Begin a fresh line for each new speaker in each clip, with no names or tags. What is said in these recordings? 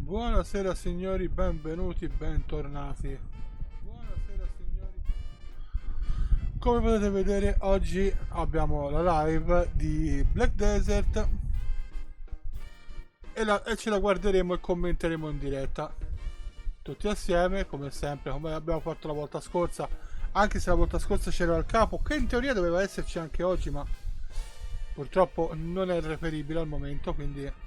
Buonasera signori, benvenuti, bentornati. Buonasera signori. Come potete vedere oggi abbiamo la live di Black Desert e ce la guarderemo e commenteremo in diretta. Tutti assieme, come sempre, come abbiamo fatto la volta scorsa. Anche se la volta scorsa c'era il capo, che in teoria doveva esserci anche oggi, ma purtroppo non è reperibile al momento, quindi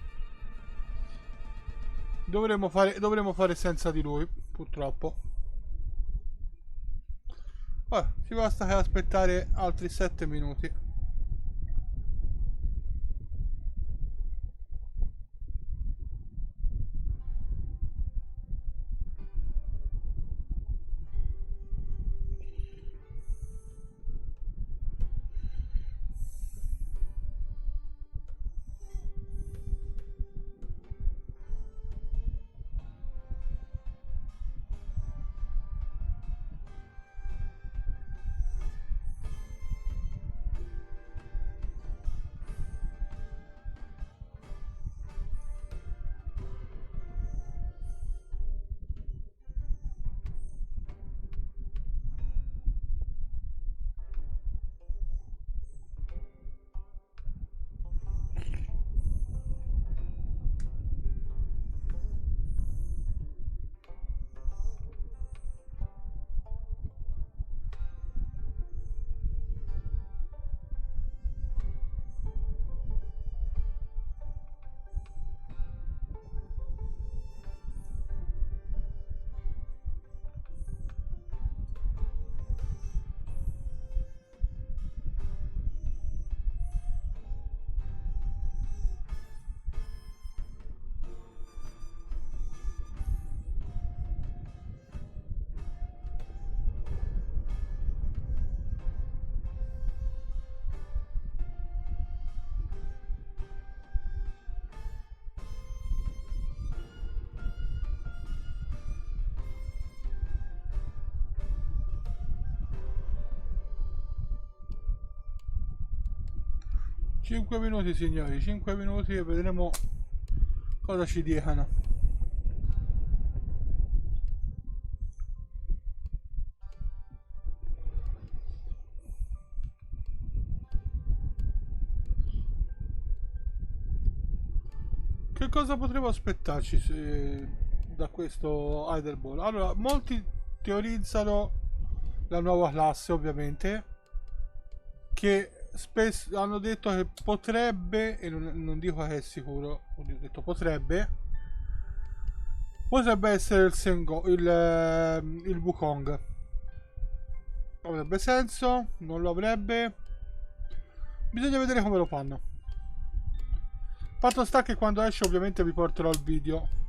dovremo fare senza di lui, purtroppo. Ci basta che aspettare altri 7 minuti. 5 minuti signori, 5 minuti e vedremo cosa ci dicono. Che cosa potremmo aspettarci da questo Hidel Ball? Allora, molti teorizzano la nuova classe, ovviamente, che spesso hanno detto che potrebbe, e non dico che è sicuro, ho detto potrebbe essere il Wukong. Avrebbe senso, non lo avrebbe, bisogna vedere come lo fanno. Fatto sta che quando esce ovviamente vi porterò il video.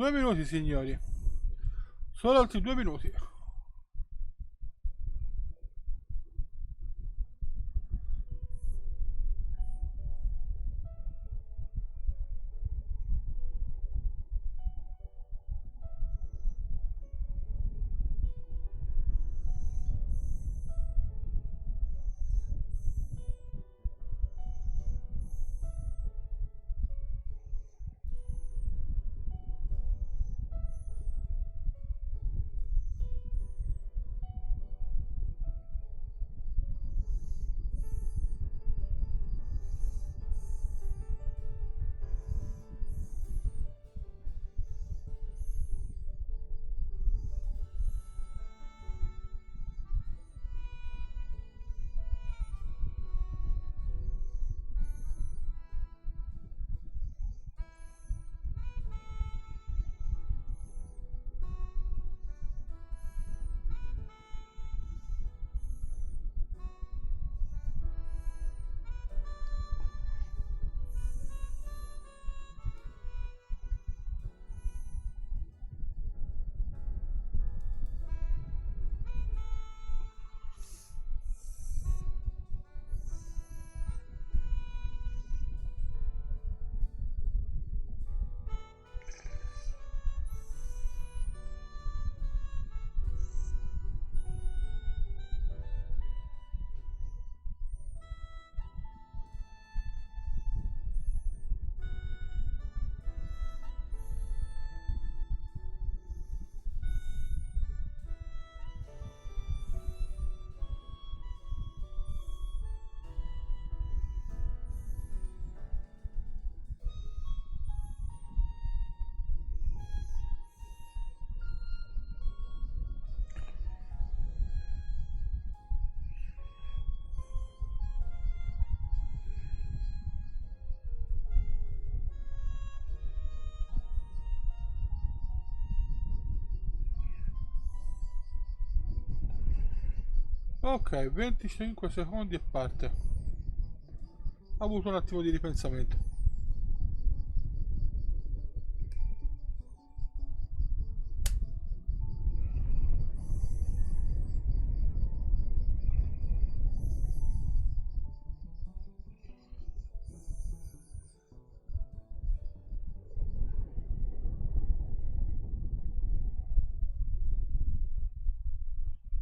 2 minuti, signori. Solo altri 2 minuti. Ok, 25 secondi e parte. Ha avuto un attimo di ripensamento.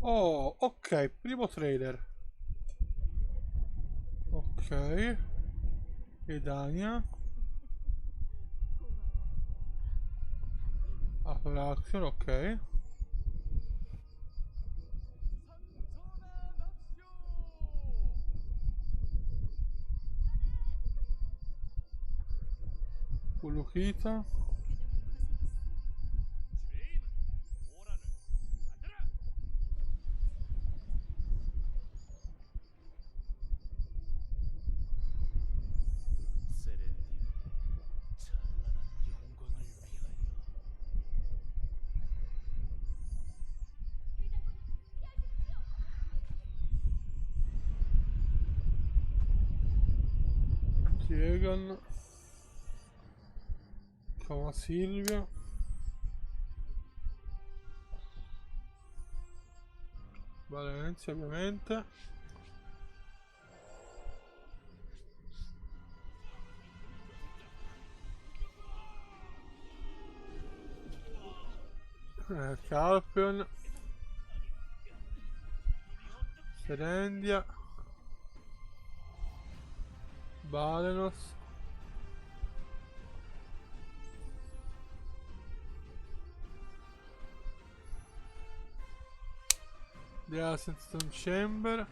Oh, ok, primo trailer. Ok. Edania. Allora, action, ok. Ulukita. Diegan. Cava Silvia. Valencia, ovviamente. Calpion. Serendia. Balenos. The Ascension Chamber.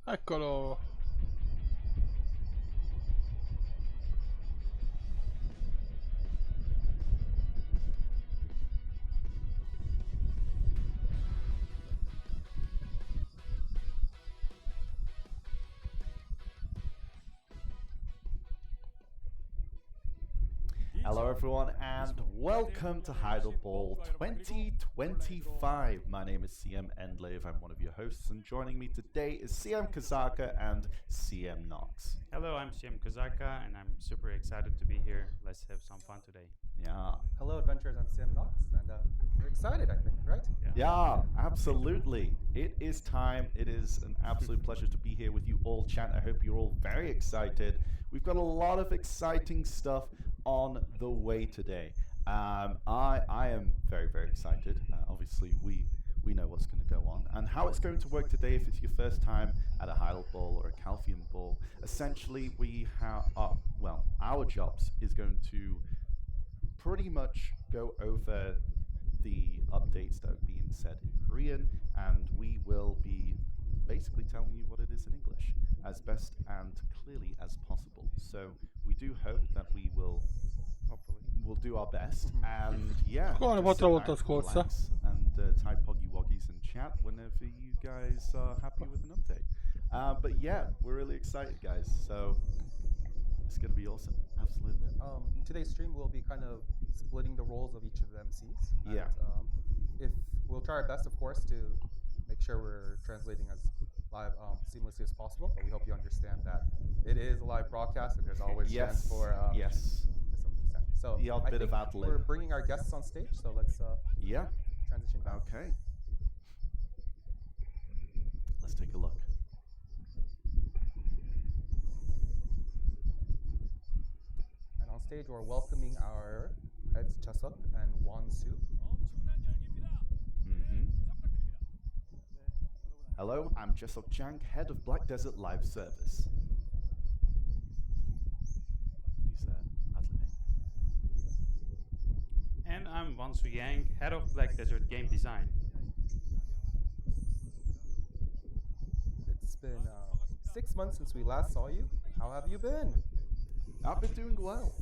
Eccolo.
Hello everyone, and welcome to Hidel Ball 2025. My name is CM Endlave. I'm one of your hosts, and joining me today is CM Kazaka and CM Knox.
Hello, I'm CM Kozaka, and I'm super excited to be here. Let's have some fun today.
Yeah.
Hello, adventurers. I'm Sam Knox, and we're excited, I think, right?
Yeah, absolutely. It is time. It is an absolute pleasure to be here with you all, chat. I hope you're all very excited. We've got a lot of exciting stuff on the way today. I am very, very excited. Obviously, we know what's going to go on and how it's going to work today. If it's your first time at a Hidel Ball or a Calcium Ball, essentially we have our jobs is going to pretty much go over the updates that are being said in Korean, and we will be basically telling you what it is in English as best and clearly as possible. So we do hope that we'll do our best, and yeah,
Come on,
just sit
volta
back,
scorsa.
relax, and type poggy woggies and chat whenever you guys are happy with an update. But yeah, we're really excited, guys. So it's gonna be awesome. Absolutely.
In today's stream, we'll be kind of splitting the roles of each of the MCs.
Yeah.
If we'll try our best, of course, to make sure we're translating as live seamlessly as possible. But we hope you understand that it is a live broadcast, and there's always chance for misunderstanding. So
The odd
I
bit of
think
ad lib.
we're bringing our guests on stage. So let's
Yeah.
transition back.
Okay. Let's take a look.
And on stage, we're welcoming our heads Chasuk and Won-Soo.
Mm-hmm. Hello, I'm Jesok Chang, head of Black Desert Live Service. He's ad-libbing.
And I'm Wansu Yang, head of Black Desert Game Design.
It's been 6 months since we last saw you. How have you been?
I've been doing well.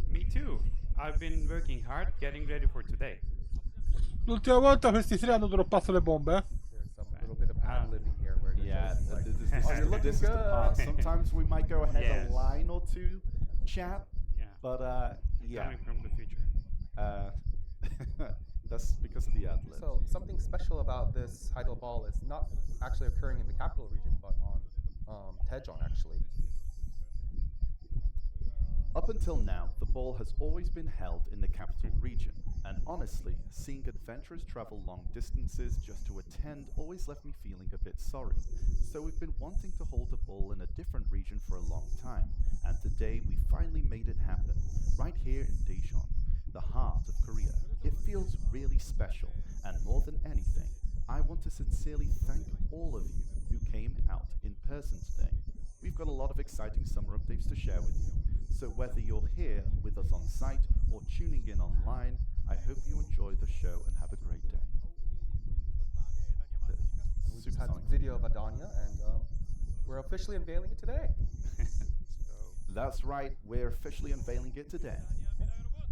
Me too. I've been working hard getting ready for today.
L'ultima volta questi tre hanno droppato le bombe, eh?
There's some little bit of ad-libbing here where they're
Yeah,
just like,
this
oh, you're looking
is the
good.
part. Sometimes we might go ahead
Yes.
a line or two, chat,
Yeah.
but yeah,
Coming from the future.
that's because of the ad-lib.
So something special about this Hidel Ball is not actually occurring in the capital region, but on Daejeon actually.
Up until now, the ball has always been held in the capital region, and honestly, seeing adventurers travel long distances just to attend always left me feeling a bit sorry. So we've been wanting to hold a ball in a different region for a long time, and today we finally made it happen, right here in Daejeon, the heart of Korea. It feels really special, and more than anything, I want to sincerely thank all of you who came out in person today. We've got a lot of exciting summer updates to share with you. So whether you're here with us on site or tuning in online, I hope you enjoy the show and have a great day.
We just had a video of Adania, and we're officially unveiling it today.
That's right, we're officially unveiling it today.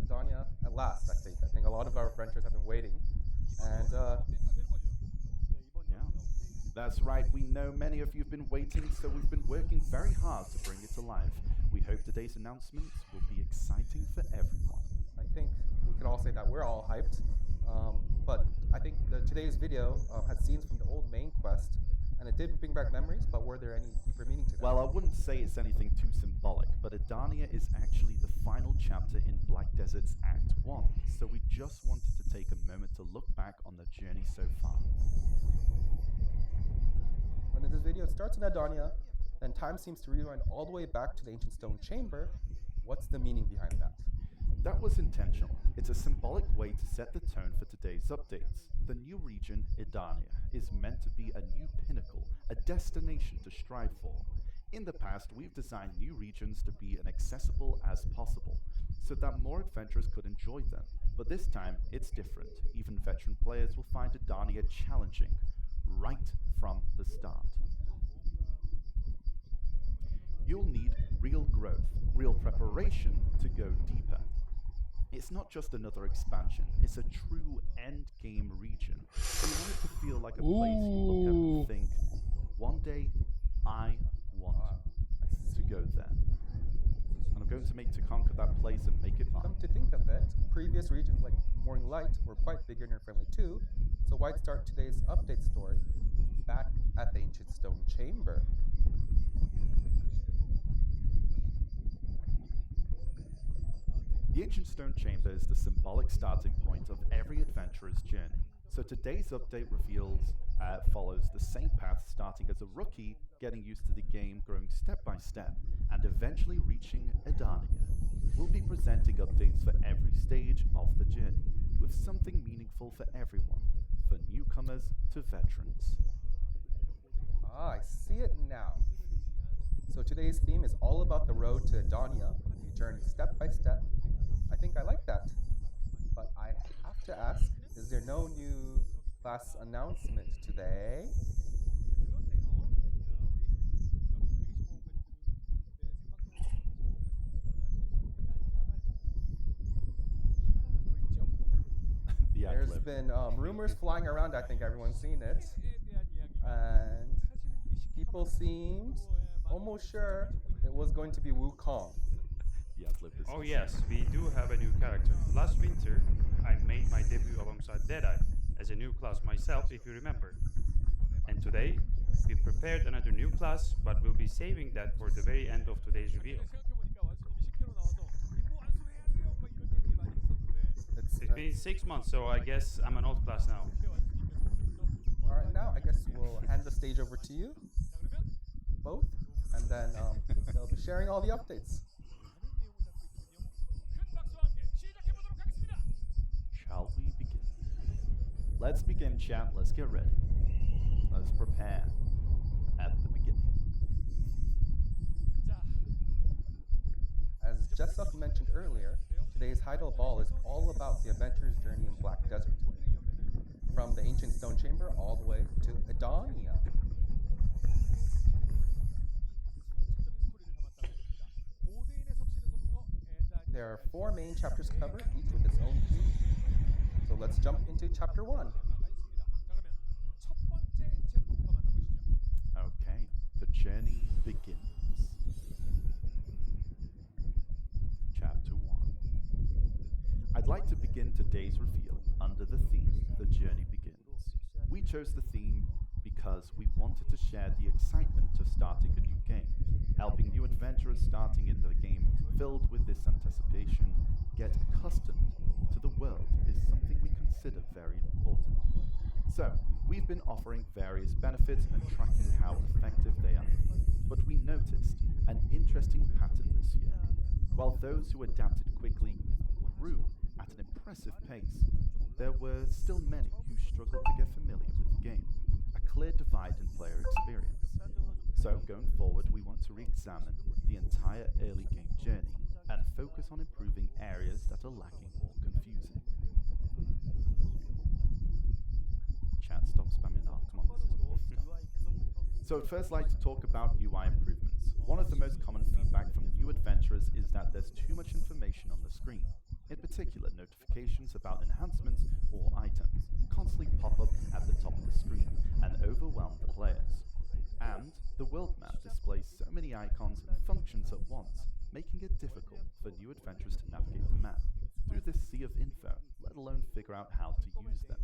Adania, at last, I think. I think a lot of our adventurers have been waiting, and
Yeah, that's right. We know many of you have been waiting, so we've been working very hard to bring it to life. We hope today's announcements will be exciting for everyone.
I think we can all say that we're all hyped. But I think today's video had scenes from the old main quest, and it did bring back memories, but were there any deeper meaning to that?
Well, I wouldn't say it's anything too symbolic, but Adania is actually the final chapter in Black Desert's Act 1, so we just wanted to take a moment to look back on the journey so far.
When in this video it starts in Adania, and time seems to rewind all the way back to the ancient stone chamber. What's the meaning behind that?
That was intentional. It's a symbolic way to set the tone for today's updates. The new region, Idania, is meant to be a new pinnacle, a destination to strive for. In the past, we've designed new regions to be as accessible as possible, so that more adventurers could enjoy them. But this time, it's different. Even veteran players will find Idania challenging, right from the start. You'll need real growth, real preparation to go deeper. It's not just another expansion, it's a true endgame region. You want it to feel like a place you look at and think, one day I want to go there. And I'm going to conquer that place and make it mine.
Come to think of it, previous regions like Morning Light were quite beginner friendly too, so why'd start today's update story back at the ancient stone chamber?
The ancient stone chamber is the symbolic starting point of every adventurer's journey. So today's update follows the same path, starting as a rookie, getting used to the game, growing step by step, and eventually reaching Edania. We'll be presenting updates for every stage of the journey, with something meaningful for everyone, for newcomers to veterans.
Ah, I see it now. So today's theme is all about the road to Edania. You journey step by step. I think I like that. But I have to ask, is there no new class announcement today? There's been rumors flying around. I think everyone's seen it. And people seemed almost sure it was going to be Wukong.
Oh yes, we do have a new character. Last winter, I made my debut alongside Deadeye as a new class myself, if you remember. And today, we prepared another new class, but we'll be saving that for the very end of today's reveal. It's been 6 months, so I guess I'm an old class now.
Alright, now I guess we'll hand the stage over to you, both, and then they'll be sharing all the updates.
Shall we begin? Let's begin, chat. Let's get ready. Let's prepare at the beginning.
As Jessup mentioned earlier, today's Hidel Ball is all about the adventurer's journey in Black Desert. From the ancient stone chamber all the way to Edania. There are 4 main chapters covered, each with its own theme. So let's jump into chapter 1.
Okay, the journey begins. Chapter 1. I'd like to begin today's reveal under the theme, The Journey Begins. We chose the theme because we wanted to share the excitement of starting a new game. Helping new adventurers starting in the game filled with this anticipation get accustomed to the world is something we consider very important. So, we've been offering various benefits and tracking how effective they are. But we noticed an interesting pattern this year. While those who adapted quickly grew at an impressive pace, there were still many who struggled to get familiar with the game, a clear divide in player experience. So, going forward, we want to re-examine the entire early game journey and focus on improving areas that are lacking or confusing. Chat, stop spamming that. Come on, this is important stuff. So I'd first like to talk about UI improvements. One of the most common feedback from new adventurers is that there's too much information on the screen. In particular, notifications about enhancements or items constantly pop up at the top of the screen and overwhelm the players. And the world map displays so many icons and functions at once, making it difficult for new adventurers to navigate the map through this sea of info, let alone figure out how to use them.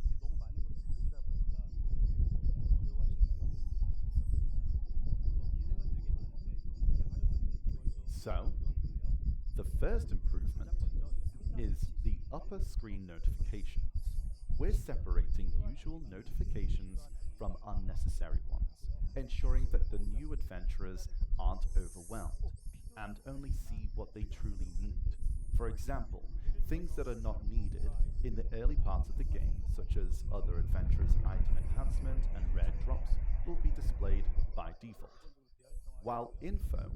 So, the first improvement is the upper screen notifications. We're separating usual notifications from unnecessary ones, ensuring that the new adventurers aren't overwhelmed and only see what they truly need. For example, things that are not needed in the early parts of the game, such as other adventurers' item enhancement and rare drops, will be displayed by default, while info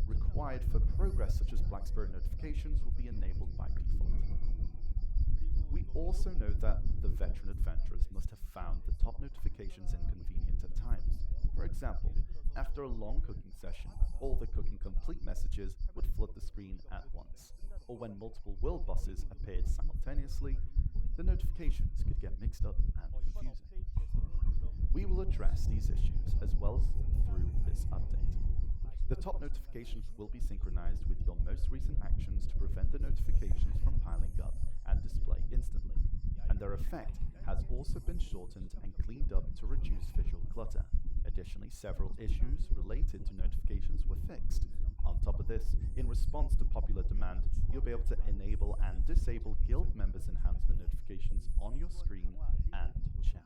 required for progress such as Black Spirit notifications will be enabled by default. We also know that the veteran adventurers must have found the top notifications inconvenient at times. For example, after a long cooking session, all the cooking complete messages would flood the screen at once, or when multiple world bosses appeared simultaneously, the notifications could get mixed up and confusing. We will address these issues as well as through this update. The top notifications will be synchronized with your most recent actions to prevent the notifications from piling up and display instantly. And their effect has also been shortened and cleaned up to reduce visual clutter. Additionally, several issues related to notifications were fixed. On top of this, in response to popular demand, you'll be able to enable and disable guild members' enhancement notifications on your screen and chat.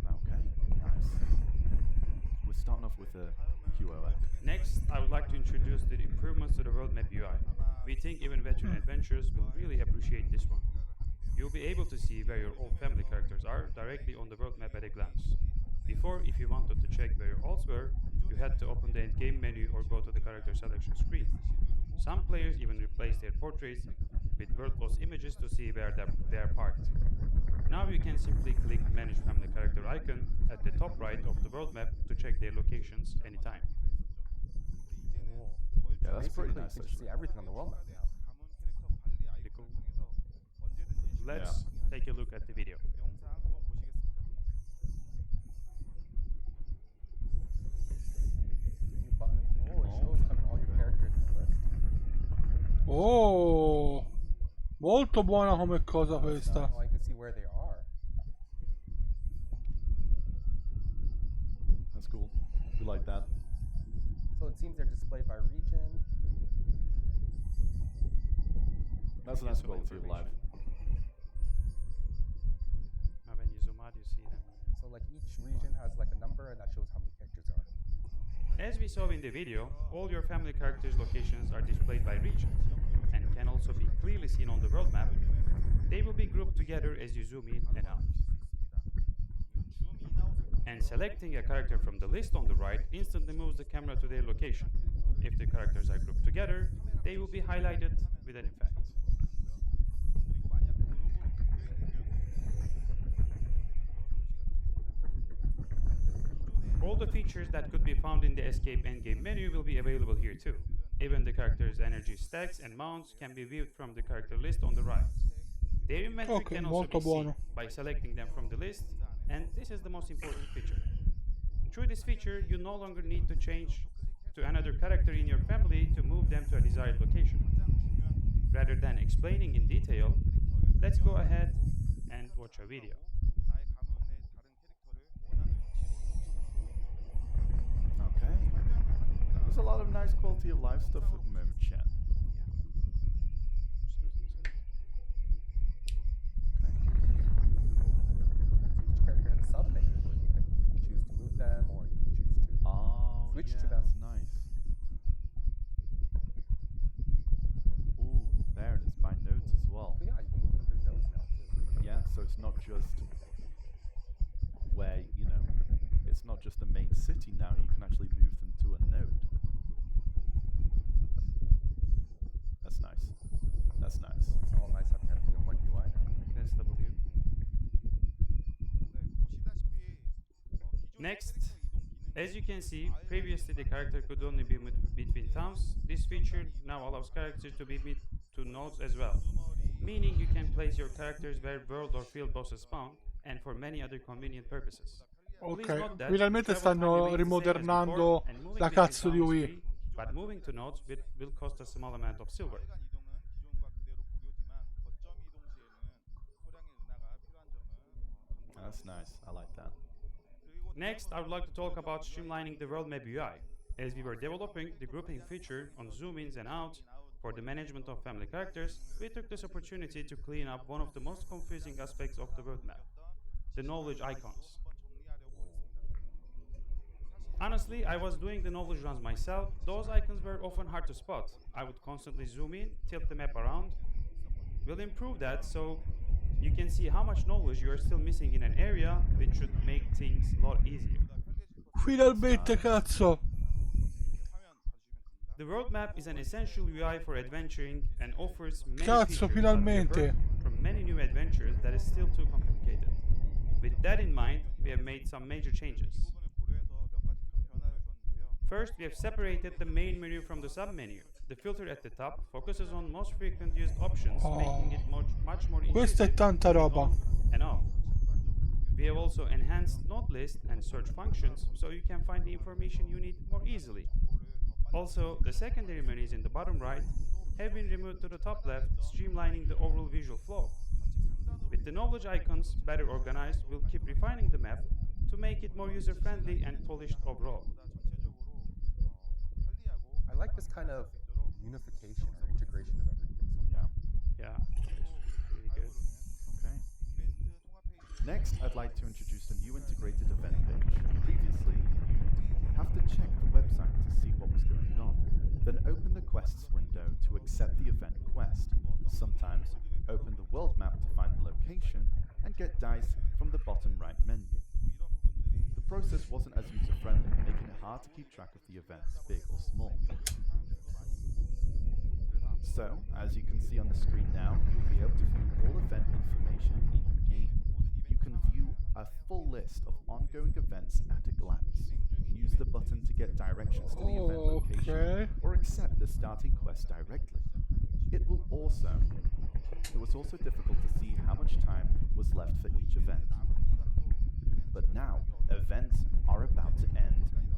Okay, nice. We're starting off with a QOF.
Next, I would like to introduce the improvements to the world map UI. We think even veteran adventurers will really appreciate this one. You'll be able to see where your old family characters are directly on the world map at a glance. Before, if you wanted to check where your alts were, you had to open the endgame menu or go to the character selection screen. Some players even replace their portraits with world boss images to see where they are parked. Now you can simply click Manage Family Character icon at the top right of the world map to check their locations anytime.
Yeah, that's pretty
Basically,
nice.
you can just see everything on the world map now.
Pretty cool. Let's take a look at the video.
New button? Oh, it shows kind of all your characters in the list.
Oh, molto buona come cosa questa.
Oh, you can see where they are.
That's cool. We like that.
So it seems they're displayed by region.
That's a nice quality of life.
Now when you zoom out, you see them.
So like each region has like a number and that shows how many characters are.
As we saw in the video, all your family characters' locations are displayed by region and can also be clearly seen on the world map. They will be grouped together as you zoom in and out. And selecting a character from the list on the right instantly moves the camera to their location. If the characters are grouped together, they will be highlighted with an effect. All the features that could be found in the Escape Endgame menu will be available here too. Even the character's energy stacks and mounts can be viewed from the character list on the right. Their inventory
Okay,
can also
molto
be seen
buono.
by selecting them from the list, and this is the most important feature. Through this feature, you no longer need to change to another character in your family to move them to a desired location. Rather than explaining in detail, let's go ahead and watch a video.
Okay. There's a lot of nice quality of life stuff at the moment, chat.
Each character has a sub menu where you can choose to move them or you can choose to
Oh,
switch
yeah,
to them.
that's nice. Ooh, there it is by nodes as well.
But yeah, you can move them through nodes now too.
Yeah, so it's not just where, you know, it's not just the main city now, you can actually move them to a node. That's nice. That's nice.
It's all nice having everything in one UI now.
SW. Next, as you can see, previously the character could only be moved between towns. This feature now allows characters to be moved to nodes as well, meaning you can place your characters where world or field bosses spawn and for many other convenient purposes. Please
Ok,
note that
finalmente
travel time
stanno
remains the same as
rimodernando
before, and moving
la
between
cazzo di
towns
Wii.
is free, but moving to nodes will cost a small amount of silver.
That's nice. I like that.
Next, I would like to talk about streamlining the world map UI. As we were developing the grouping feature on zoom-ins and outs for the management of family characters, we took this opportunity to clean up one of the most confusing aspects of the world map, the knowledge icons. Honestly, I was doing the knowledge runs myself. Those icons were often hard to spot. I would constantly zoom in, tilt the map around. We'll improve that so you can see how much knowledge you are still missing in an area, which should make things a lot easier.
Finalmente, cazzo!
The world map is an essential UI for adventuring and offers many
Cazzo,
features, but we
finalmente.
heard from many new adventures that is still too complicated. With that in mind, we have made some major changes. First, we have separated the main menu from the sub-menu. The filter at the top focuses on most frequent used options, making it much more
Questa è
intuitive
tanta
to read
roba.
on and off. We have also enhanced note list and search functions so you can find the information you need more easily. Also, the secondary menus in the bottom right have been removed to the top left, streamlining the overall visual flow. With the knowledge icons better organized, we'll keep refining the map to make it more user-friendly and polished overall.
I like this kind of unification or integration of everything.
Yeah.
Yeah, it's really good.
Okay. Next, I'd like to introduce a new integrated event page. Previously, you'd have to check the website to see what was going on, then open the quests window to accept the event quest. Sometimes, open the world map to find the location, and get dice from the bottom right menu. The process wasn't as user-friendly, making it hard to keep track of the events, big or small. So, as you can see on the screen now, you'll be able to view all event information in-game. You can view a full list of ongoing events at a glance. Use the button to get directions to the event location, or accept the starting quest directly. It was also difficult to see how much time was left for each event. But now, events are about to end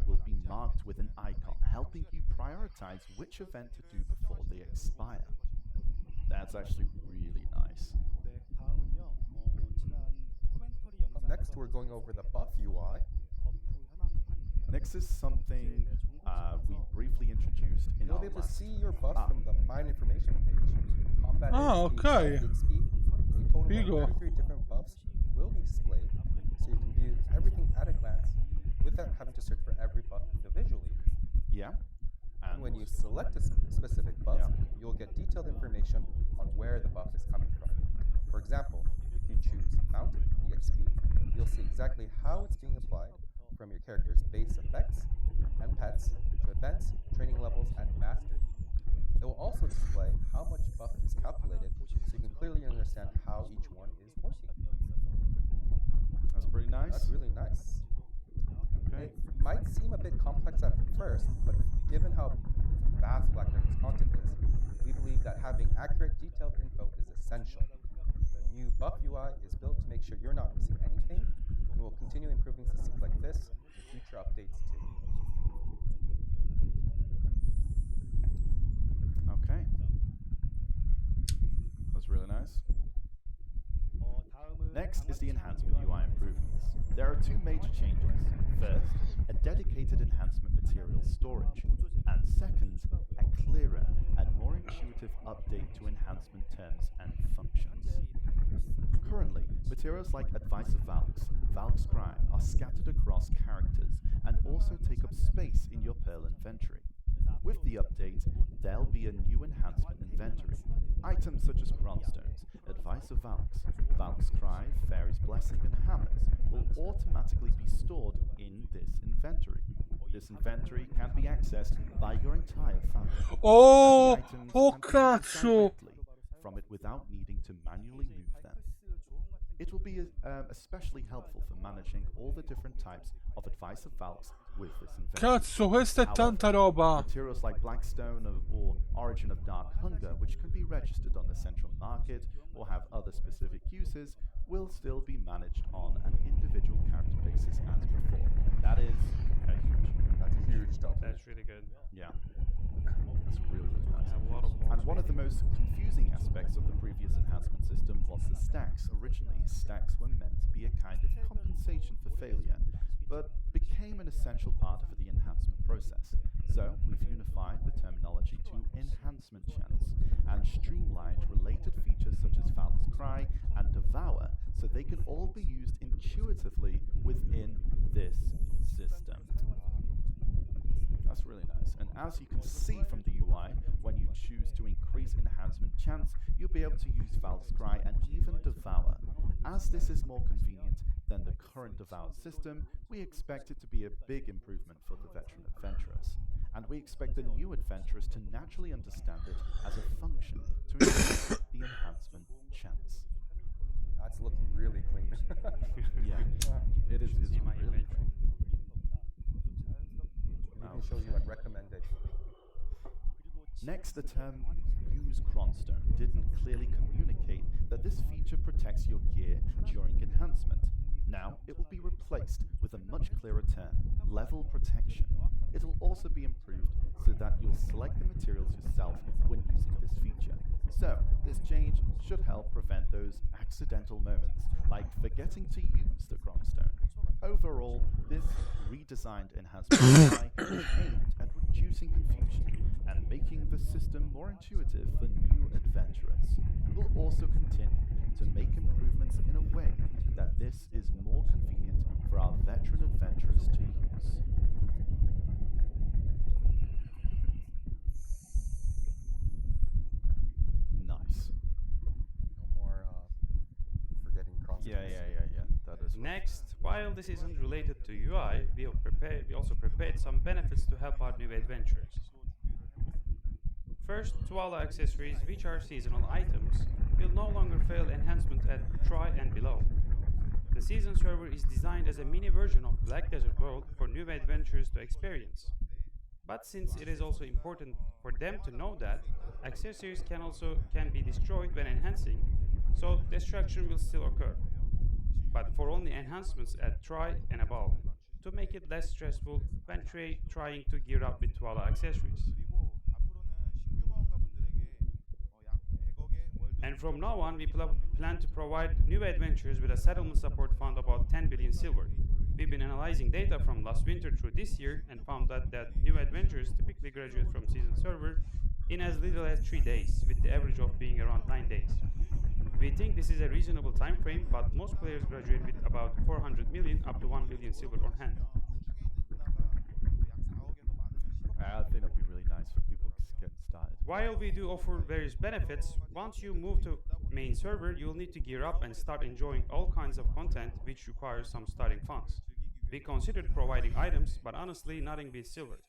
will be marked with an icon, helping you prioritize which event to do before they expire. That's actually really nice.
Up next, we're going over the buff UI.
Next is something we briefly introduced in
You'll
our
be able to
last...
see your buff from the Mine Information page. Combat
okay.
gig speed, a total
Figo.
of 33 different buffs will be displayed, so you can view everything at a glance without having to search for every buff individually.
Yeah.
And when you select a specific buff, you'll get detailed information on where the buff is coming from. For example, if you choose Mountain EXP, you'll see exactly how it's being applied from your character's base effects and pets to events, training levels, and mastery. It will also display how much buff is calculated so you can clearly understand how each one is working.
That's pretty nice.
That's really nice.
Okay.
It might seem a bit complex at first, but given how vast Black Dragon's content is, we believe that having accurate, detailed info is essential. The new buff UI is built to make sure you're not missing anything, and we'll continue improving systems like this in future updates too.
Okay. That's really nice. Next is the enhancement UI improvements. There are two major changes. First, a dedicated enhancement material storage, and second, a clearer and more intuitive update to enhancement terms and functions. Currently, materials like Advice of Valk's Crime are scattered across characters and also take up space in your Pearl inventory. With the update, there'll be a new enhancement inventory. Items such as Cronstones, Advice of Valk's Cry, Fairy's Blessing, and Hammers will automatically be stored in this inventory. This inventory can be accessed by your entire family.
Oh,
And the items
oh
can be
cazzo!
directly from it without needing to manually move them. It will be especially helpful for managing all the different types of Advice of Valks with this inventory.
Cazzo, questa è tanta roba.
Materials like Blackstone or Origin of Dark Hunger, which can be registered on the central market or have other specific uses, will still be managed on an individual character basis as before. That's a huge
double.
That's really good.
Yeah. That's really, really nice.
Have a lot of
And one of the most confusing aspects of the previous enhancement system was the stacks. Originally, stacks were meant to be a kind of compensation for failure, but became an essential part of the enhancement process. So, we've unified the terminology to enhancement chance and streamlined related features such as Valk's Cry and Devour so they can all be used intuitively within this system. That's really nice. And as you can see from the UI, when you choose to increase enhancement chance, you'll be able to use Valk's Cry and even Devour. As this is more convenient than the current Devour system, we expect it to be a big improvement for the veteran adventurers. And we expect the new adventurers to naturally understand it as a function to increase the enhancement chance.
That's looking really clean.
Yeah, it is
See my
really
inventory.
cool.
can show you like recommended.
Next, the term use Cronstone didn't clearly communicate that this feature protects your gear during enhancement. Now, it will be replaced with a much clearer term, level protection. It'll also be improved so that you'll select the materials yourself when using this feature. So, this change should help prevent those accidental moments, like forgetting to use the Cronstone. Overall, this redesigned enhancement UI is aimed at reducing confusion and making the system more intuitive for new adventurers. We'll also continue to make improvements in a way that this is more convenient for our veteran adventurers to use. Nice.
No more forgetting crossovers.
Yeah. That is right.
Next, while this isn't related to UI, we also prepared some benefits to help our new adventurers. First, to all the accessories, which are seasonal items, will no longer fail enhancement at Try and below. The season server is designed as a mini version of Black Desert World for new adventurers to experience. But since it is also important for them to know that accessories can be destroyed when enhancing, so destruction will still occur, but for only enhancements at Try and above, to make it less stressful when trying to gear up with Twala accessories. And from now on, we plan to provide new adventurers with a settlement support fund about 10 billion silver. We've been analyzing data from last winter through this year and found that new adventurers typically graduate from season server in as little as 3 days, with the average of being around 9 days. We think this is a reasonable time frame, but most players graduate with about 400 million up to 1 billion silver on hand.
I think that'd be really nice for people to get started.
While we do offer various benefits, once you move to main server, you'll need to gear up and start enjoying all kinds of content which requires some starting funds. We considered providing items, but honestly nothing beats silver.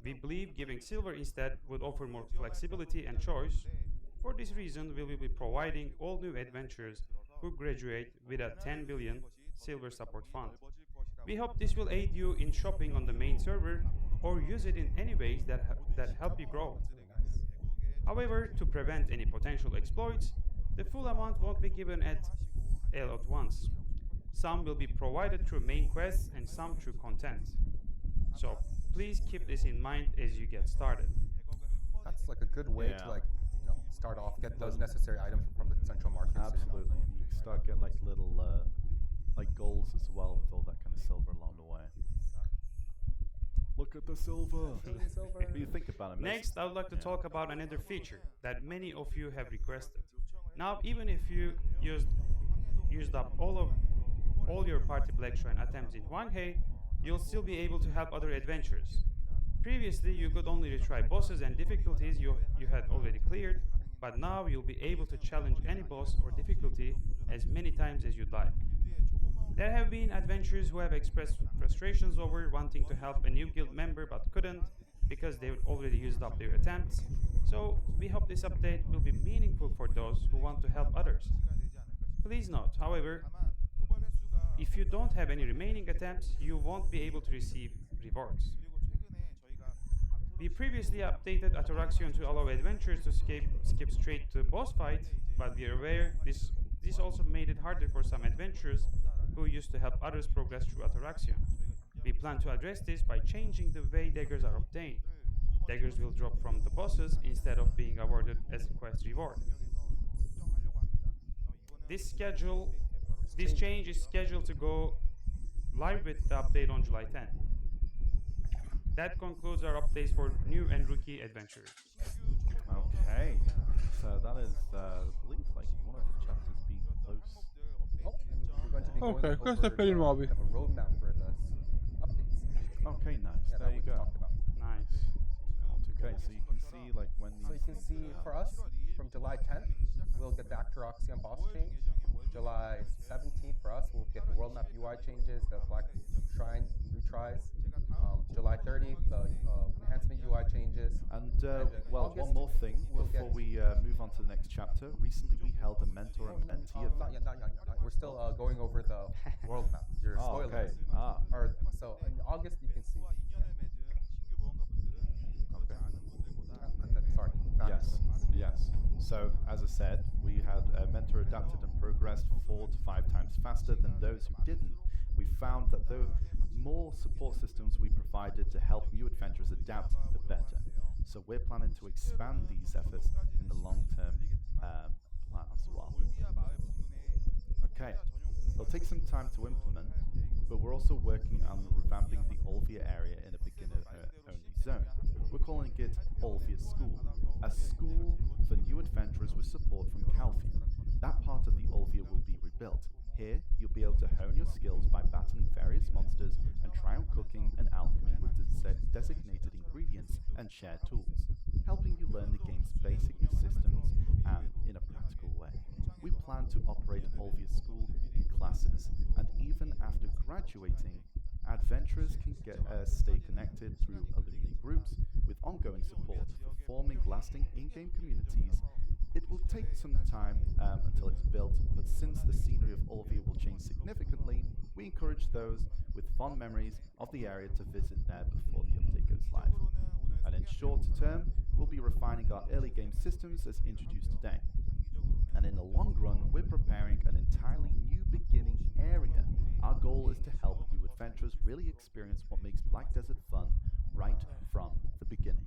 We believe giving silver instead would offer more flexibility and choice. For this reason, we will be providing all new adventurers who graduate with a 10 billion silver support fund. We hope this will aid you in shopping on the main server or use it in any ways that help you grow. However, to prevent any potential exploits, the full amount won't be given at once. Some will be provided through main quests and some through content. So please keep this in mind as you get started.
That's like a good way to start off, get those necessary items from the central market.
Absolutely. You start getting like little goals as well with all that kind of silver along the way. Look at the silver. What do you think about it?
Next, I would like to talk about another feature that many of you have requested. Now, even if you used up all your party Black Shrine attempts in 1K, you'll still be able to help other adventurers. Previously, you could only retry bosses and difficulties you had already cleared, but now you'll be able to challenge any boss or difficulty as many times as you'd like. There have been adventurers who have expressed frustrations over wanting to help a new guild member but couldn't because they already used up their attempts. So we hope this update will be meaningful for those who want to help others. Please note, however, if you don't have any remaining attempts, you won't be able to receive rewards. We previously updated Ataraxion to allow adventurers to skip straight to boss fight, but we are aware this also made it harder for some adventurers who used to help others progress through Ataraxion. We plan to address this by changing the way daggers are obtained. Daggers will drop from the bosses instead of being awarded as a quest reward. This change is scheduled to go live with the update on July 10th. That concludes our updates for new and rookie adventurers.
Okay, so that is, I believe, like one of the chapters being close.
Oh, and we're going to be going
Ok, questo è per i nuovi.
have a roadmap for the updates.
Okay, nice.
Yeah,
There
that
you
we
go.
talked about.
Nice.
Okay, so you can see like when these.
So you can see for us, from July 10th, we'll get the Actoroxion boss change. July 17th for us, we'll get the world map UI changes, the Black Shrine retries. July 30th, the enhancement UI changes.
And well,
August,
one more thing
we'll
before
get-
we move on to the next chapter. Recently, we held a mentor and mentee event.
Not yet. We're still going over the world map. Your
Oh,
spoilers.
okay.
So in August, you can see.
So, as I said, we had mentor adapted and progressed 4 to 5 times faster than those who didn't. We found that the more support systems we provided to help new adventurers adapt, the better. So we're planning to expand these efforts in the long-term plan as well. Okay, it'll take some time to implement, but we're also working on revamping the Olvia area in a beginner-only zone. We're calling it Olvia School, a school for new adventurers with support from Calfia. That part of the Olvia will be rebuilt. Here, you'll be able to hone your skills by battling various monsters and try out cooking and alchemy with designated ingredients and shared tools, helping you learn the game's basic systems and in a practical way. We plan to operate Olvia School in classes, and even after graduating, adventurers can stay connected through alumni groups with ongoing support for forming lasting in-game communities. It will take some time until it's built, but since the scenery of Olvia will change significantly, we encourage those with fond memories of the area to visit there before the update goes live. And in short term, we'll be refining our early game systems as introduced today. And in the long run, we're preparing an entirely new beginning area. Our goal is to help you adventurers really experience what makes Black Desert fun right from the beginning.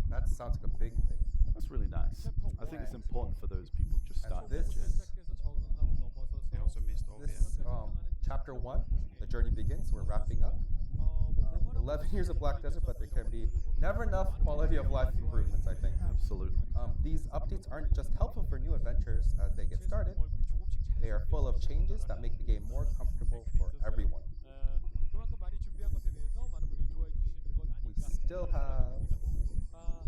That sounds like a big thing.
That's really nice. I think it's important for those people just starting their
this-
journeys.
I also missed Olvia.
This chapter 1, the journey begins. We're wrapping up. 11 years of Black Desert, but there can be never enough quality of life improvements, I think.
Absolutely.
These updates aren't just helpful for new adventurers as they get started. They are full of changes that make the game more comfortable for everyone.
그만큼 많이 준비한 것에 대해서 많은 분들이 좋아해 주시는 것
We
아닌가
still have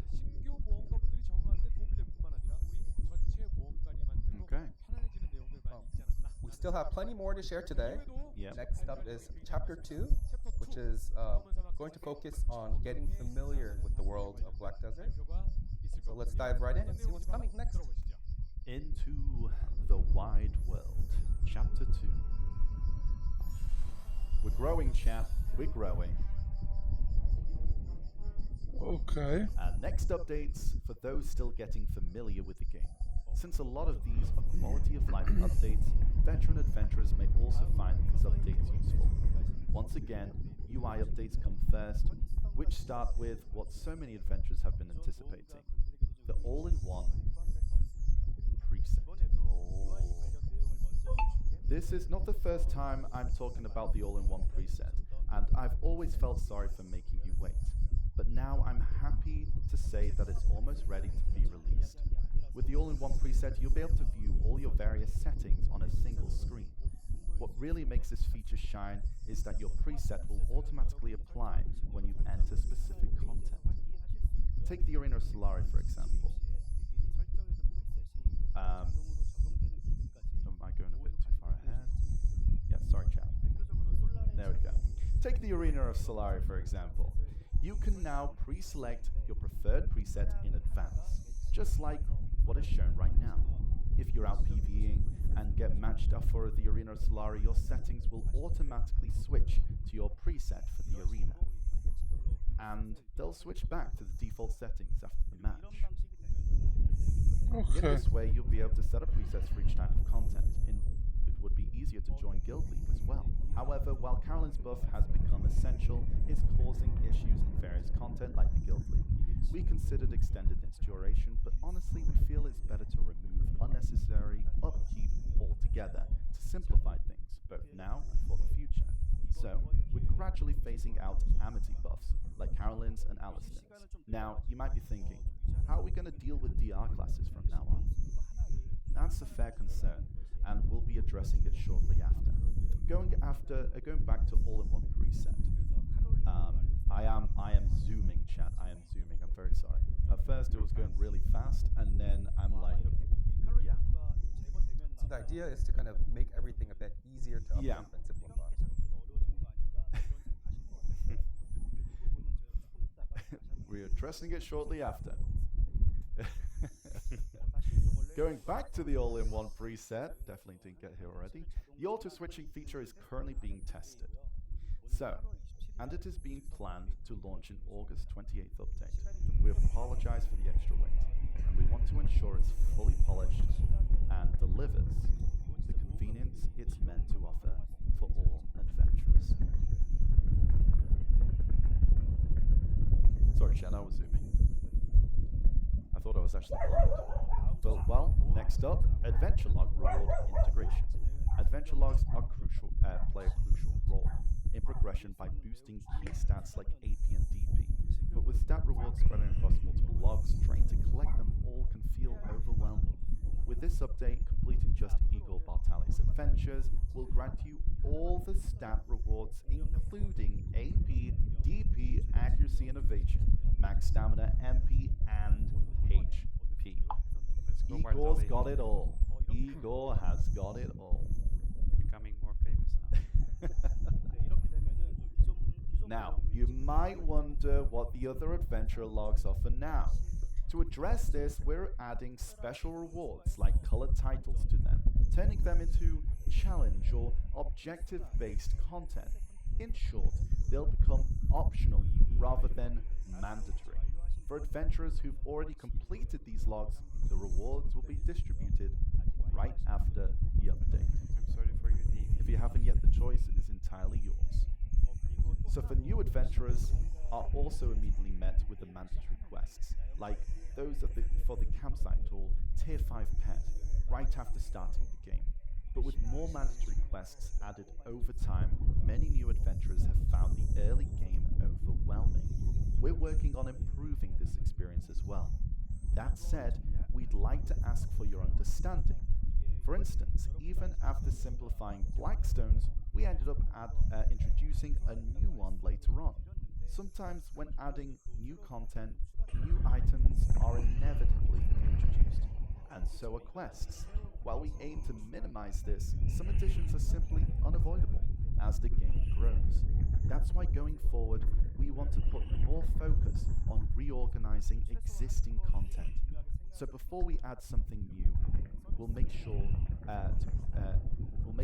신규 모험가분들이 적응하는 데 도움이 될 뿐만 아니라 우리 전체 모험가님한테도
Okay.
편안해지는 내용들 많이 있지 않았나.
we still have plenty more to share today.
Yep.
Next up is chapter 2, which is going to focus on getting familiar with the world of Black Desert. So let's dive right in and see what's coming next.
Into the Wide World, Chapter 2. We're growing, chat. We're growing.
Okay.
Next updates for those still getting familiar with the game. Since a lot of these are quality of life updates, veteran adventurers may also find these updates useful. Once again, UI updates come first, which start with what so many adventurers have been anticipating: the all-in-one preset. This is not the first time I'm talking about the all-in-one preset, and I've always felt sorry for making you wait. But now I'm happy to say that it's almost ready to be released. With the all-in-one preset, you'll be able to view all your various settings on a single screen. What really makes this feature shine is that your preset will automatically apply when you enter specific content. Take the Arena of Solari, for example. Am I going a bit too far ahead? Yeah, sorry, chat. There we go. Take the Arena of Solari, for example. You can now pre-select your preferred preset in advance, just like what is shown right now. If you're out PvEing and get matched up for the Arena of Solari, your settings will automatically switch to your preset for the arena. And they'll switch back to the default settings after the match. In
Okay.
this way, you'll be able to set up presets for each type of content. It would be easier to join Guild League as well. However, while Carolyn's buff has become essential, it's causing issues in various content like the Guild League. We considered extending its duration, but honestly we feel it's better to remove unnecessary upkeep altogether to simplify things, both now and for the future. So, we're gradually phasing out Amity buffs, like Carolyn's and Aliston's. Now, you might be thinking, how are we going to deal with DR classes from now on? That's a fair concern, and we'll be addressing it shortly after. Going back to all-in-one preset. I am zooming, chat. I am zooming. I'm very sorry. At first, it was going really fast, and then I'm like, yeah.
So the idea is to kind of make everything a bit easier to update
Yeah.
and simplify.
We're addressing it shortly after. Going back to the all-in-one preset, definitely didn't get here already, the auto-switching feature is currently being tested. So, and it is being planned to launch in August 28th update. We apologize for the extra wait, and we want to ensure it's fully thought I was actually blind. But, well, next up, Adventure Log Reward Integration. Adventure logs are play a crucial role in progression by boosting key stats like AP and DP. But with stat rewards spreading across multiple logs, trying to collect them all can feel overwhelming. With this update, completing just Igor Bartali's adventures will grant you all the stat rewards, including AP, DP, accuracy and evasion, max stamina, MP, and HP. Igor's got it all. Igor has got it all.
Becoming more famous now.
Now, you might wonder what the other adventure logs offer now. To address this, we're adding special rewards like colored titles to them, turning them into challenge or objective-based content. In short, they'll become optional rather than mandatory. For adventurers who've already completed these logs, the rewards will be distributed right after the update.
I'm sorry for you, Dean.
If you haven't yet, the choice is entirely yours. So for new adventurers are also immediately met with the mandatory quests, like those for the campsite or tier 5 pet, right after starting the game. But with more mandatory quests added over time, many new adventurers have found the early game overwhelming. We're working on improving this experience as well. That said, we'd like to ask for your understanding. For instance, even after simplifying Blackstones, we ended up introducing a new one later on. Sometimes when adding new content, new items are inevitably introduced, and so are quests. While we aim to minimize this, some additions are simply unavoidable as the game grows. That's why going forward, we want to put more focus on reorganizing existing content. So before we add something new, we'll make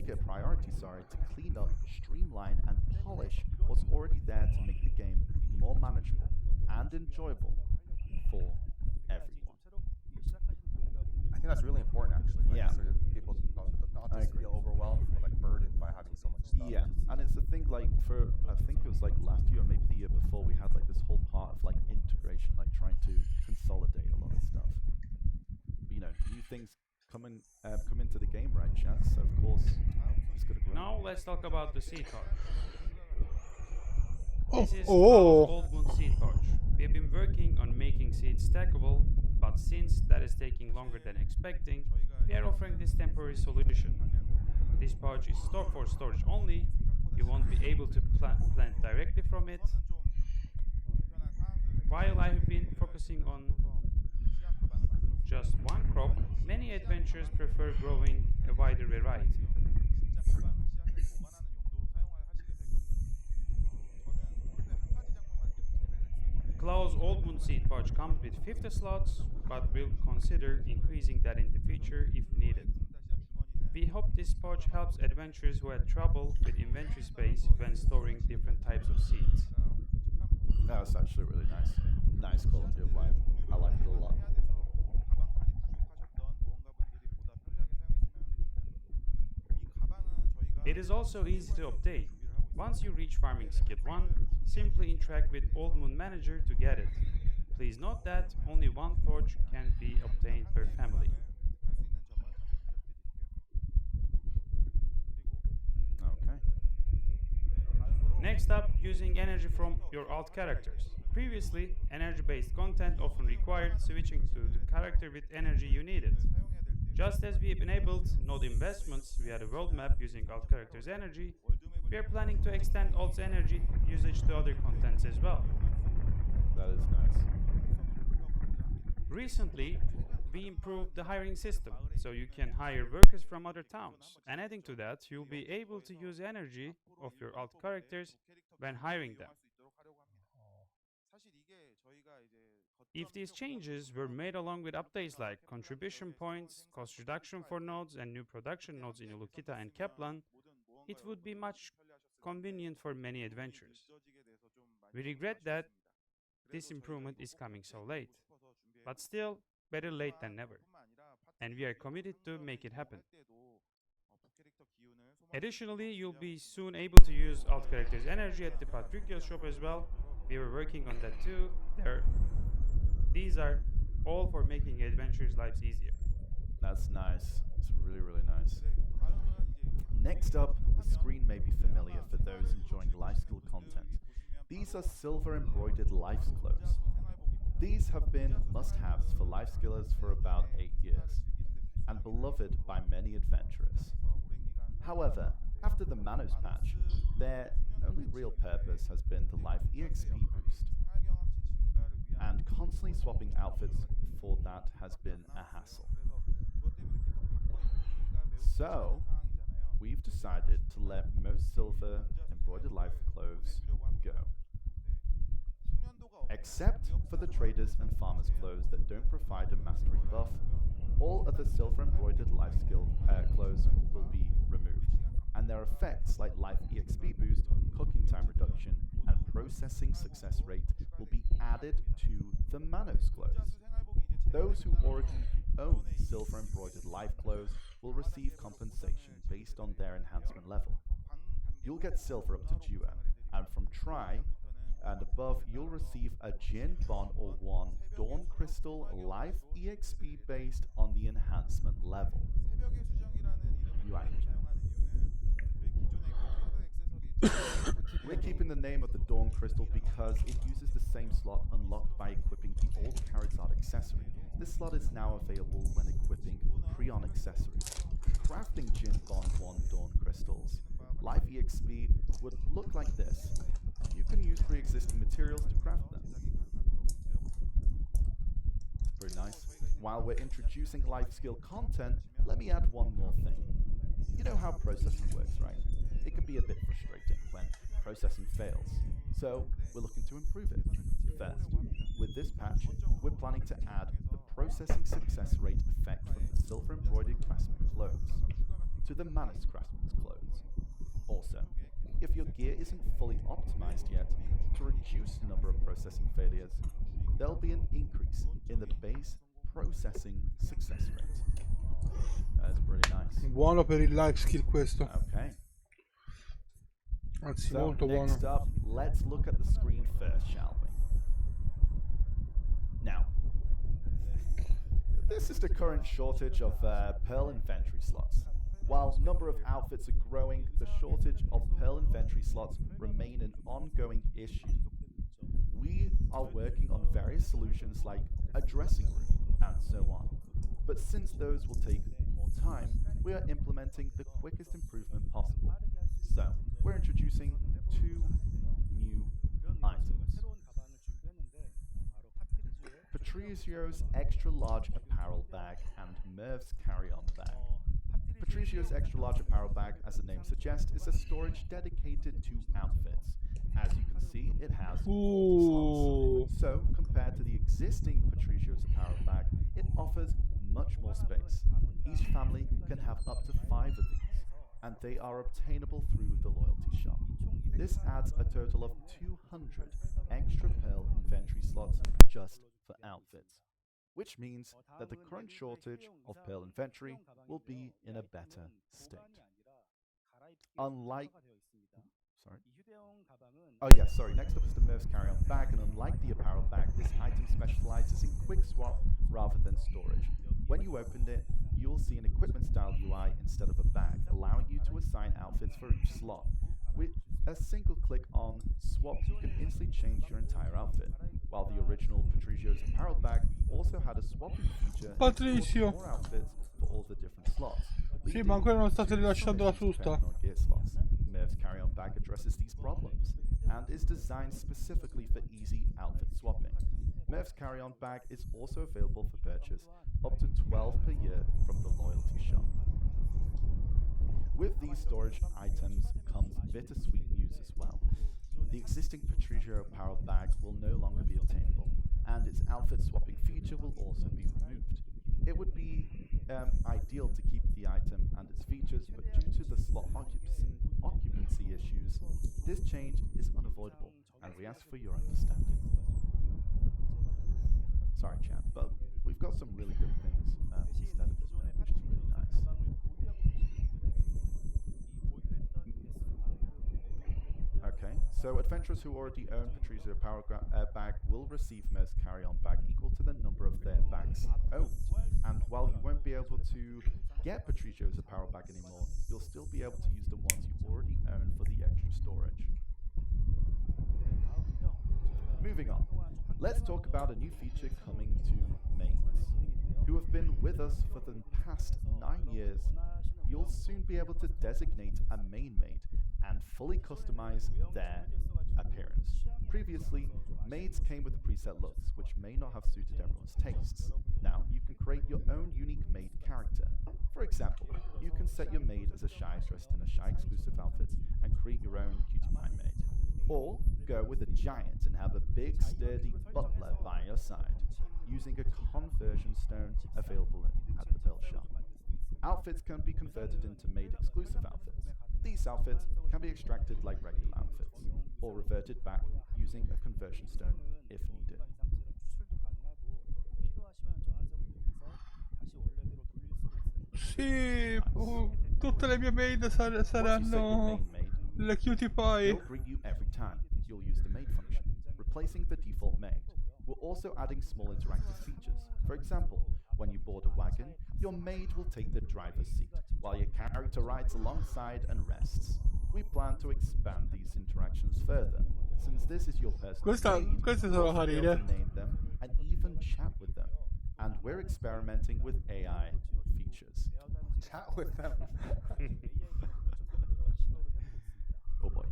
it a priority, to clean up, streamline, and polish what's already there to make the game more manageable and enjoyable for everyone.
I think that's really important, actually. Right?
Yeah.
So people not just feel overwhelmed, but like burdened by having so much stuff.
Yeah, and it's a thing like I think it was like last year or maybe the year before, we had like this whole part of like integration, like trying to consolidate a lot of stuff. You know, new things come into the game, right, chat? So of course, it's gonna grow.
Now let's talk about the seed torch.
Oh,
This is
oh.
Klaus' Old Moon seed torch. We have been working on making seeds stackable, but since that is taking longer than expecting, we are offering this temporary solution. This pouch is for storage only. You won't be able to plant directly from it. While I have been focusing on just one crop, many adventurers prefer growing a wider variety. Klaus' Old Moon seed pouch comes with 50 slots, but we'll consider increasing that in the future if needed. We hope this pouch helps adventurers who had trouble with inventory space when storing different types of seeds.
That was actually really nice. Nice quality of life. I liked it a lot.
It is also easy to update. Once you reach farming skill 1, simply interact with Old Moon Manager to get it. Please note that only one forge can be obtained per family.
Okay.
Next up, using energy from your alt characters. Previously, energy-based content often required switching to the character with energy you needed. Just as we enabled node investments via the world map using alt character's energy, we are planning to extend alt's energy usage to other contents as well.
That is nice.
Recently, we improved the hiring system, so you can hire workers from other towns. And adding to that, you'll be able to use energy of your alt characters when hiring them. If these changes were made along with updates like contribution points, cost reduction for nodes, and new production nodes in Lukita and Kaplan, it would be much convenient for many adventurers. We regret that this improvement is coming so late, but still, better late than never, and we are committed to make it happen. Additionally, you'll be soon able to use alt characters energy at the Patrickio's shop as well. We were working on that too. These are all for making adventurers' lives easier.
That's nice. It's really, really nice. Next up, the screen may be familiar for those enjoying life skill content. These are silver embroidered life clothes. These have been must-haves for life skillers for about 8 years, and beloved by many adventurers. However, after the Manos patch, their only real purpose has been the life EXP boost, and constantly swapping outfits for that has been a hassle. So, we've decided to let most silver embroidered life clothes go. Except for the traders and farmers clothes that don't provide a mastery buff, all other silver embroidered life skill clothes will be removed, and their effects like life EXP boost, cooking time reduction, and processing success rate will be added to the Manos clothes. Those who already own silver embroidered life clothes will receive compensation based on their enhancement level. You'll get silver up to duo, and from try and above, you'll receive a Jin Bond or 1 Dawn Crystal Life EXP based on the enhancement level. We're keeping the name of the Dawn Crystal because it uses the same slot unlocked by equipping the old Charizard accessory. This slot is now available when equipping Creon accessories. Crafting Jin Bond 1 Dawn Crystals Life EXP would look like this. You can use pre-existing materials to craft them. Very nice. While we're introducing life skill content, let me add one more thing. You know how processing works, right? It can be a bit frustrating when processing fails, so we're looking to improve it. First, with this patch, we're planning to add the processing success rate effect from the silver embroidered craftsman clothes to the Manos craftsman's clothes. Also, if your gear isn't fully optimized yet, to reduce the number of processing failures, there'll be an increase in the base processing success rate. That's pretty nice.
Buono per il life skill questo.
Okay.
Anzi,
So,
molto buono.
next up, let's look at the screen first, shall we? Now, this is the current shortage of Pearl inventory slots. While number of outfits are growing, the shortage of Pearl inventory slots remain an ongoing issue. We are working on various solutions like a dressing room and so on. But since those will take more time, we are implementing the quickest improvement possible. So, we're introducing 2 new items. Patricio's extra large apparel bag and Merv's carry-on bag. Patricio's extra large apparel bag, as the name suggests, is a storage dedicated to outfits. As you can see, it has 40 slots. So, compared to the existing Patricio's apparel bag, it offers much more space. Each family can have up to 5 of these, and they are obtainable through the loyalty shop. This adds a total of 200 extra Pearl inventory slots just for outfits, which means that the current shortage of Pearl inventory will be in a better state. Next up is the Merv's carry-on bag, and unlike the apparel bag, this item specializes in quick swap rather than storage. When you open it, you'll see an equipment style UI instead of a bag, allowing you to assign outfits for each slot. With a single click on swap, you can instantly change your entire outfit, while the original Patricio's apparel bag also had a swapping feature
Patricio.
for more outfits for all the different slots.
Sì, ma ancora non state rilasciando la frusta.
Merv's carry-on bag addresses these problems and is designed specifically for easy outfit swapping. Merv's carry-on bag is also available for purchase up to 12 per year from the loyalty shop. With these storage items comes bittersweet news as well. The existing Patricio apparel bag will no longer be obtainable, and its outfit swapping feature will also be removed. It would be ideal to keep the item and its features, but due to the slot occupancy issues, this change is unavoidable, and we ask for your understanding. Sorry, chat, but we've got some really good things instead of it, which is really nice. Okay, so adventurers who already own Patricio Power Bag will receive Merv's carry-on bag equal to the number of their bag while you won't be able to get Patricio's apparel bag anymore, you'll still be able to use the ones you already own for the extra storage. Moving on, let's talk about a new feature coming to mains. Who have been with us for the past 9 years. You'll soon be able to designate a main maid and fully customize their appearance. Previously, maids came with the preset looks, which may not have suited everyone's tastes. Now, you can create your own unique maid character. For example, you can set your maid as a shy dressed in a shy exclusive outfit and create your own cutie pie maid. Or go with a giant and have a big sturdy butler by your side, using a conversion stone available at the Bell shop. Outfits can be converted into maid exclusive outfits. These outfits can be extracted like regular outfits, or reverted back using a conversion stone if needed.
Sì, tutte le mie maid saranno le cutie pie.
It'll greet you every time. You'll use the maid function, replacing the default maid. We're also adding small interactive features. For example, when you board a wagon, your maid will take the driver's seat, while your character rides alongside and rests. We plan to expand these interactions further. Since this is your personal maid,
queste
you'll
sono
also be able
carine.
to name them and even chat with them. And we're experimenting with AI features.
Chat with them.
Oh boy.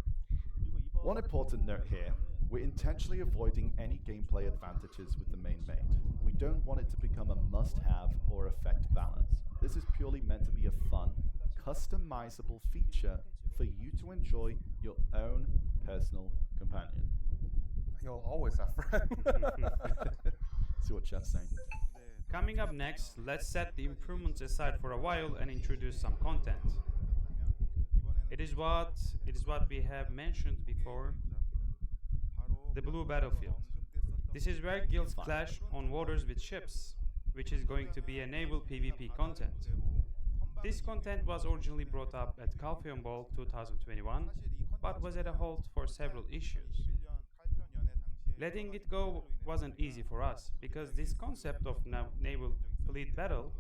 One important note here, we're intentionally avoiding any gameplay advantages with the main maid. We don't want it to become a must-have or affect balance. This is purely meant to be a fun, customizable feature for you to enjoy your own personal companion.
You'll always have friends.
See what chat's saying.
Coming up next, let's set the improvements aside for a while and introduce some content. It is what we have mentioned before, the blue battlefield. This is where guilds clash on waters with ships, which is going to be enabled PvP content. This content was originally brought up at Bdo Ball 2021, but was at a halt for several issues. Letting it go wasn't easy for us, because this concept of naval fleet battle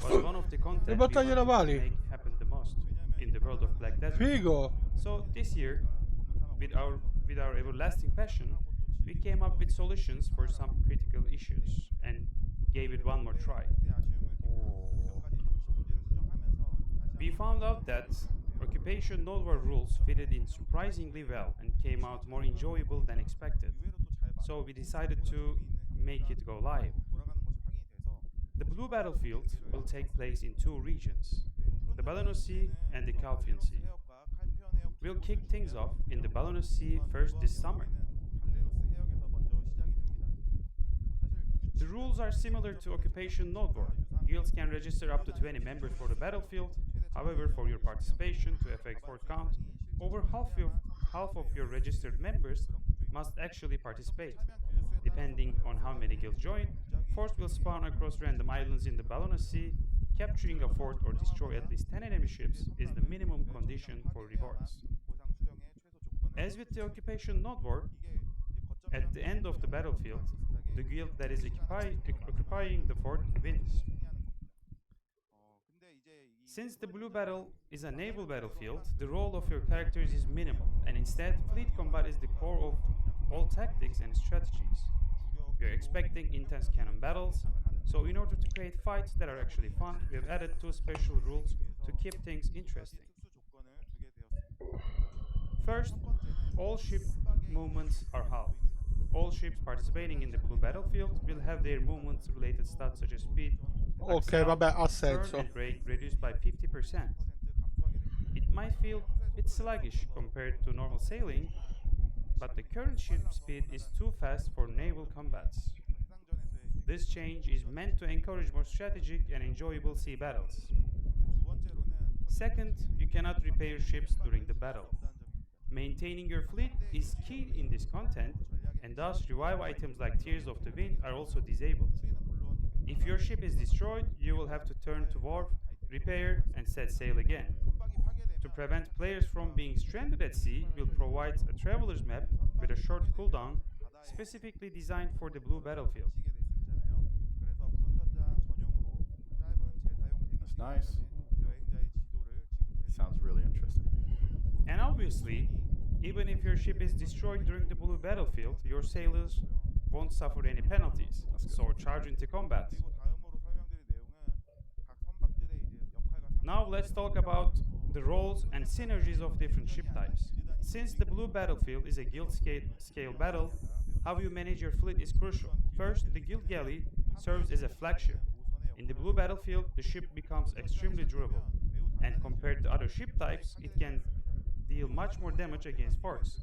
was one of the content we
battaglie
wanted to
navali.
make happen the most in the world of Black Desert.
Figo!
So this year, with our everlasting passion, we came up with solutions for some critical issues and gave it one more try. We found out that occupation node war rules fitted in surprisingly well and came out more enjoyable than expected. So we decided to make it go live. The blue battlefield will take place in 2 regions, the Balanos Sea and the Calfian Sea. We'll kick things off in the Balanos Sea first this summer. The rules are similar to Occupation Node War. Guilds can register up to 20 members for the battlefield. However, for your participation to affect fort count, over half of your registered members must actually participate. Depending on how many guilds join, forts will spawn across random islands in the Balanos Sea. Capturing a fort or destroy at least 10 enemy ships is the minimum condition for rewards. As with the Occupation Node War, at the end of the battlefield, the guild that is occupying the fort wins. Since the blue battle is a naval battlefield, the role of your characters is minimal, and instead, fleet combat is the core of all tactics and strategies. We are expecting intense cannon battles, so in order to create fights that are actually fun, we have added 2 special rules to keep things interesting. First, all ship movements are halved. All ships participating in the blue battlefield will have their movements related stats such as speed,
Ok,
axle,
vabbè, ha
turn
senso.
and brake reduced by 50%. It might feel a bit sluggish compared to normal sailing, but the current ship speed is too fast for naval combats. This change is meant to encourage more strategic and enjoyable sea battles. Second, you cannot repair ships during the battle. Maintaining your fleet is key in this content, and thus revive items like Tears of the Wind are also disabled. If your ship is destroyed, you will have to turn to wharf, repair, and set sail again. To prevent players from being stranded at sea, we'll provide a traveler's map with a short cooldown specifically designed for the blue battlefield.
nice. Sounds really interesting.
And obviously, even if your ship is destroyed during the blue battlefield, your sailors won't suffer any penalties, so charge into combat. Now let's talk about the roles and synergies of different ship types. Since the blue battlefield is a guild scale battle, how you manage your fleet is crucial. First, the guild galley serves as a flagship. In the blue battlefield, the ship becomes extremely durable, and compared to other ship types, it can deal much more damage against forts.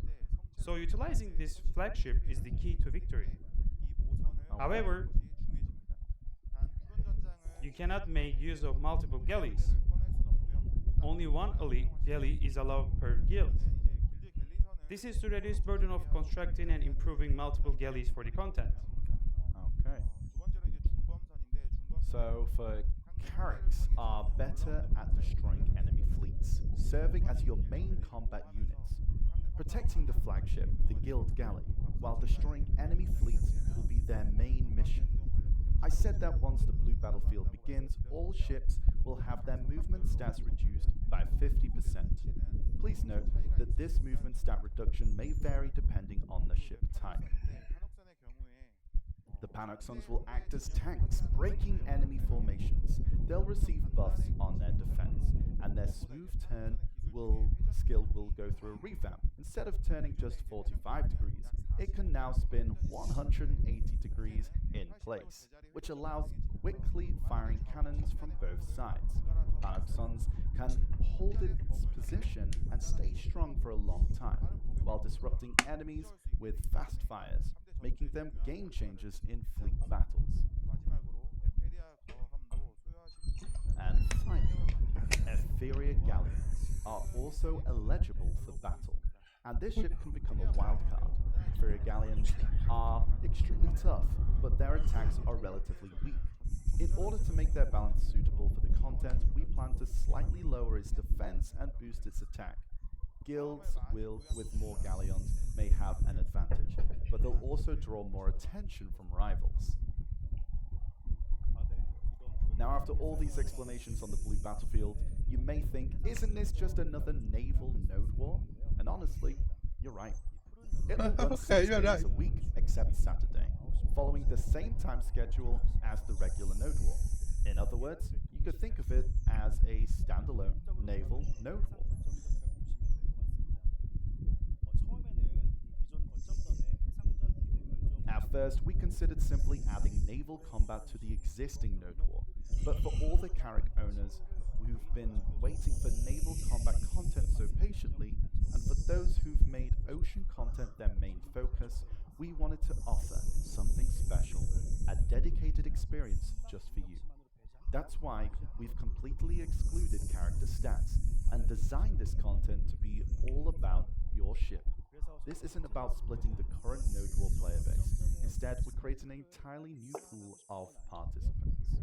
So utilizing this flagship is the key to victory. However, you cannot make use of multiple galleys. Only one elite galley is allowed per guild. This is to reduce burden of constructing and improving multiple galleys for the content.
Okay. So for carracks are better at destroying enemy fleets, serving as your main combat units. Protecting the flagship, the guild galley, while destroying enemy fleets will be their main mission. I said that once the blue battlefield begins, all ships will have their movement stats reduced by 50%. Please note that this movement stat reduction may vary depending on the ship type. The Panoxons will act as tanks, breaking enemy formations. They'll receive buffs on their defense, and their smooth turn skill will go through a revamp. Instead of turning just 45 degrees, it can now spin 180 degrees in place, which allows quickly firing cannons from both sides. Panoxons can hold its position and stay strong for a long time, while disrupting enemies with fast fires, making them game changers in fleet battles. And finally, Etheria galleons are also eligible for battle, and this ship can become a wildcard. Etheria galleons are extremely tough, but their attacks are relatively weak. In order to make their balance suitable for the content, we plan to slightly lower its defense and boost its attack. Guilds with more galleons may have an advantage, but they'll also draw more attention from rivals. Now, after all these explanations on the blue battlefield, you may think, isn't this just another naval node war? And honestly, you're right. It'll run 6 days a week, except Saturday, following the same time schedule as the regular node war. In other words, you could think of it as a standalone naval node war. At first, we considered simply adding naval combat to the existing node war, but for all the Carrack owners who've been waiting for naval combat content so patiently, and for those who've made ocean content their main focus, we wanted to offer something special, a dedicated experience just for you. That's why we've completely excluded character stats, and designed this content to be all about your ship. This isn't about splitting the current Node War player base. Instead, we're creating an entirely new pool of participants.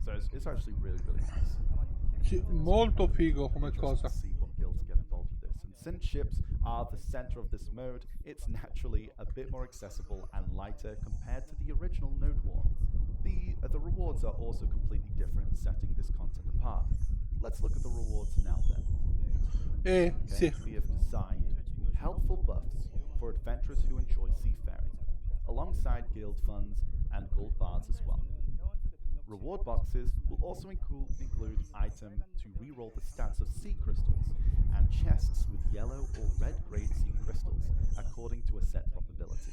So it's actually really, really nice.
Molto figo come
Just
cosa.
see what guilds get involved with this. And since ships are the center of this mode, it's naturally a bit more accessible and lighter compared to the original Node War. The rewards are also completely different, setting this content apart. Let's look at the rewards now then.
Sì.
We have designed helpful buffs for adventurers who enjoy seafaring, alongside guild funds and gold bars as well. Reward boxes will also include item to reroll the stats of sea crystals, and chests with yellow or red grade sea crystals, according to a set probability.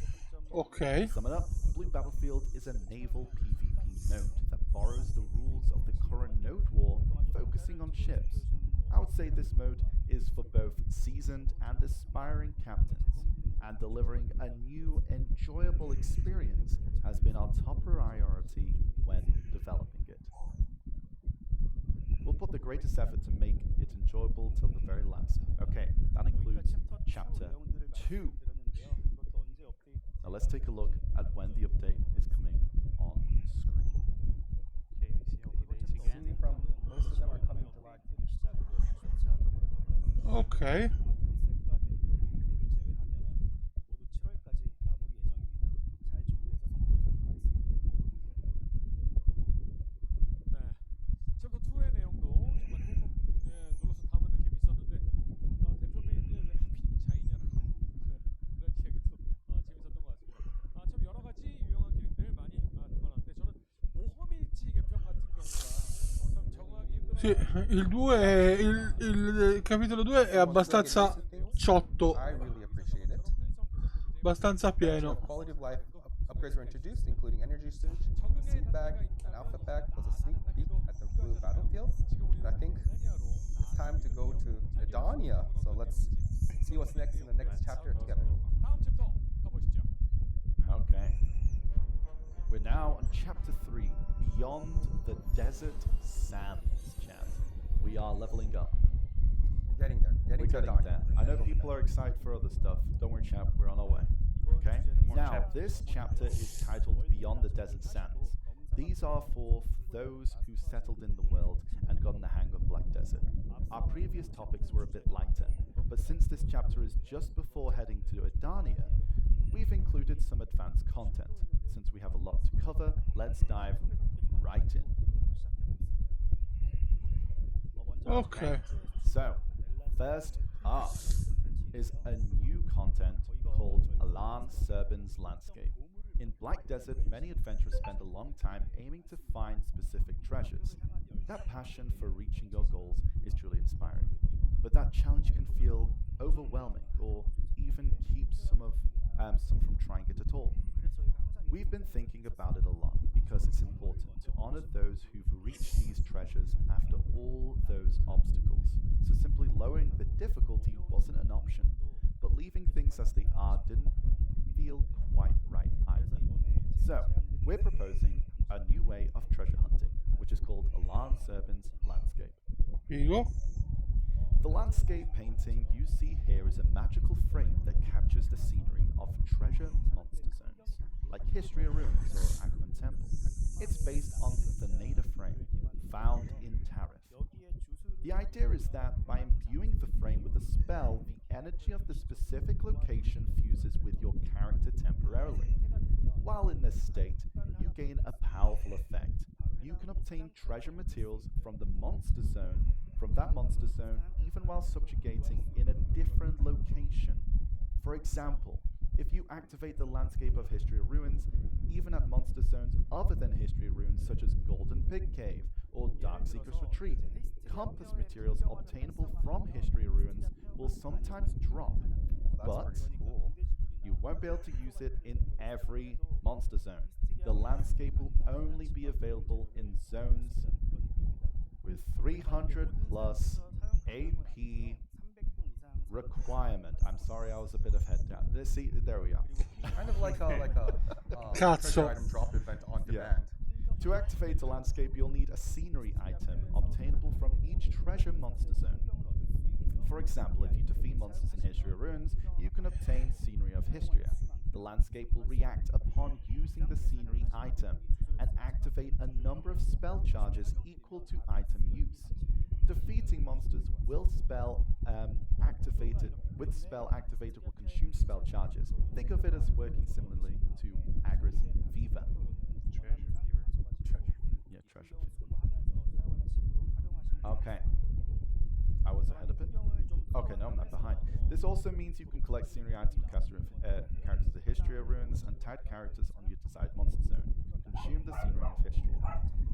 Ok.
To sum it up, Blue Battlefield is a naval PvP node that borrows the rules of the current Node War, focusing on ships. I would say this mode is for both seasoned and aspiring captains, and delivering a new, enjoyable experience has been our top priority when developing it. We'll put the greatest effort to make it enjoyable till the very last. Okay, that includes Chapter 2. Now let's take a look at when the update is coming on screen.
Okay, we see all the dates again.
From most of them are coming July.
Ok.
네,
Sì, il 2, il capitolo 2 è
So once we get
abbastanza
used to things,
ciotto,
I really appreciate it.
abbastanza
Plenty
pieno.
of quality of life upgrades were introduced, including energy switch, seed bag, an outfit pack, plus a sneak peek at the blue battlefield. And I think it's time to go to Edonia. So let's see what's next in the next chapter together.
다음 챕터 가보시죠.
Okay. We're now on chapter 3, Beyond the Desert Sands, chat. We are leveling up.
Getting there. Getting
We're
to
getting
Edonia.
there. I know people are excited for other stuff. Don't worry, chap, we're on our way. Okay?
More
Now,
chapters.
this chapter is titled Beyond the Desert Sands. These are for those who settled in the world and gotten the hang of Black Desert. Our previous topics were a bit lighter, but since this chapter is just before heading to Edonia, we've included some advanced content. Since we have a lot to cover, let's dive right in.
Ok.
So, first up is a new content called Alan Serbin's Landscape. In Black Desert, many adventurers spend a long time aiming to find specific treasures. That passion for reaching your goals is truly inspiring. But that challenge can feel overwhelming or even keep some from trying it at all. We've been thinking about it a lot because it's important to honor those who've reached these treasures after all those obstacles. So simply lowering the difficulty wasn't an option, but leaving things as they are didn't feel quite right either. So, we're proposing a new way of treasure hunting, which is called Alan Serbin's Landscape.
Figo.
The landscape painting you see here is a magical frame that captures the scenery of treasure monster zones, like History of Ruins or Ackerman Temple. It's based on the native frame, found in Tarif. The idea is that by imbuing the frame with a spell, the energy of the specific location fuses with your character temporarily. While in this state, you gain a powerful effect. You can obtain treasure materials from that monster zone, even while subjugating in a different location. For example, if you activate the landscape of History of Ruins, even at monster zones other than History of Ruins such as Golden Pig Cave or Darkseeker's Retreat, compass materials obtainable from History of Ruins will sometimes drop, but you won't be able to use it in every monster zone. The landscape will only be available in zones with 300 plus AP requirement. I'm sorry, I was a bit of head down. There we are.
Kind of like a
Cazzo.
treasure item drop event on demand.
To activate the landscape, you'll need a scenery item obtainable from each treasure monster zone. For example, if you defeat monsters in History of Ruins, you can obtain Scenery of Histria. The landscape will react upon using the scenery item and activate a number of spell charges equal to item use. Defeating monsters with spell activated will consume spell charges. Think of it as working similarly to Agra's Fever. Treasure fever. Okay. I was ahead of it. Okay, no, I'm not behind. This also means you can collect scenery items, characters of History of Ruins, and tag characters on your desired monster zone. Consume the scenery of History.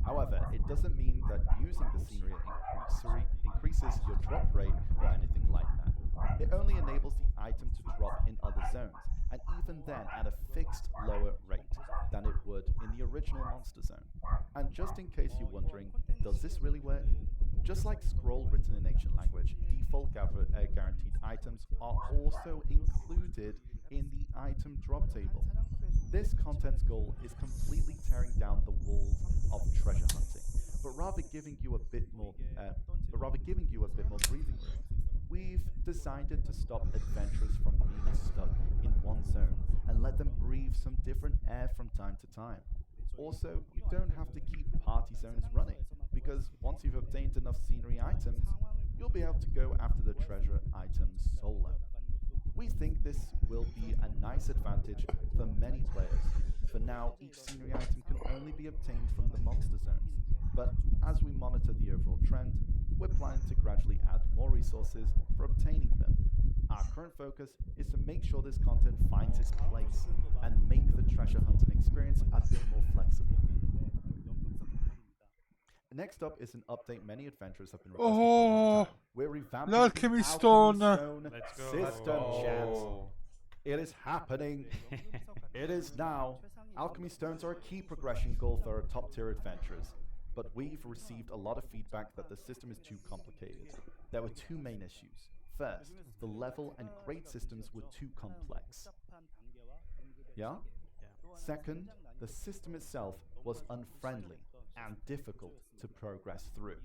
However, it doesn't mean that using the scenery increases your drop rate or anything like that. It only enables the item to drop in other zones, and even then at a fixed lower rate than it would in the original monster zone. And just in case you're wondering, does this really work? Just like scroll written in ancient language, default guaranteed items are also included in the item drop table. This content's goal is completely tearing down the walls of treasure hunting, but rather giving you a bit more breathing room. We've designed it to stop adventurers from being stuck in one zone and let them breathe some different air from time to time. Also, you don't have to keep party zones running, because once you've obtained enough scenery items, you'll be able to go after the treasure items solo. We think this will be a nice advantage for many players. For now, each scenery item can only be obtained from the monster zones, but as we monitor the overall trend, we're planning to gradually add more resources for obtaining them. Our current focus is to make sure this content finds its place and make the treasure hunting experience a bit more flexible. Next up is an update many adventurers have been requesting for a
Oh,
long time. We're revamping the
l'Alchemy
Alchemy
Stone.
Stone
Let's go.
system, chat.
Oh.
It is happening. It is now. Alchemy Stones are a key progression goal for our top tier adventurers, but we've received a lot of feedback that the system is too complicated. There were two main issues. First, the level and grade systems were too complex. Yeah? Second, the system itself was unfriendly and difficult to progress through.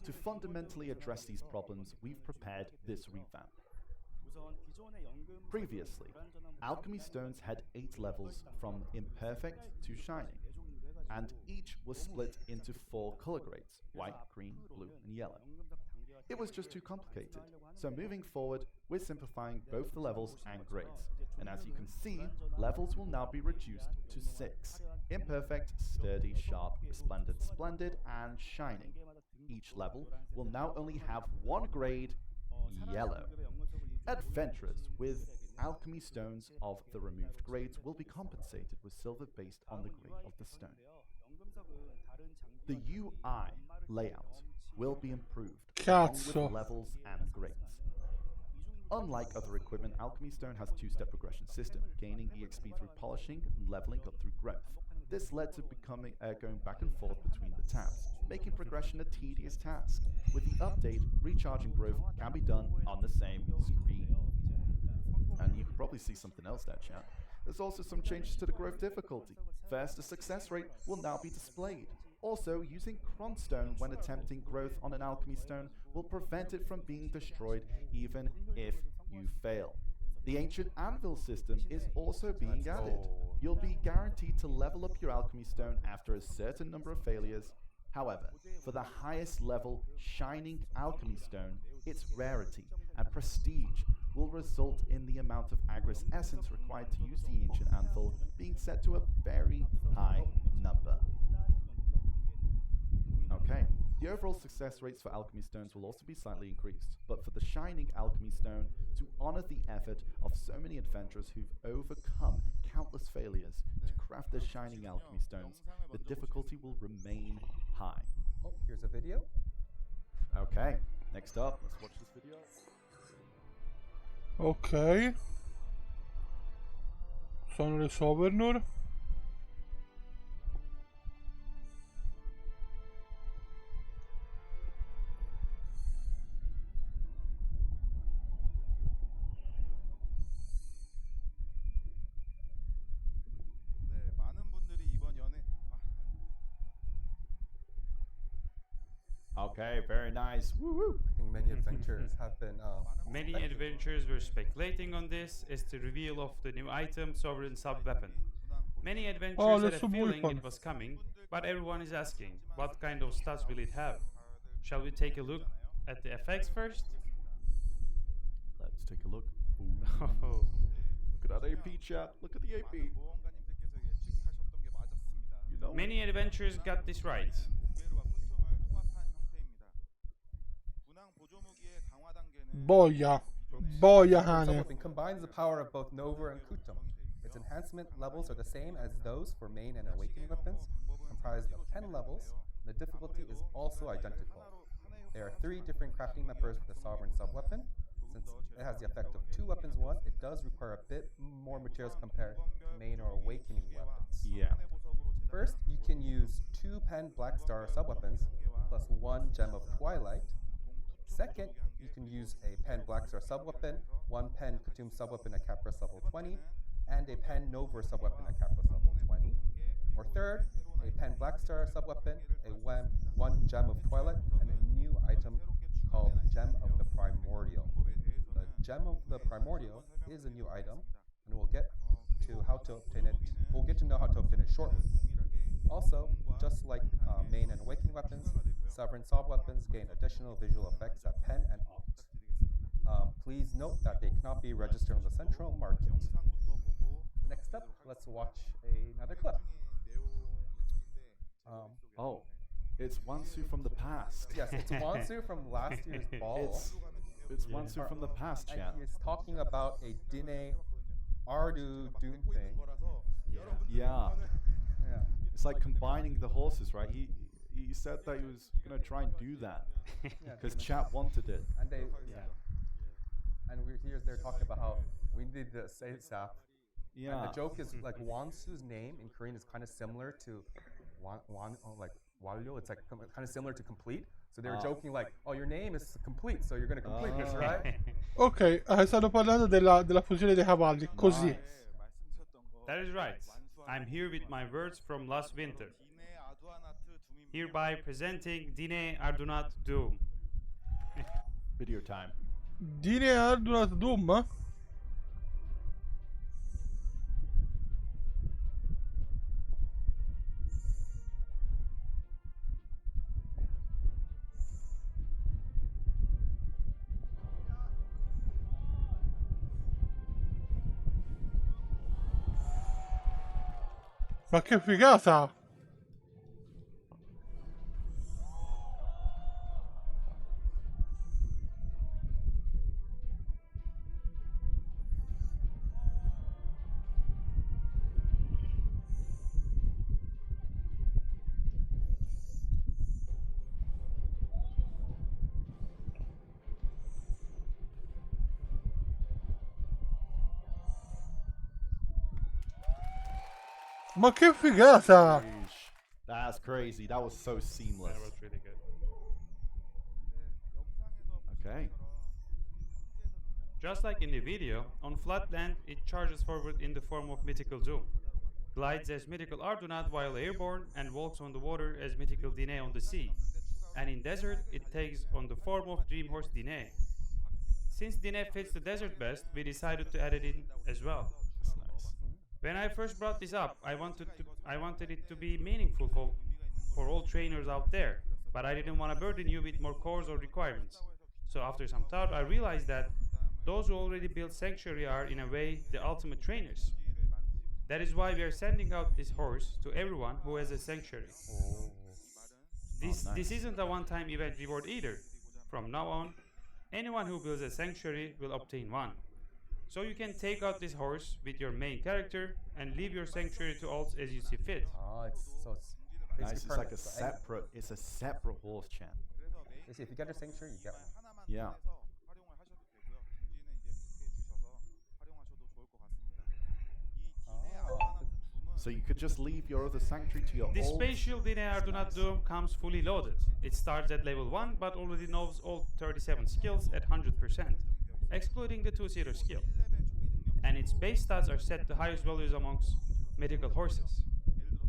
To fundamentally address these problems, we've prepared this revamp. Previously, Alchemy Stones had 8 levels from Imperfect to Shining, and each was split into 4 color grades: white, green, blue, and yellow. It was just too complicated, so moving forward, we're simplifying both the levels and grades. And as you can see, levels will now be reduced to 6: Imperfect, Sturdy, Sharp, Splendid, Splendid, and Shining. Each level will now only have 1 grade, Yellow. Adventurers with Alchemy Stones of the removed grades will be compensated with silver based on the grade of the stone. The UI layout will be improved along with
Cazzo.
levels and grades. Unlike other equipment, Alchemy Stone has a 2-step progression system, gaining EXP through polishing and leveling up through growth. This led to going back and forth between the tabs, making progression a tedious task. With the update, recharging growth can be done on the same screen. And you can probably see something else there, chat. There's also some changes to the growth difficulty. First, the success rate will now be displayed. Also, using Cronstone when attempting growth on an Alchemy Stone will prevent it from being destroyed even if you fail. The Ancient Anvil system is also being added. You'll be guaranteed to level up your Alchemy Stone after a certain number of failures. However, for the highest level Shining Alchemy Stone, its rarity and prestige will result in the amount of Agris Essence required to use the Ancient Anvil being set to a very high number. Okay, the overall success rates for Alchemy Stones will also be slightly increased, but for the Shining Alchemy Stone, to honor the effort of so many adventurers who've overcome countless failures to craft their Shining Alchemy Stones, the difficulty will remain high.
Oh, here's a video.
Okay, next up, let's watch this video.
Ok. Sono le Sovereign.
네, 많은 분들이 이번 연애
Okay, very nice. Woo-woo.
I think many adventurers have been.
Many adventurers were speculating on this as the reveal of the new item, Sovereign Sub-Weapon. Many adventurers had
let's
a feeling
weapon.
it was coming, but everyone is asking, what kind of stats will it have? Shall we take a look at the effects first?
Let's take a look.
Oh.
Look at that AP, chat. Look at the AP.
모험가님들께서 예측하셨던 게 맞았습니다.
You know?
Many adventurers got this right.
무게루와 끈총을 통합한 형태입니다. 군항 보조 무기의 강화 단계는
Boia. Boia,
Sovereign
Hane.
Sub-Weapon combines the power of both Nova and Kutum. Its enhancement levels are the same as those for main and awakening weapons, comprised of 10 levels. The difficulty is also identical. There are 3 different crafting members for the Sovereign Sub-Weapon. Since it has the effect of 2 weapons 1, it does require a bit more materials compared to main or awakening weapons.
Yeah.
First, you can use 2 pen Black Star sub-weapons plus 1 Gem of Twilight. Second, you can use a pen Black Star sub-weapon, 1 pen Khatum sub-weapon at Capras level 20, and a pen Nova sub-weapon at Capras level 20. Or third, a pen Black Star sub-weapon, a 1 Gem of Twilight, and a new item called Gem of the Primordial. The Gem of the Primordial is a new item, and we'll get to how to obtain it. We'll get to know how to obtain it shortly. Also, just like main and awakening weapons, Sovereign sub-weapons gain additional visual effects at pen and alt. Please note that they cannot be registered on the central market. Next up, let's watch another clip.
Oh, it's Wansu from the past.
Yes, it's Wansu from last year's ball.
It's Wansu from the past,
And
chat.
he is talking about a Dine Ardu Dune thing.
Yeah.
Yeah.
It's like combining the horses, right? he said that he was gonna try and do that
Yeah,
because chat wanted it.
and and they're talking about how we need the Seisap.
Yeah.
And the joke is like Wansu's name in Korean is kind of similar to like Walyo. It's like kind of similar to complete. So they were joking like, oh, your name is complete, so you're gonna complete this, right?
Ok, stanno parlando della fusione dei cavalli, così.
Nice.
That is right. I'm here with my words from last winter. Hereby presenting Dine Ardunat Doom.
Video time.
Dine Ardunat Doom? Ma che figata! Ma che figata!
Sheesh. That's crazy. That was so seamless.
That was really good.
Okay.
Just like in the video, on flat land it charges forward in the form of Mythical Doom, glides as Mythical Ardunat while airborne, and walks on the water as Mythical Dine on the sea. And in desert it takes on the form of Dream Horse Dine. Since Dine fits the desert best, we decided to add it in as well.
That's nice.
When I first brought this up, I wanted it to be meaningful for all trainers out there, but I didn't want to burden you with more cores or requirements. So after some thought, I realized that those who already built Sanctuary are, in a way, the ultimate trainers. That is why we are sending out this horse to everyone who has a Sanctuary. This isn't a one-time event reward either. From now on, anyone who builds a Sanctuary will obtain one. So you can take out this horse with your main character and leave your Sanctuary to alts as you see fit.
Oh, it's
Nice. It's like a
permanent. So
separate. It's a separate horse chant.
if you get a sanctuary, you get one.
Yeah. So you could just leave your other sanctuary to your
The
old.
spatial Dine Ardunat Doom comes fully loaded. It starts at level 1 but already knows all 37 skills at 100%, excluding the 2-seater skill. And its base stats are set to highest values amongst mythical horses.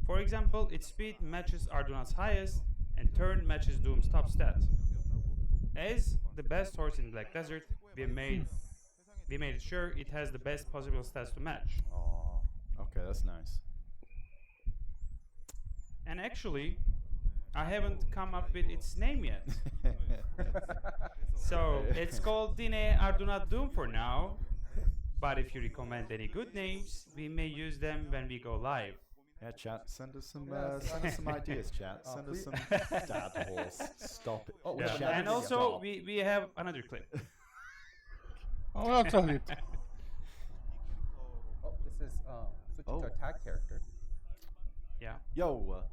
For example, its speed matches Ardunat's highest and turn matches Doom's top stat. As the best horse in Black Desert, we made sure it has the best possible stats to match.
Oh, okay, that's nice.
And actually, I haven't come up with its name yet. So it's called Dine Ardunat Doom for now. But if you recommend any good names, we may use them when we go live.
Yeah, chat. Send us some ideas, chat. Send us
please.
some dad horse. Stop it.
Oh, we
Yeah.
have another
And
video.
also,
Stop.
we have another clip.
Un altro clip.
Oh, this is switching
Oh.
to attack character.
Yeah.
Yo.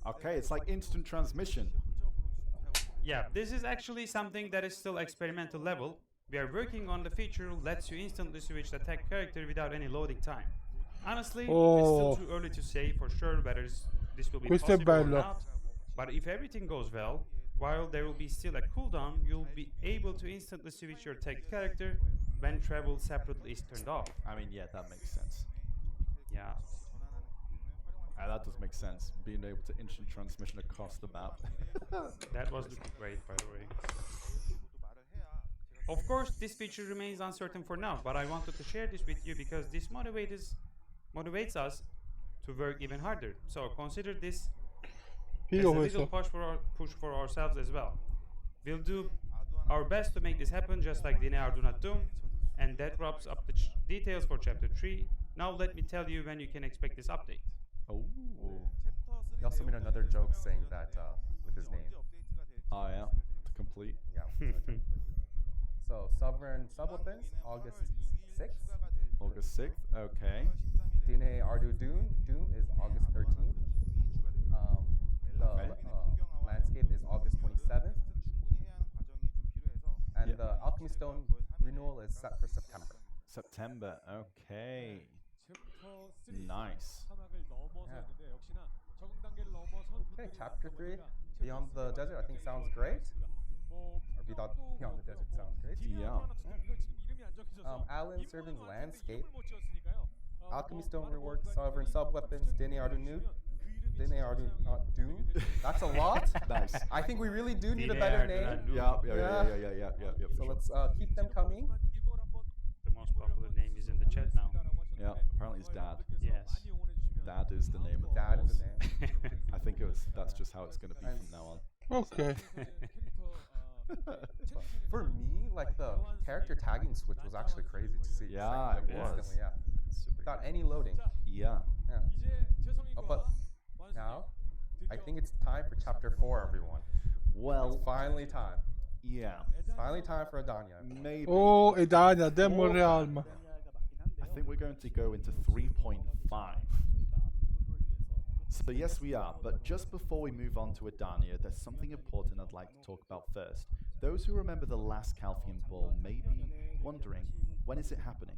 Okay, it's like instant transmission.
Yeah, this is actually something that is still experimental level. We are working on the feature lets you instantly switch the attack character without any loading time. Honestly, it's
Oh.
still too early to say for sure whether this will be
Questo è
possible or
bello.
not. But if everything goes well, while there will be still a cooldown, you'll be able to instantly switch your attack character when travel separately is turned off.
I mean, yeah, that makes sense.
Yeah.
That does make sense. Being able to instant transmission across the map.
That was looking great, by the way. Of course, this feature remains uncertain for now, but I wanted to share this with you because this motivates us to work even harder. So consider this as a
Figo
little
questo.
push for ourselves as well. We'll do our best to make this happen, just like Dine Ardunat Doom, and that wraps up the details for Chapter 3. Now let me tell you when you can expect this update.
Oh.
He also made another joke saying that with his name.
Oh yeah. To complete.
Yeah. So So Sovereign Subweapons, August 6th.
August 6th. Okay.
DNA Ardu Doom is August 13th. The landscape is August 27th. And
Yeah.
the Alchemy Stone renewal is set for September.
September. Okay.
챕터 3
Nice.
사막을 넘어서는데 역시나 적응 단계를 넘어선
Okay, chapter 3, Beyond the Desert, I think sounds great. Or Beyond the Desert sounds great.
Yeah.
Alan Servin's Landscape, Alchemy Stone rework, Sovereign Subweapons, Dene Ardu not Doom. That's a lot.
Nice.
I think we really do need a better name.
Yeah.
So let's keep them coming.
The most popular name is in the chat now.
Yeah. Apparently it's Dad.
Yes.
Dad is the name of the
Dad is
boss.
the name.
I think that's just how it's going to be from now on.
Okay.
For me, like the character tagging switch was actually crazy to see.
Yeah,
Like,
it was.
instantly, yeah. Without any loading.
Yeah.
Yeah. But now, I think it's time for chapter 4, everyone.
Well,
It's finally time.
yeah.
It's finally time for Adania.
Maybe.
Oh, Edania, Demon Realm.
I think we're going to go into 3.5. So yes, we are. But just before we move on to Adania, there's something important I'd like to talk about first. Those who remember the last Calcium Ball may be wondering, when is it happening?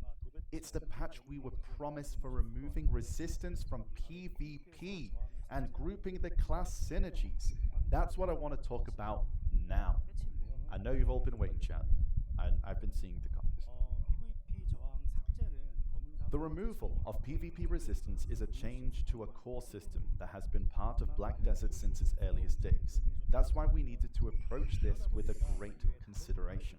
It's the patch we were promised for removing resistance from PvP and grouping the class synergies. That's what I want to talk about now. I know you've all been waiting, chat. I've been seeing the comments. The removal of PvP resistance is a change to a core system that has been part of Black Desert since its earliest days. That's why we needed to approach this with a great consideration.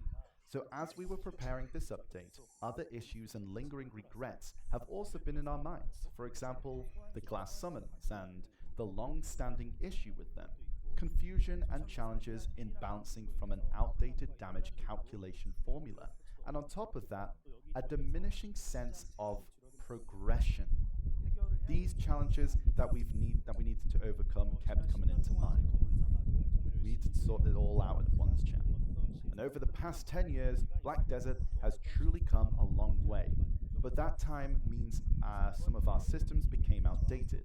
So as we were preparing this update, other issues and lingering regrets have also been in our minds. For example, the class summons and the long-standing issue with them, confusion and challenges in bouncing from an outdated damage calculation formula, and on top of that, a diminishing sense of progression. These challenges that we needed to overcome kept coming into mind. We need to sort it all out at once, chat. And over the past 10 years, Black Desert has truly come a long way. But that time means some of our systems became outdated,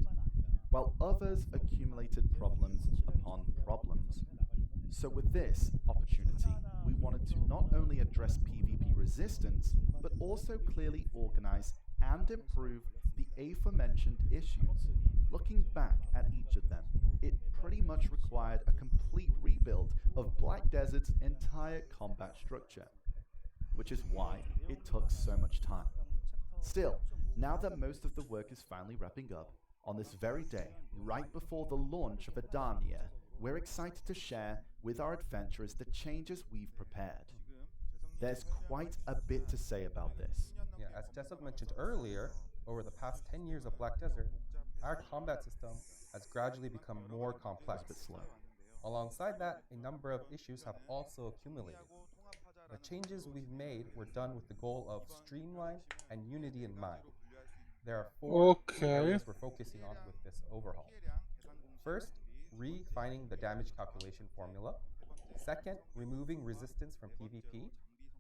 while others accumulated problems upon problems. So with this opportunity, we wanted to not only address PvP resistance, but also clearly organize and improve the aforementioned issues. Looking back at each of them, it pretty much required a complete rebuild of Black Desert's entire combat structure, which is why it took so much time. Still, now that most of the work is finally wrapping up, on this very day, right before the launch of Adania, we're excited to share with our adventurers the changes we've prepared. There's quite a bit to say about this.
Yeah, as Jessup mentioned earlier, over the past 10 years of Black Desert, our combat system has gradually become more complex.
It's a bit slow.
Alongside that, a number of issues have also accumulated. The changes we've made were done with the goal of streamline and unity in mind. There are four areas we're focusing on with this overhaul. First, refining the damage calculation formula. Second, removing resistance from PvP.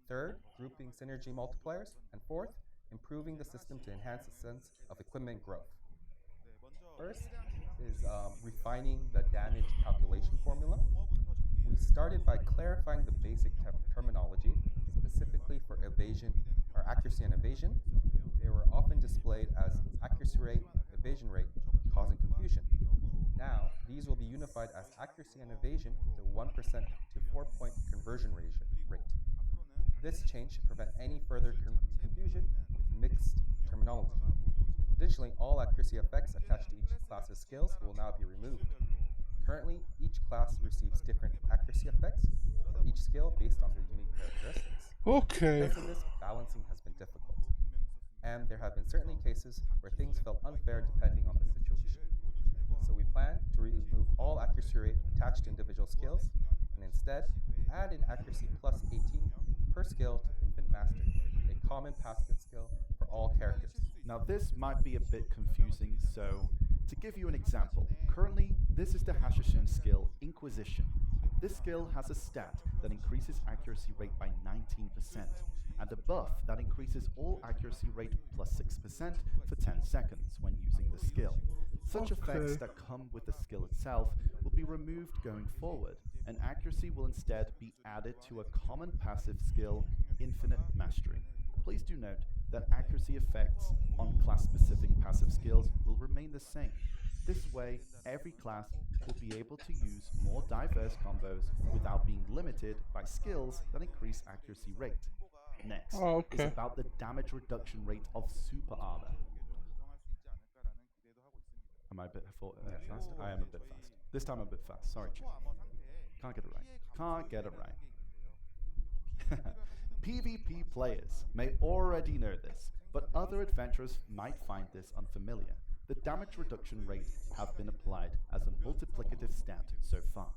Third, grouping synergy multipliers. And fourth, improving the system to enhance a sense of equipment growth. First is refining the damage calculation formula. We started by clarifying the basic terminology, specifically for evasion or accuracy and evasion. They were often displayed as accuracy rate, evasion rate, causing confusion. Now, these will be unified as accuracy and evasion with a 1% to 4-point conversion rate. This change should prevent any further confusion with mixed terminology. Additionally, all accuracy effects attached to each class's skills will now be removed. Currently, each class receives different accuracy effects for each skill based on their unique characteristics.
Okay.
Because of this, balancing has been difficult. And there have been certainly cases where things felt unfair depending on the situation. So we plan to remove all accuracy rate attached to individual skills, and instead add an accuracy plus 18 per skill to Infant Master, a common passive skill for all characters.
Now this might be a bit confusing, so to give you an example, currently this is the Hashashin skill Inquisition. This skill has a stat that increases accuracy rate by 19%, and a buff that increases all accuracy rate plus 6% for 10 seconds when using the skill. Such effects
Okay.
that come with the skill itself will be removed going forward, and accuracy will instead be added to a common passive skill, Infinite Mastery. Please do note that accuracy effects on class-specific passive skills will remain the same. This way, every class will be able to use more diverse combos without being limited by skills that increase accuracy rate. Next
Oh,
is
okay.
about the damage reduction rate of super armor. Am I a bit fast? I am a bit fast. This time I'm a bit fast. Sorry, chat. Can't get it right. Can't get it right. PvP players may already know this, but other adventurers might find this unfamiliar. The damage reduction rate have been applied as a multiplicative stat so far,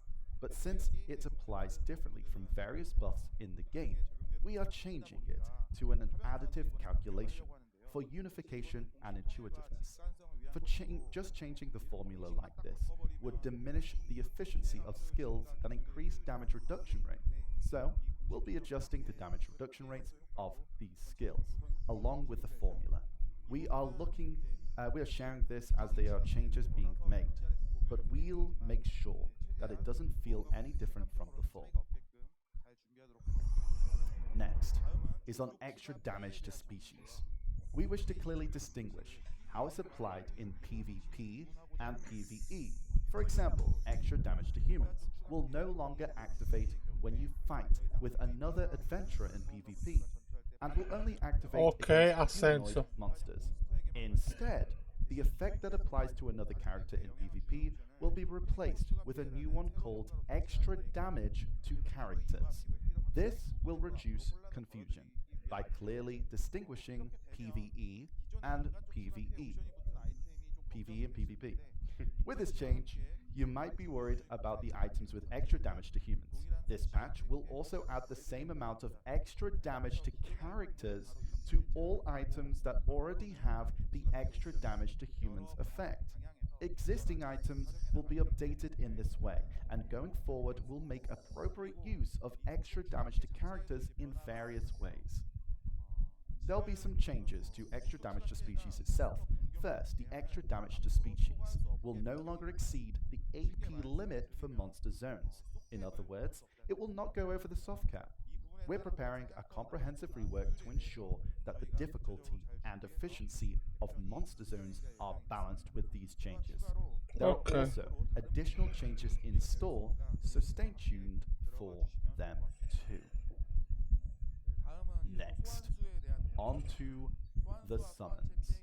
but since it applies differently from various buffs in the game, we are changing it to an additive calculation for unification and intuitiveness. Just changing the formula like this would diminish the efficiency of skills that increase damage reduction rate. So, we'll be adjusting the damage reduction rates of these skills, along with the formula. We are sharing this as they are changes being made, but we'll make sure that it doesn't feel any different from before. Next is on extra damage to species. We wish to clearly distinguish how it's applied in PvP and PvE. For example, extra damage to humans will no longer activate when you fight with another adventurer in PvP, and will only activate
Okay, ha
against humanoid
senso.
monsters. Instead, the effect that applies to another character in PvP will be replaced with a new one called extra damage to characters. This will reduce confusion by clearly distinguishing PvE and PvE. PvE and PvP. With this change, you might be worried about the items with extra damage to humans. This patch will also add the same amount of extra damage to characters to all items that already have the extra damage to humans effect. Existing items will be updated in this way, and going forward will make appropriate use of extra damage to characters in various ways. There'll be some changes to extra damage to species itself. First, the extra damage to species will no longer exceed the AP limit for monster zones. In other words, it will not go over the soft cap. We're preparing a comprehensive rework to ensure that the difficulty and efficiency of monster zones are balanced with these changes. There are
Okay.
also additional changes in store, so stay tuned for them too. Next, on to the summons.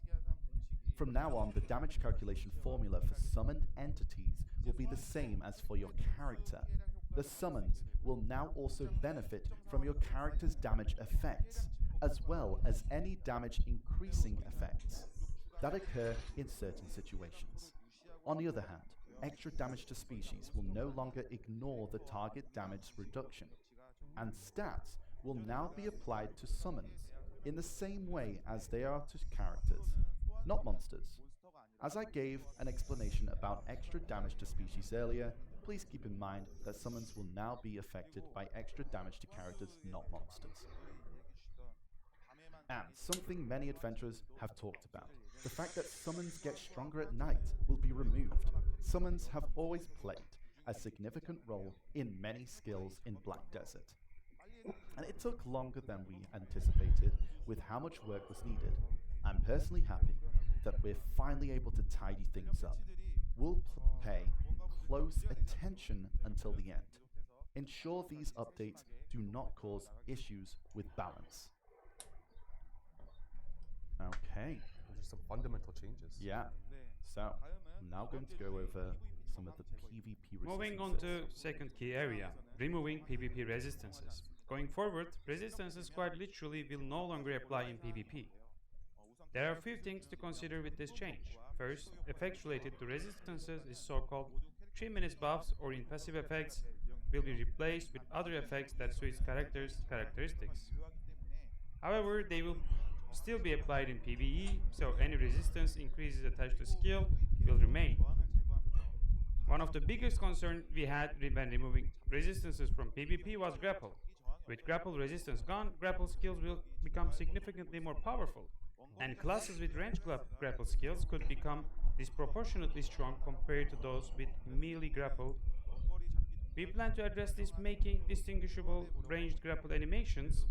From now on, the damage calculation formula for summoned entities will be the same as for your character. The summons will now also benefit from your character's damage effects, as well as any damage increasing effects that occur in certain situations. On the other hand, extra damage to species will no longer ignore the target damage reduction, and stats will now be applied to summons in the same way as they are to characters, not monsters. As I gave an explanation about extra damage to species earlier, please keep in mind that summons will now be affected by extra damage to characters, not monsters. And something many adventurers have talked about, the fact that summons get stronger at night will be removed. Summons have always played a significant role in many skills in Black Desert, and it took longer than we anticipated with how much work was needed. I'm personally happy that we're finally able to tidy things up. We'll pay close attention until the end. Ensure these updates do not cause issues with balance. Okay.
Those are some fundamental changes.
Yeah. So, I'm now going to go over some of the PvP resistances.
Moving on to second key area, removing PvP resistances. Going forward, resistances quite literally will no longer apply in PvP. There are a few things to consider with this change. First, effects related to resistances is so-called 3 minutes buffs or in passive effects will be replaced with other effects that suits characters' characteristics. However, they will still be applied in PvE, so any resistance increases attached to skill will remain. One of the biggest concerns we had when removing resistances from PvP was grapple. With grapple resistance gone, grapple skills will become significantly more powerful, and classes with grapple skills could become disproportionately strong compared to those with melee grapple. We plan to address this making distinguishable ranged grapple animations,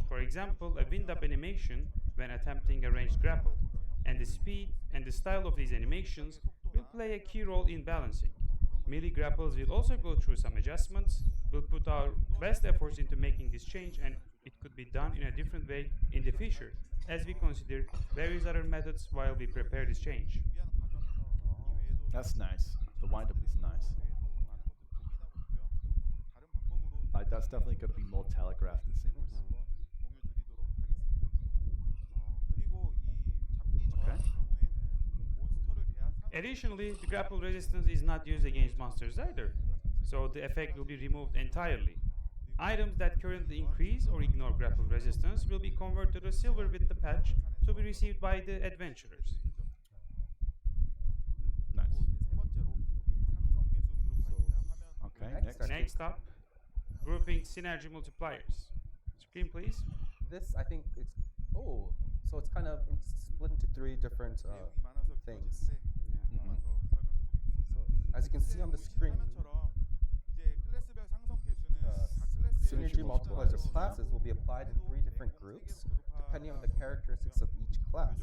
for example, a wind up animation when attempting a ranged grapple, and the speed and the style of these animations will play a key role in balancing. Melee grapples will also go through some adjustments. We'll put our best efforts into making this change, and it could be done in a different way in the future as we consider various other methods while we prepare this change.
That's nice. The wind up is nice. Like that's definitely going to be more telegraphed, it seems. Okay.
Additionally, the grapple resistance is not used against monsters either, so the effect will be removed entirely. Items that currently increase or ignore grapple resistance will be converted to silver with the patch to be received by the adventurers.
Nice. Okay,
Next up, grouping synergy multipliers. Screen, please.
This, I think, it's so it's kind of split into three different things.
Mhm.
So as you can see on the screen, synergy multipliers of classes will be applied in three different groups, depending on the characteristics of each class.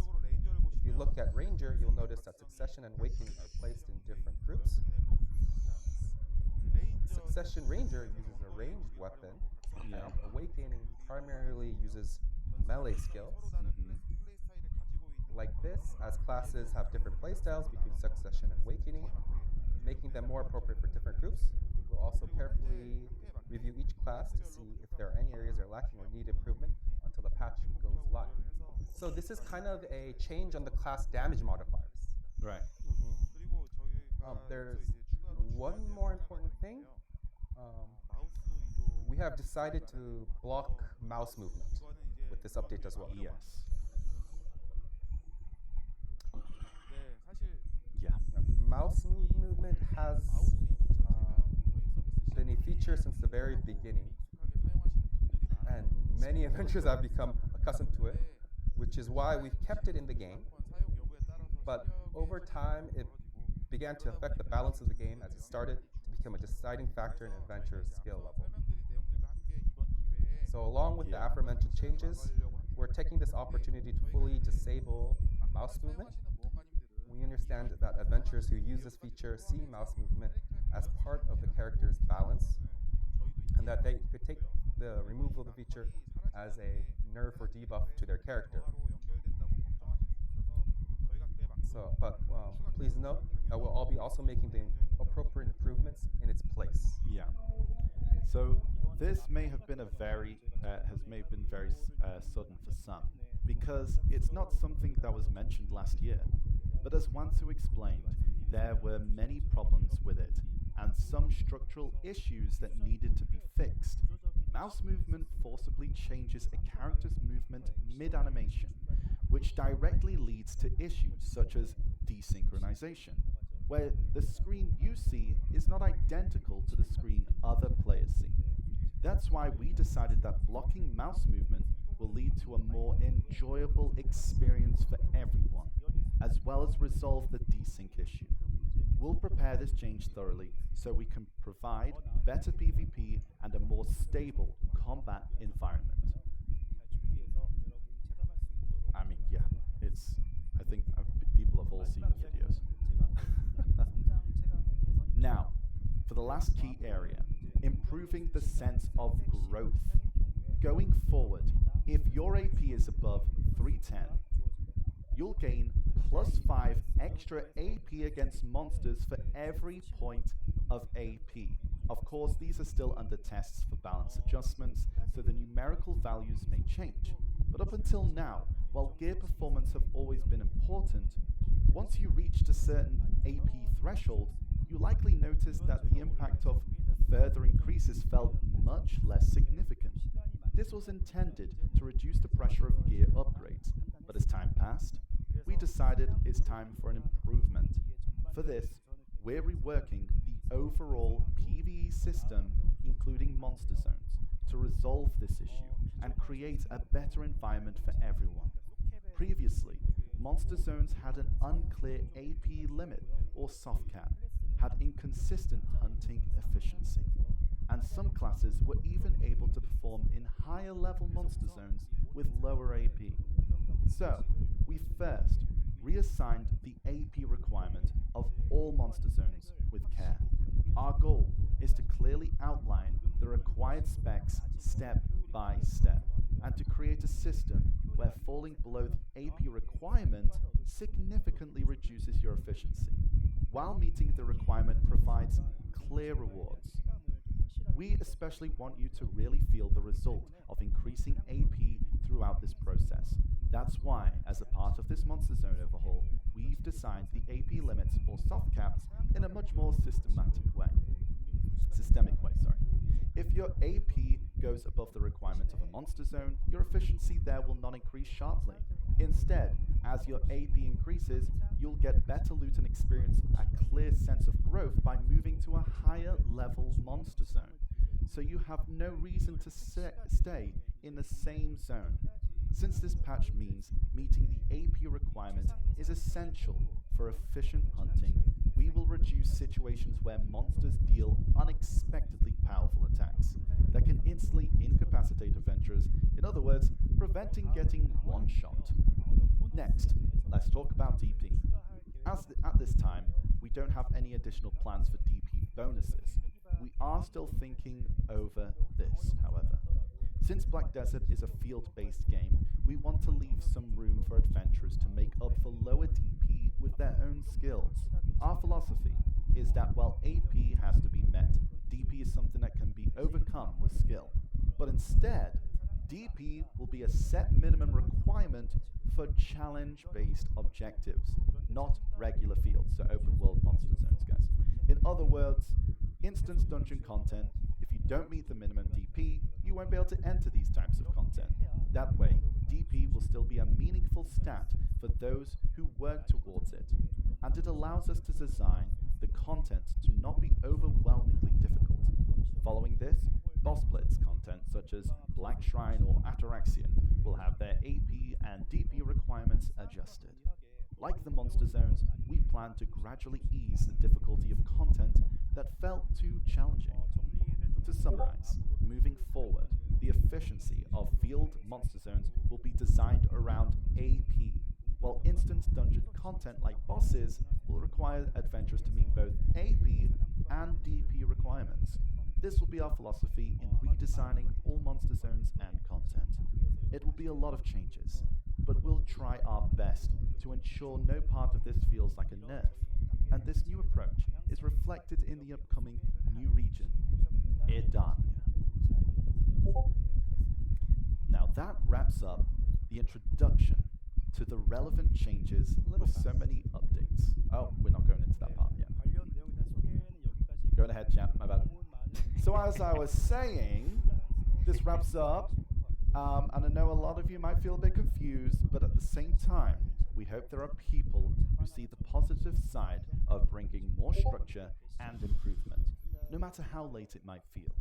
If you look at Ranger, you'll notice that Succession and Awakening are placed in different groups. Succession Ranger uses a ranged weapon,
Yeah.
and Awakening primarily uses melee skills. Like this, as classes have different playstyles between Succession and Awakening, making them more appropriate for different groups. We'll also carefully review each class to see if there are any areas that are lacking or need improvement until the patch goes live. So this is kind of a change on the class damage modifiers.
Right.
There's one more important thing. We have decided to block mouse movement with this update as well.
Yes. Yeah.
Mouse movement has been a feature since the very beginning, and many adventurers have become accustomed to it, which is why we've kept it in the game. But over time, it began to affect the balance of the game as it started to become a deciding factor in adventurer's skill level. So along with the aforementioned changes, we're taking this opportunity to fully disable mouse movement. We understand that adventurers who use this feature see mouse movement as part of the character's balance, and that they could take the removal of the feature as a nerf or debuff to their character. So, but please note that we'll all be also making the appropriate improvements in its place.
Yeah. So this may have been very sudden for some, because it's not something that was mentioned last year. But as Wansu explained, there were many problems with it, and some structural issues that needed to be fixed. Mouse movement forcibly changes a character's movement mid-animation, which directly leads to issues such as desynchronization, where the screen you see is not identical to the screen other players see. That's why we decided that blocking mouse movement will lead to a more enjoyable experience for everyone, as well as resolve the desync issue. We'll prepare this change thoroughly so we can provide better PvP and a more stable combat environment. I mean, yeah, I think people have all seen the videos. Now, for the last key area, improving the sense of growth. Going forward, if your AP is above 310, you'll gain +5 extra AP against monsters for every point of AP. Of course, these are still under tests for balance adjustments, so the numerical values may change. But up until now, while gear performance have always been important, once you reached a certain AP threshold, you likely noticed that the impact of further increases felt much less significant. This was intended to reduce the pressure of gear upgrades, but as time passed, we decided it's time for an improvement. For this, we're reworking the overall PvE system, including monster zones, to resolve this issue and create a better environment for everyone. Previously, monster zones had an unclear AP limit or soft cap, had inconsistent hunting efficiency, and some classes were even able to perform in higher level monster zones with lower AP. So, we first reassigned the AP requirement of all monster zones with care. Our goal is to clearly outline the required specs step by step, and to create a system where falling below the AP requirement significantly reduces your efficiency, while meeting the requirement provides clear rewards. We especially want you to really feel the result of increasing AP throughout this process. That's why, as a part of this Monster Zone overhaul, we've designed the AP limits or soft caps in a much more systemic way. If your AP goes above the requirement of a Monster Zone, your efficiency there will not increase sharply. Instead, as your AP increases, you'll get better loot and experience a clear sense of growth by moving to a higher level Monster Zone. So you have no reason to stay in the same zone. Since this patch means meeting the AP requirement is essential for efficient hunting, we will reduce situations where monsters deal unexpectedly powerful attacks that can instantly incapacitate adventurers, in other words, preventing getting one-shot. Next, let's talk about DP. At this time, we don't have any additional plans for DP bonuses. We are still thinking over this, however. Since Black Desert is a field-based game, we want to leave some room for adventurers to make up for lower DP with their own skills. Our philosophy is that while AP has to be met, DP is something that can be overcome with skill. But instead, DP will be a set minimum requirement for challenge-based objectives, not regular fields, so open world monster zones, guys. In other words, instance dungeon content. If you don't meet the minimum DP, you won't be able to enter these types of content. That way, DP will still be a meaningful stat for those who work towards it, and it allows us to design the content to not be overwhelmingly difficult. Following this, boss blitz content such as Black Shrine or Ataraxian will have their AP and DP requirements adjusted. Like the monster zones, we plan to gradually ease the difficulty of content that felt too challenging. To summarize, moving forward, the efficiency of field monster zones will be designed around AP, while instance dungeon content like bosses will require adventurers to meet both AP and DP requirements. This will be our philosophy in redesigning all monster zones and content. It will be a lot of changes, but we'll try our best to ensure no part of this feels like a nerf, and this new approach is reflected in the upcoming new region, Edania. Now that wraps up the introduction to the relevant changes with so many updates. Oh, we're not going into that part yet. Going ahead, chat, my bad. So as I was saying, this wraps up, and I know a lot of you might feel a bit confused, but at the same time, we hope there are people who see the positive side of bringing more structure and improvement, no matter how late it might feel.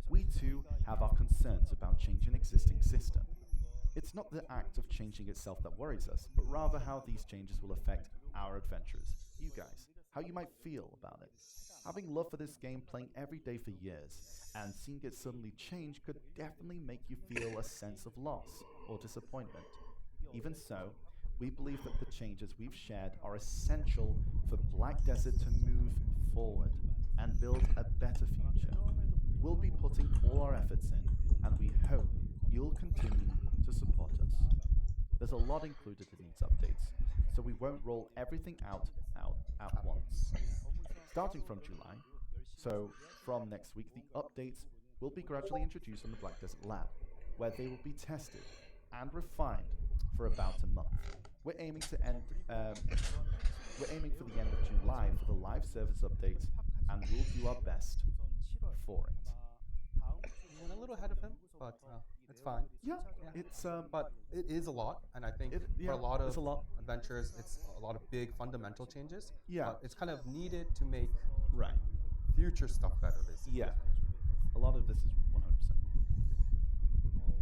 We too have our concerns about changing an existing system. It's not the act of changing itself that worries us, but rather how these changes will affect our adventurers, you guys, how you might feel about it. Having love for this game, playing every day for years, and seeing it suddenly change could definitely make you feel a sense of loss or disappointment. Even so, we believe that the changes we've shared are essential for Black Desert to move forward and build a better future. We'll be putting all our efforts in, and we hope you'll continue to support us. There's a lot included in these updates, so we won't roll everything out at once. Starting from July, so from next week, the updates will be gradually introduced on the Black Desert Lab, where they will be tested and refined for about a month. We're aiming for the end of July for the live service updates, and we'll do our best for it.
Went a little ahead of him, but it's fine.
Yeah, it's
but it is a lot, and I think for a lot of adventurers, it's a lot of big fundamental changes.
Yeah,
it's kind of needed to make future stuff better, basically.
Yeah, a lot of this is 100%.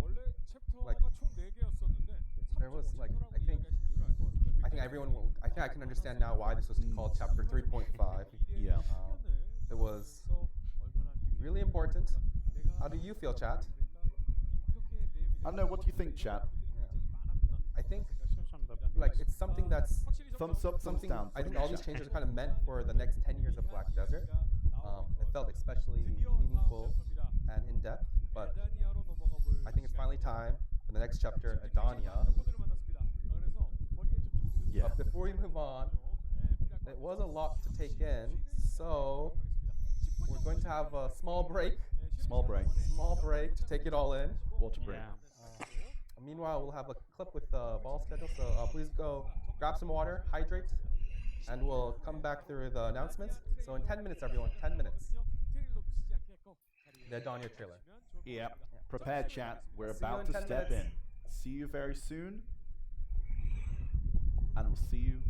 원래 챕터가
Like,
총 4개였었는데
there was, like, I think everyone will, I think I can understand now why this was called chapter 3.5.
Yeah.
It was really important. How do you feel, chat?
I don't know, what do you think, chat?
I think, like, it's something that's
Thumbs up, thumbs
something.
down.
I
from
think
the
all these
chat.
changes are kind of meant for the next 10 years of Black Desert. It felt especially meaningful and in depth, but I think it's finally time for the next chapter, Adania.
Yeah.
But before we move on, it was a lot to take in, so we're going to have a small break.
Small break.
Small break to take it all in.
Water break.
Meanwhile, we'll have a clip with the ball schedule, so please go grab some water, hydrate, and we'll come back through the announcements. So in 10 minutes, everyone, 10 minutes. The Adania trailer.
Yep. Prepare, chat. We're
See you
about
in
to
10
step
minutes.
in. See you very soon. And we'll see you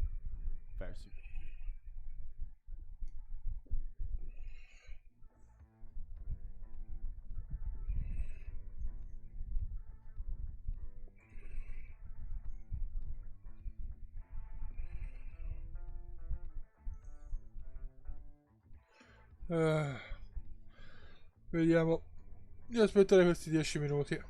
very soon.
Vediamo di aspettare questi 10 minuti.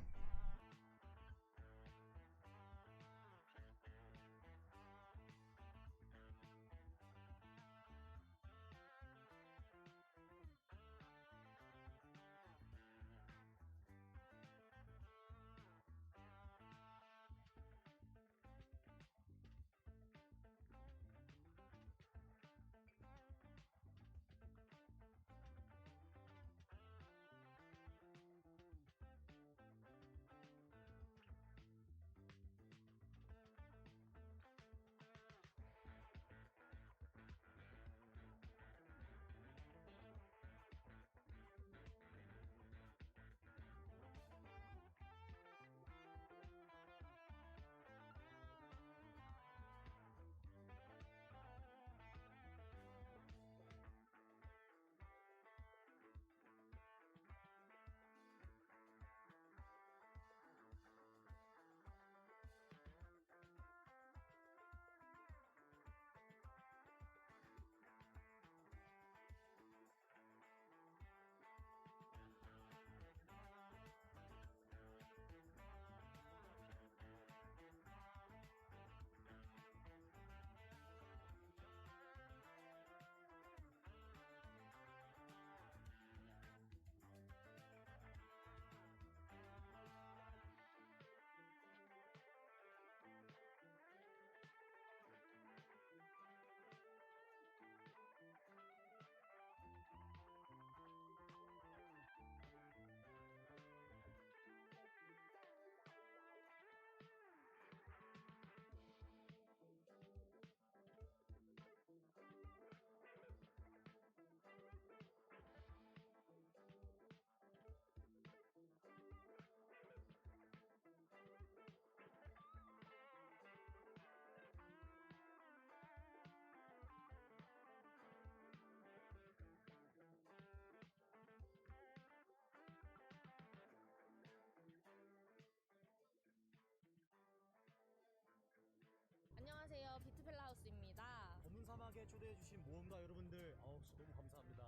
안녕하세요. 비트펠라우스입니다.
검은 사막에 초대해주신 모험가 여러분들 너무 감사합니다.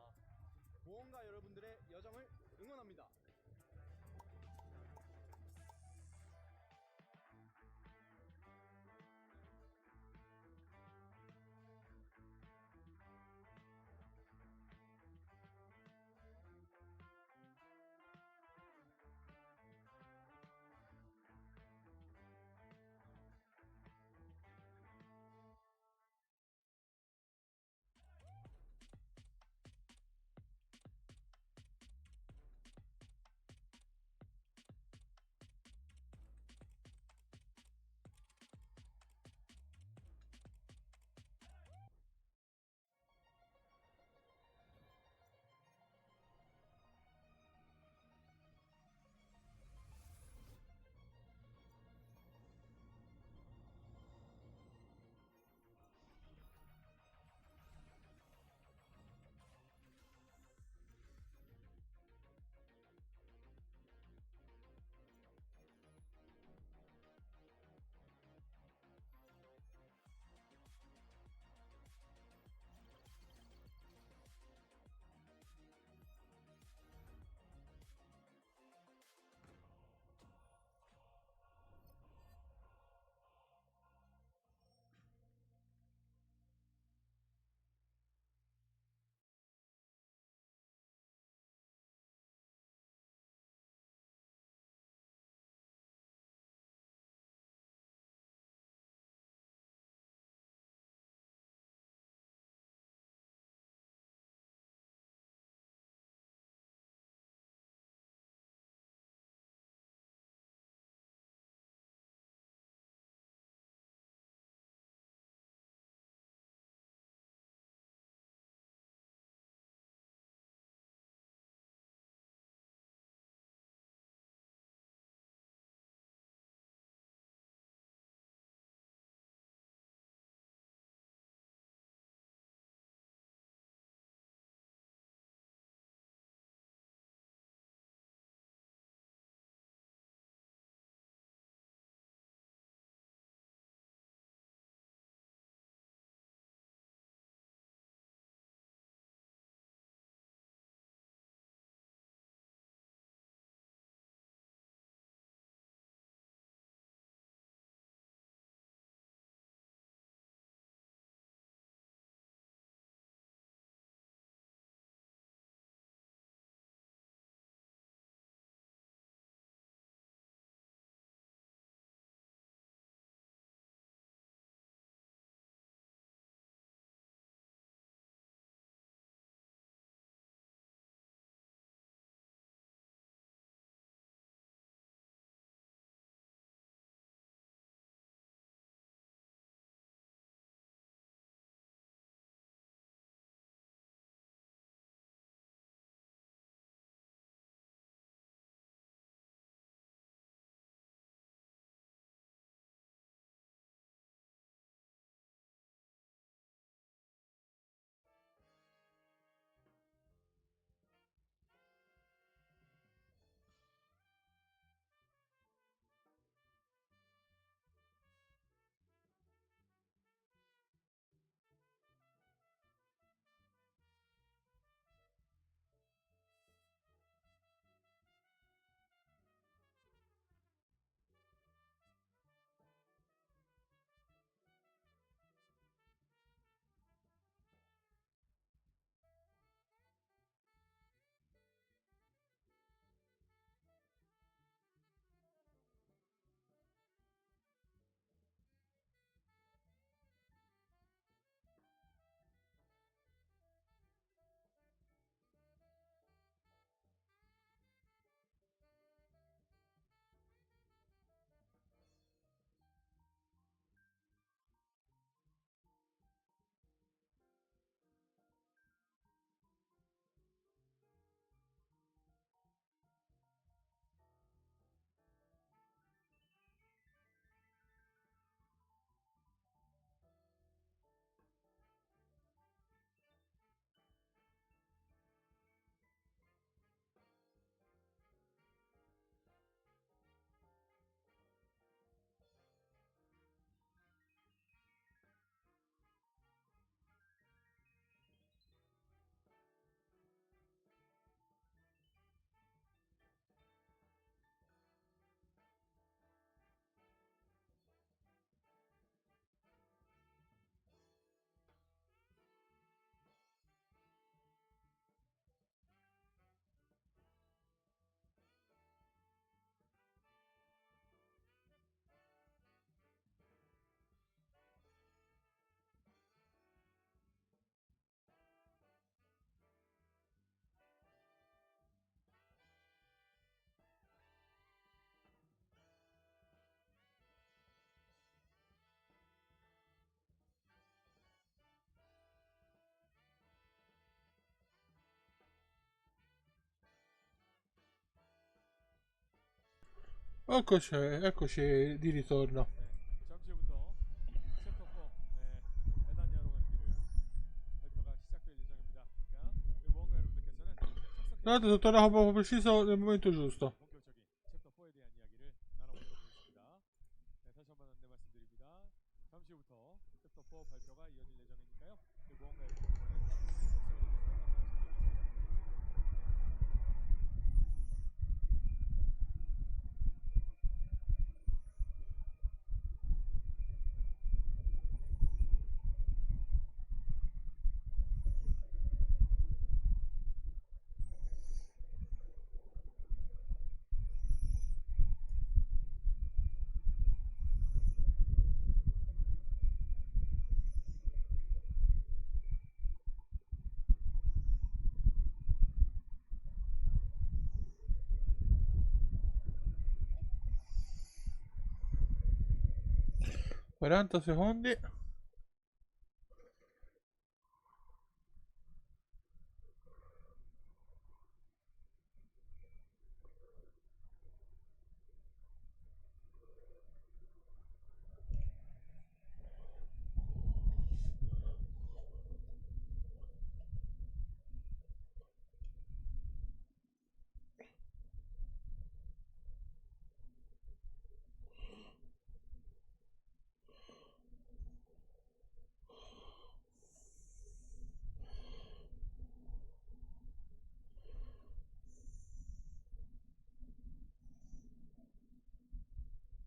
모험가 여러분들의 여정을 응원합니다.
Eccoci, eccoci di ritorno.
잠시 후부터 챕터 4 에다니아로 가는 길을 발표가 시작될 예정입니다. 그러니까 우리 모험가 여러분들께서는
Tra l'altro sono tornato proprio preciso nel momento giusto.
본격적인 챕터 4에 대한 이야기를 나눠보도록 하겠습니다. 네, 다시 한번 안내 말씀드립니다. 잠시 후부터 챕터 4 발표가 이어질 예정이니까요. 우리 모험가 여러분들께서는 박수를 해주시면 감사하겠습니다.
Quaranta secondi.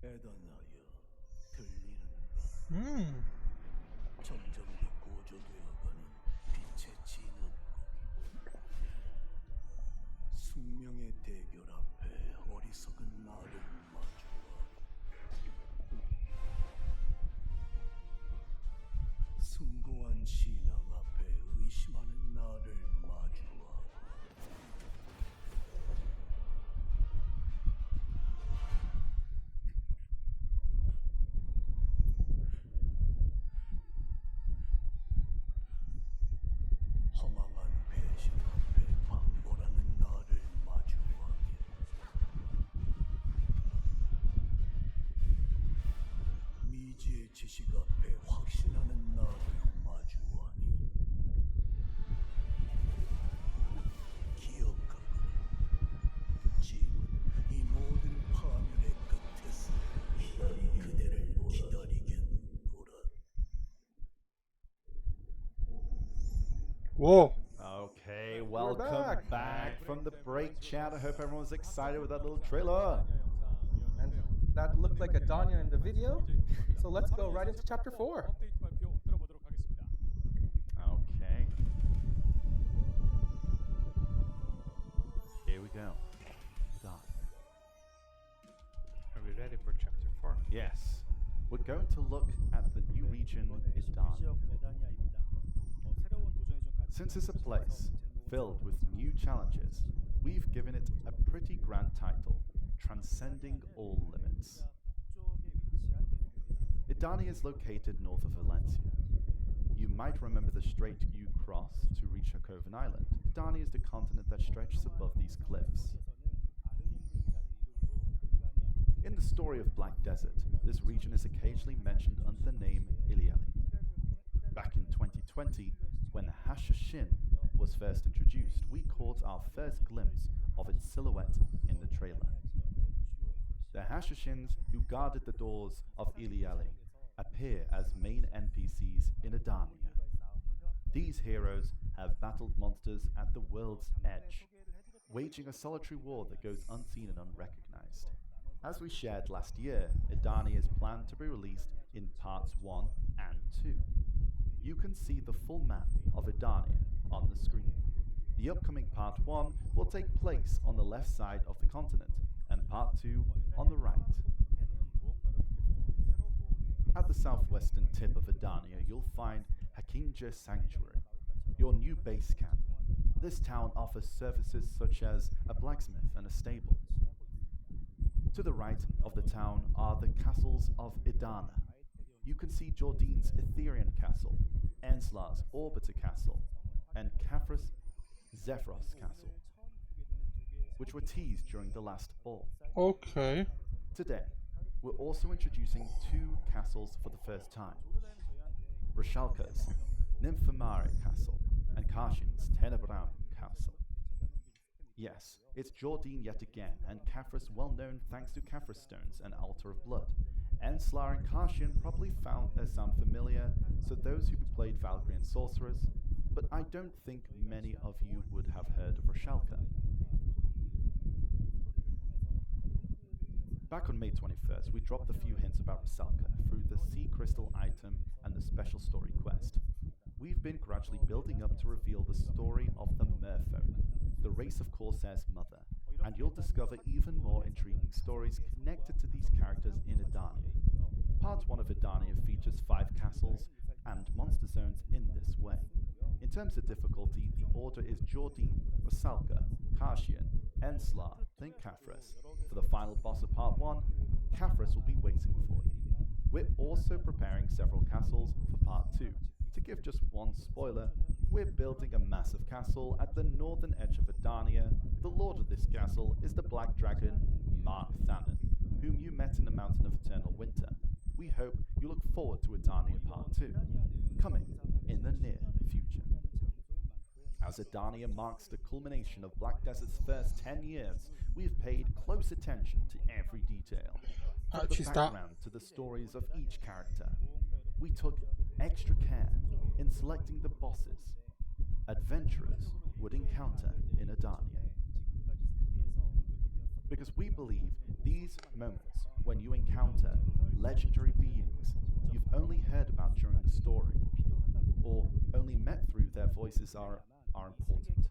에다나여 들리는가?
Mm.
점점 더 고조되어가는 빛의 진원국. 숙명의 대결 앞에 어리석은 나를 마주하고 숭고한 신앙 앞에 의심하는 나를 마주하고 허망한 배신 앞에 방보라는 나를 마주하게 미지의 지식 앞에 확신하는 나를 마주하니 기억하거니 짐은 이 모든 파멸의 끝에서 그대를 기다리겠노라.
Whoa.
Okay,
We're
welcome
back.
back from the break, chat. I hope everyone's excited with that little trailer.
And that looked like Adania in the video. So let's go right into chapter 4.
업데이트 발표 들어보도록 하겠습니다.
Okay. Here we go. Done.
Are we ready for chapter 4?
Yes. We're going to look at the new region, Idani. Since it's a place filled with new challenges, we've given it a pretty grand title, Transcending All Limits. Idani is located north of Valencia. You might remember the strait you cross to reach Hakoven Island. Idani is the continent that stretches above these cliffs. In the story of Black Desert, this region is occasionally mentioned under the name Iliali. Back in 2020, when the Hashashin was first introduced, we caught our first glimpse of its silhouette in the trailer. The Hashashins who guarded the doors of Iliali appear as main NPCs in Adania. These heroes have battled monsters at the world's edge, waging a solitary war that goes unseen and unrecognized. As we shared last year, Adania is planned to be released in parts 1 and 2. You can see the full map of Idania on the screen. The upcoming part 1 will take place on the left side of the continent, and part 2 on the right. At the southwestern tip of Adania, you'll find Hakinja Sanctuary, your new base camp. This town offers services such as a blacksmith and a stable. To the right of the town are the castles of Idana. You can see Jordine's Etherian Castle, Enslar's Orbiter Castle, and Caphras Zephyros Castle, which were teased during the last ball.
Ok.
Today, we're also introducing two castles for the first time. Rashalka's Nymphomare Castle and Kashin's Tenebraum Castle. Yes, it's Jordine yet again, and Kafris well known thanks to Kafris stones and Altar of Blood. Enslar and Kashin probably sound familiar, so those who played Valkyrian Sorceress, but I don't think many of you would have heard of Rashalka. Back on May 21st, we dropped a few hints about Rashalka through the Sea Crystal item and the special story quest. We've been gradually building up to reveal the story of the Merfolk, the race of Corsair's mother, and you'll discover even more intriguing stories connected to these characters in Edania. Part 1 of Edania features 5 castles and monster zones in this way. In terms of difficulty, the order is Jordine, Rashalka, Kashian, Enslar, then Kafris. For the final boss of Part 1, Kafris will be waiting for you. We're also preparing several castles for Part 2. To give just one spoiler, we're building a massive castle at the northern edge of Edania. The lord of this castle is the Black Dragon, Mark Thanon, whom you met in the Mountain of Eternal Winter. We hope you look forward to Edania Part 2, coming in the near future. As Edania marks the culmination of Black Desert's first 10 years, we've paid close attention to every detail, from the background to the stories of each character. We took extra care in selecting the bosses adventurers would encounter in Edania. Because we believe these moments when you encounter legendary beings you've only heard about during the story, or only met through their voices are important.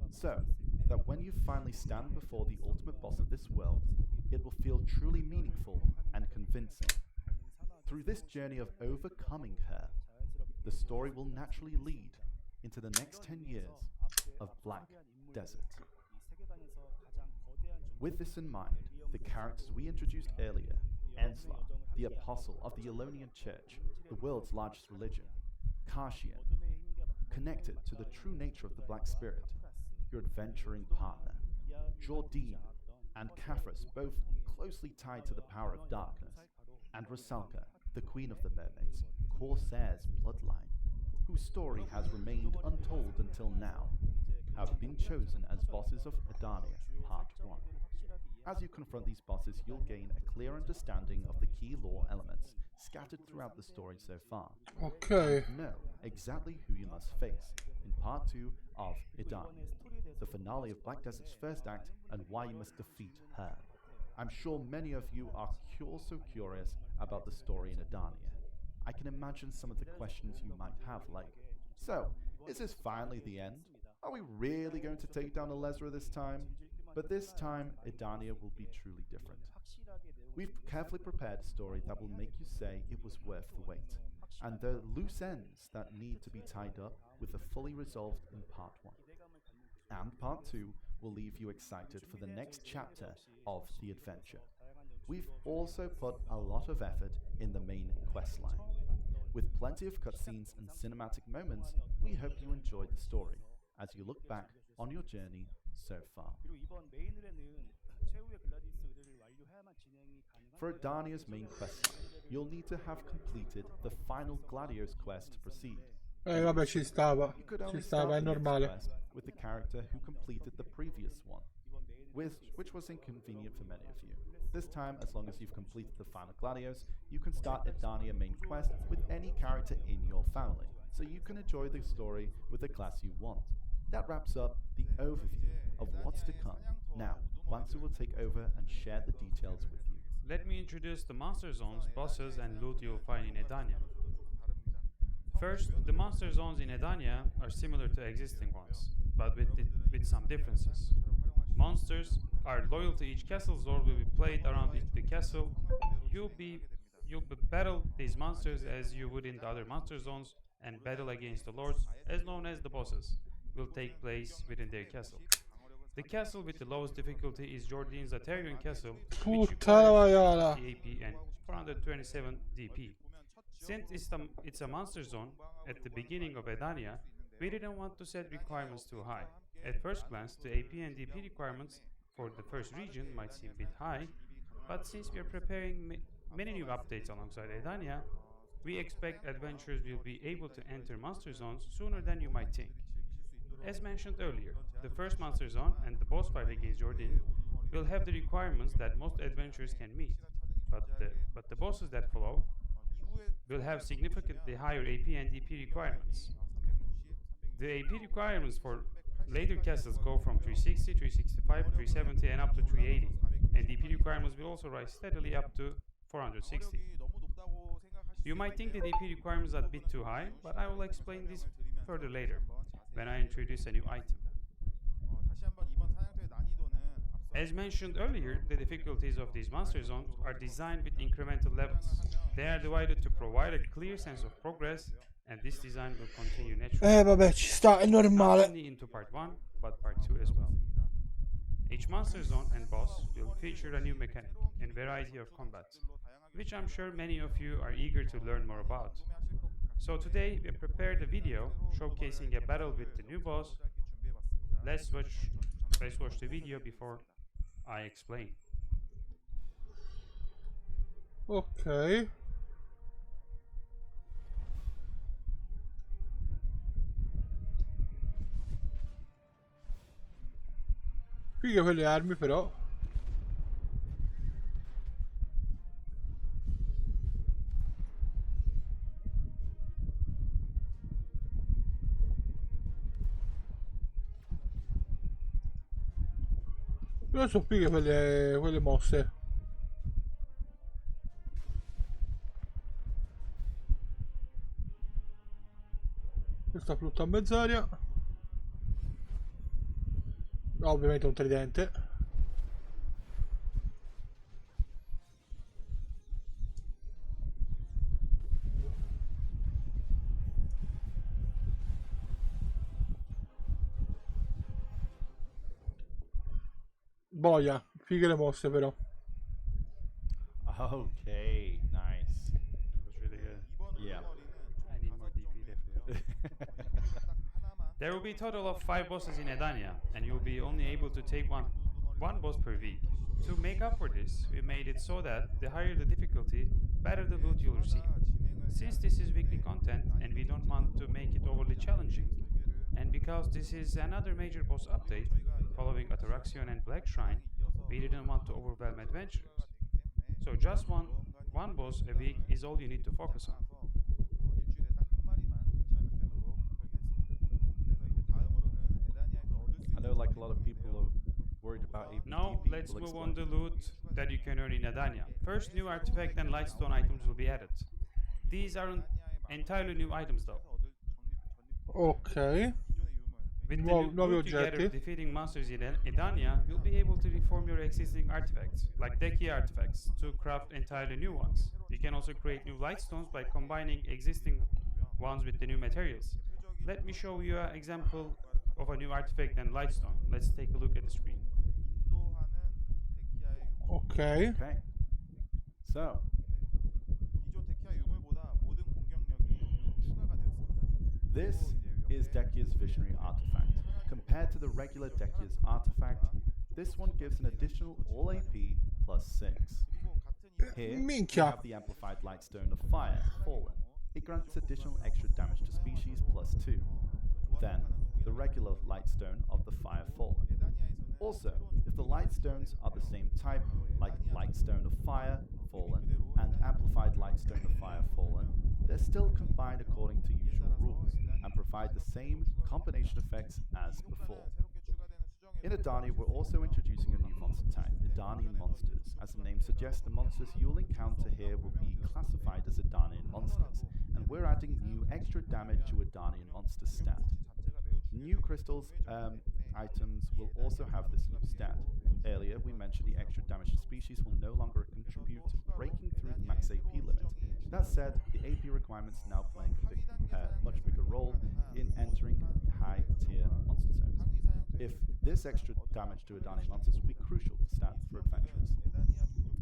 So that when you finally stand before the ultimate boss of this world, it will feel truly meaningful and convincing. Through this journey of overcoming her, the story will naturally lead into the next 10 years of Black Desert. With this in mind, the characters we introduced earlier, Enslar, the apostle of the Elonian Church, the world's largest religion, Kashian, connected to the true nature of the Black Spirit, your adventuring partner, Jordine, and Kafris, both closely tied to the power of darkness, and Rashalka, the queen of the mermaids, Corsair's bloodline, whose story has remained untold until now, have been chosen as bosses of Edania Part 1. As you confront these bosses, you'll gain a clear understanding of the key lore elements scattered throughout the story so far.
Okay.
And know exactly who you must face in Part 2 of Edania, the finale of Black Desert's first act, and why you must defeat her. I'm sure many of you are also curious about the story in Edania. I can imagine some of the questions you might have, like, so, is this finally the end? Are we really going to take down Alezra this time? But this time, Edania will be truly different. We've carefully prepared a story that will make you say it was worth the wait, and the loose ends that need to be tied up with the fully resolved in Part 1. And Part 2 will leave you excited for the next chapter of the adventure. We've also put a lot of effort in the main questline. With plenty of cutscenes and cinematic moments, we hope you enjoyed the story as you look back on your journey so far. For Edania's main questline, you'll need to have completed the final Gladios quest to proceed.
Vabbè, ci stava.
You could only
Ci stava,
start
è
the next
normale.
quest with the character who completed the previous one, which was inconvenient for many of you. This time, as long as you've completed the final Gladios, you can start Edania main quest with any character in your family, so you can enjoy the story with the class you want. That wraps up the overview of what's to come. Now, Wansu will take over and share the details with you.
Let me introduce the monster zones, bosses, and loot you'll find in Edania. First, the monster zones in Edania are similar to existing ones, but with some differences. Monsters are loyal to each castle zone will be played around the castle. You'll battle these monsters as you would in the other monster zones, and battle against the lords, as known as the bosses, will take place within their castle. The castle with the lowest difficulty is Jordine's Atarian Castle, which requires 50 AP and 427 DP. Since it's a monster zone at the beginning of Edania, we didn't want to set requirements too high. At first glance, the AP and DP requirements for the first region might seem a bit high, But since we are preparing many new updates alongside Edania, we expect adventurers will be able to enter monster zones sooner than you might think. As mentioned earlier, the first monster zone and the boss fight against Jordan will have the requirements that most adventurers can meet, but the bosses that follow will have significantly higher AP and DP requirements. The AP requirements for later castles go from 360, 365, 370 and up to 380, and DP requirements will also rise steadily up to 460. You might think the DP requirements are a bit too high, but I will explain this further later, when I introduce a new item. As mentioned earlier, the difficulties of these monster zones are designed with incremental levels. They are divided to provide a clear sense of progress, and this design will continue naturally.
Vabbè, ci sta, è
Not
normale.
only into part 1, but part 2 as well. Each monster zone and boss will feature a new mechanic and variety of combat, which I'm sure many of you are eager to learn more about. So today we prepared a video showcasing a battle with the new boss. Let's watch the video before I explain.
Ok. Fighe quelle armi però. Io so fighe quelle mosse. Questa frutta a mezz'aria. Ovviamente un tridente. Boia, fighe le mosse però.
Okay, nice.
That was really good.
Yeah.
I need more DP definitely. There will be a total of 5 bosses in Edania, and you'll be only able to take one boss per week. To make up for this, we made it so that the higher the difficulty, better the loot you'll receive. Since this is weekly content and we don't want to make it overly challenging, and because this is another major boss update following Ataraxion and Black Shrine, we didn't want to overwhelm adventurers. So just one boss a week is all you need to focus on.
I know like a lot of people are worried about AP.
Now
DP.
let's
We'll
move on
explain.
the loot that you can earn in Edania. First, new artifact and lightstone items will be added. These aren't entirely new items though.
Ok.
With the
Nuovi
loot you gather
oggetti.
defeating monsters in Edania, you'll be able to reform your existing artifacts, like decky artifacts, to craft entirely new ones. You can also create new lightstones by combining existing ones with the new materials. Let me show you an example of a new artifact and lightstone. Let's take a look at the screen.
Ok.
Okay. So, this is Dekia's Visionary Artifact. Compared to the regular Dekia's Artifact, this one gives an additional all AP plus 6. Here, we
Minchia.
have the Amplified Lightstone of Fire, Fallen. It grants additional extra damage to species plus 2. Then, the regular Lightstone of the Fire Fallen. Also, if the Lightstones are the same type, like Lightstone of Fire, Fallen, and Amplified Lightstone of Fire, Fallen, they're still combined according to usual rules, and provide the same combination effects as before. In Edani, we're also introducing a new monster type, Edanian monsters. As the name suggests, the monsters you'll encounter here will be classified as Edanian monsters, and we're adding new extra damage to Edanian monster stat. New crystals items will also have this new stat. Earlier, we mentioned the extra damage to species will no longer contribute to breaking through the max AP limit. That said, the AP requirements now playing a much bigger role in entering high-tier monster zones. If this extra damage to Edani monsters will be crucial to stat for adventurers.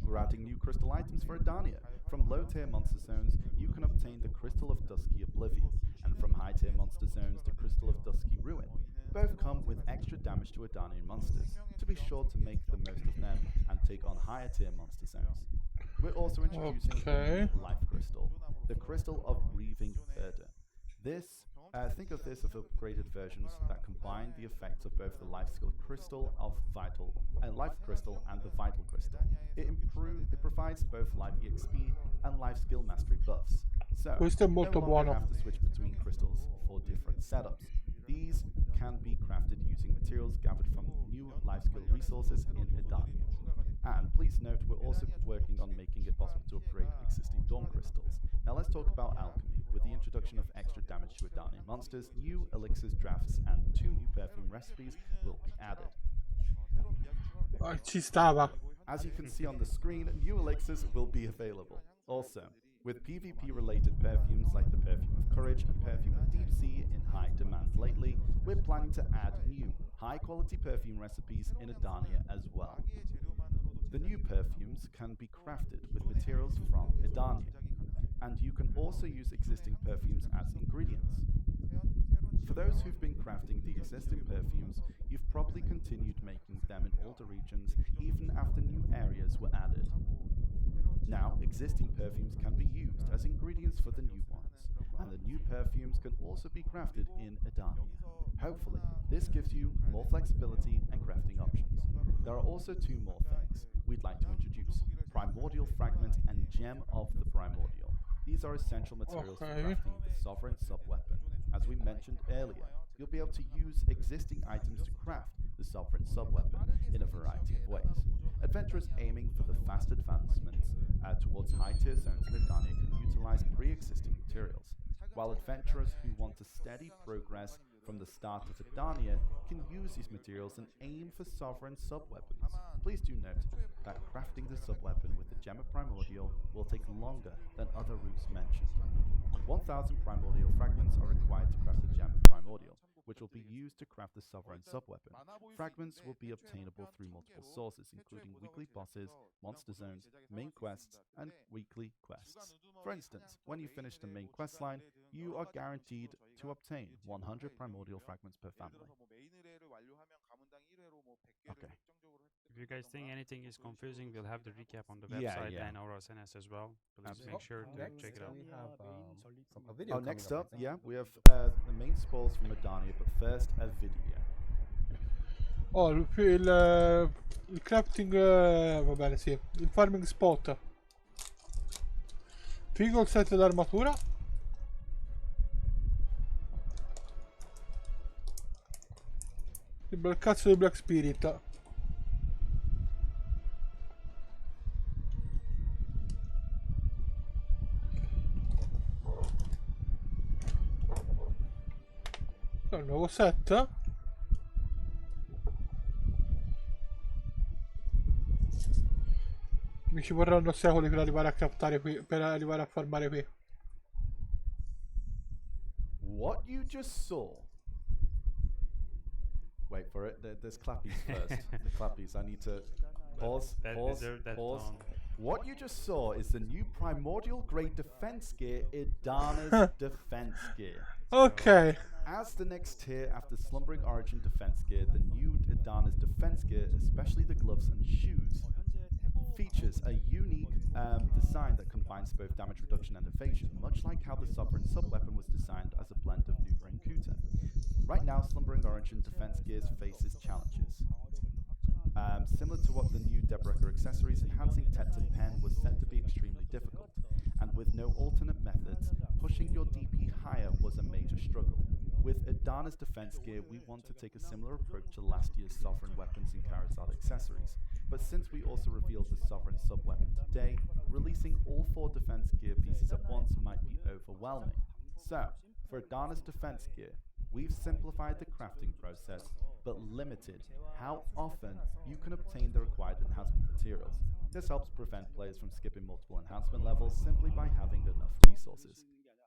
We're adding new crystal items for Edania. From low-tier monster zones, you can obtain the Crystal of Dusky Oblivion, and from high-tier monster zones, the Crystal of Dusky Ruin. Both come with extra damage to Edanian monsters, to be sure to make the most of them and take on higher-tier monster zones. We're also introducing a new life crystal, the Crystal of Breathing Verdure. Think of this as upgraded versions that combine the effects of both the life skill crystal of vital and life crystal and the vital crystal. It provides both life EXP and life skill mastery buffs. So
Questo è
no
molto
longer
buono.
have to switch between crystals for different setups. These can be crafted using materials gathered from new life skill resources in Edania. And please note, we're also working on making it possible to upgrade existing Dawn crystals. Now let's talk about alchemy. With the introduction of extra damage to Edanian monsters, new elixirs drafts and 2 new perfume recipes will be added.
Ci stava.
As you can see on the screen, new elixirs will be available. Also, with PvP related perfumes like the Perfume of Courage and Perfume of Deep Sea in high demand lately, we're planning to add new high quality perfume recipes in Edania as well. The new perfumes can be crafted with materials from Edania, and you can also use existing perfumes as ingredients. For those who've been crafting the existing perfumes, you've probably continued making them in older regions even after new areas were added. Now, existing perfumes can be used as ingredients for the new ones, and the new perfumes can also be crafted in Edania. Hopefully, this gives you more flexibility and crafting options. There are also 2 more things we'd like to introduce: Primordial Fragment and Gem of the Primordial. These are essential materials for crafting the Sovereign Sub-Weapon. As we mentioned earlier, you'll be able to use existing items to craft the Sovereign Sub-Weapon in a variety of ways. Adventurers aiming for the fast advancements towards high-tier zones in Edania can utilize pre-existing materials, while adventurers who want to steady progress from the start of Edania can use these materials and aim for Sovereign Sub-Weapons. Please do note that crafting the sub-weapon with the Gem of Primordial will take longer than other routes mentioned. 1,000 Primordial fragments are required to craft the Gem of Primordial, which will be used to craft the Sovereign Sub-Weapon. Fragments will be obtainable through multiple sources, including weekly bosses, monster zones, main quests, and weekly quests. For instance, when you finish the main quest line, you are guaranteed to obtain 100 Primordial fragments per family. Okay.
If you guys think anything is confusing, we'll have the recap on the website and our SNS as well. Please make sure to check it out.
We have a video coming
next
up,
up, we have the main spoils from Edania, but first a video.
Oh, il crafting, va bene, sì, il farming spot. Figo il set d'armatura. Il bel cazzo di Black Spirit. Il nuovo set. Mi ci vorranno secoli per arrivare a craftare qui, per arrivare a farmare qui.
What you just saw. Wait for it. There's clappies first. The clappies. I need to pause. Pause. What you just saw is the new Primordial Grade Defense Gear, Edana's Defense Gear.
Okay.
As the next tier after Slumbering Origin Defense Gear, the new Edana's Defense Gear, especially the gloves and shoes, features a unique design that combines both damage reduction and evasion, much like how the Sovereign Sub-Weapon was designed as a blend of Nuva and Kuta. Right now, Slumbering Origin Defense Gears faces challenges. Similar to what the new Debrecker accessories, enhancing Tet and Pen was said to be extremely difficult, and with no alternate methods, pushing your DP higher was a major struggle. With Edana's Defense Gear, we want to take a similar approach to last year's Sovereign Weapons and Charizard accessories, but since we also revealed the Sovereign Sub-Weapon today, releasing all 4 Defense Gear pieces at once might be overwhelming. So, for Edana's Defense Gear, we've simplified the crafting process, but limited how often you can obtain the required enhancement materials. This helps prevent players from skipping multiple enhancement levels simply by having enough resources.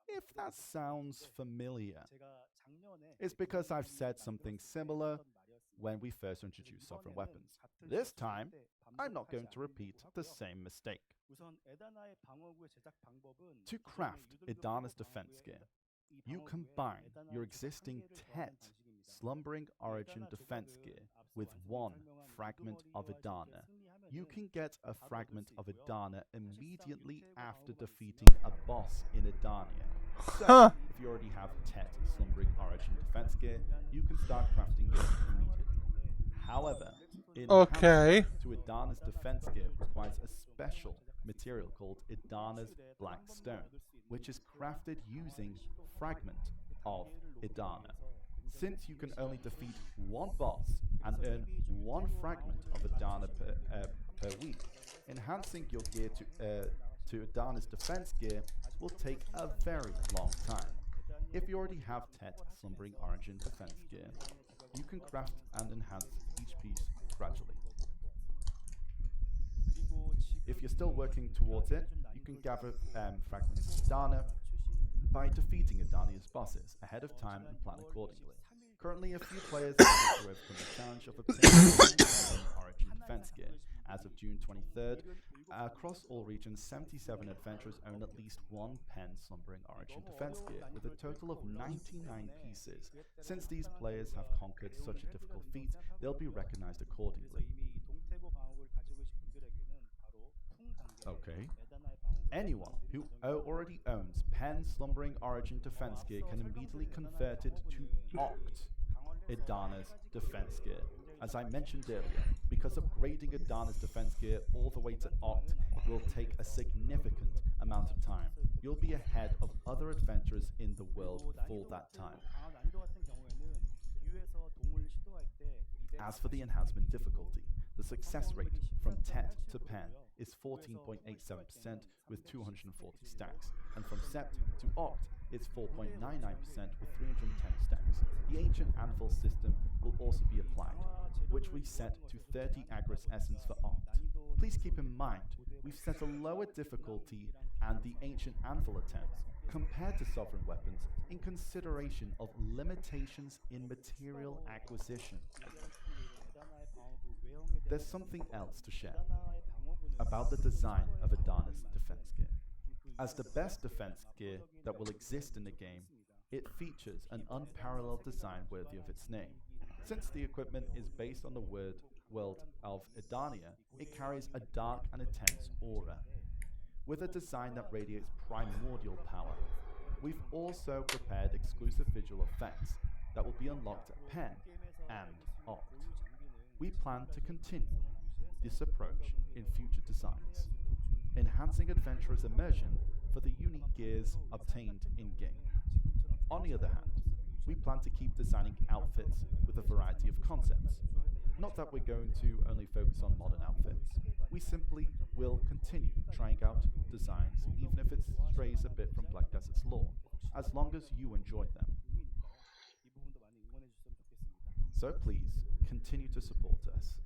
If that sounds familiar, it's because I've said something similar when we first introduced sovereign weapons. This time, I'm not going to repeat the same mistake. To craft Idana's defense gear, you combine your existing Tet Slumbering Origin defense gear with one fragment of Idana. You can get a fragment of Idana immediately after defeating a boss in Idania. So, if you already have Tet Slumbering Origin defense gear, you can start crafting it immediately. However,
Okay.
to Idana's defense gear requires a special material called Idana's Black Stone, which is crafted using fragment of Idana. Since you can only defeat one boss and earn one fragment of Idana per week, enhancing your gear to Idana's defense gear will take a very long time. If you already have Tet Slumbering Origin defense gear, you can craft and enhance each piece gradually. If you're still working towards it, you can gather fragments of Idana by defeating Idania's bosses ahead of time and plan accordingly. Currently, a few players have to overcome the challenge of obtaining Origin defense gear. As of June 23rd, across all regions, 77 adventurers own at least one pen Slumbering Origin defense gear, with a total of 99 pieces. Since these players have conquered such a difficult feat, they'll be recognized accordingly. Okay. Anyone who already owns Pen Slumbering Origin defense gear can immediately convert it to Oct Idana's defense gear. As I mentioned earlier, because upgrading Idana's defense gear all the way to Oct will take a significant amount of time. You'll be ahead of other adventurers in the world before that time. As for the enhancement difficulty, the success rate from Tet to Pen is 14.87% with 240 stacks, and from Sept to Oct it's 4.99% with 310 stacks. The Ancient Anvil system will also be applied, which we set to 30 Agris Essence for Oct. Please keep in mind, we've set a lower difficulty and the Ancient Anvil attempts compared to Sovereign Weapons in consideration of limitations in material acquisition. There's something else to share about the design of Idana's defense gear. As the best defense gear that will exist in the game, it features an unparalleled design worthy of its name. Since the equipment is based on the world of Idania, it carries a dark and intense aura, with a design that radiates primordial power. We've also prepared exclusive visual effects that will be unlocked at Pen and Oct. We plan to continue this approach in future designs, enhancing adventurers' immersion for the unique gears obtained in-game. On the other hand, we plan to keep designing outfits with a variety of concepts. Not that we're going to only focus on modern outfits. We simply will continue trying out designs, even if it strays a bit from Black Desert's lore, as long as you enjoy them. So please, continue to support us.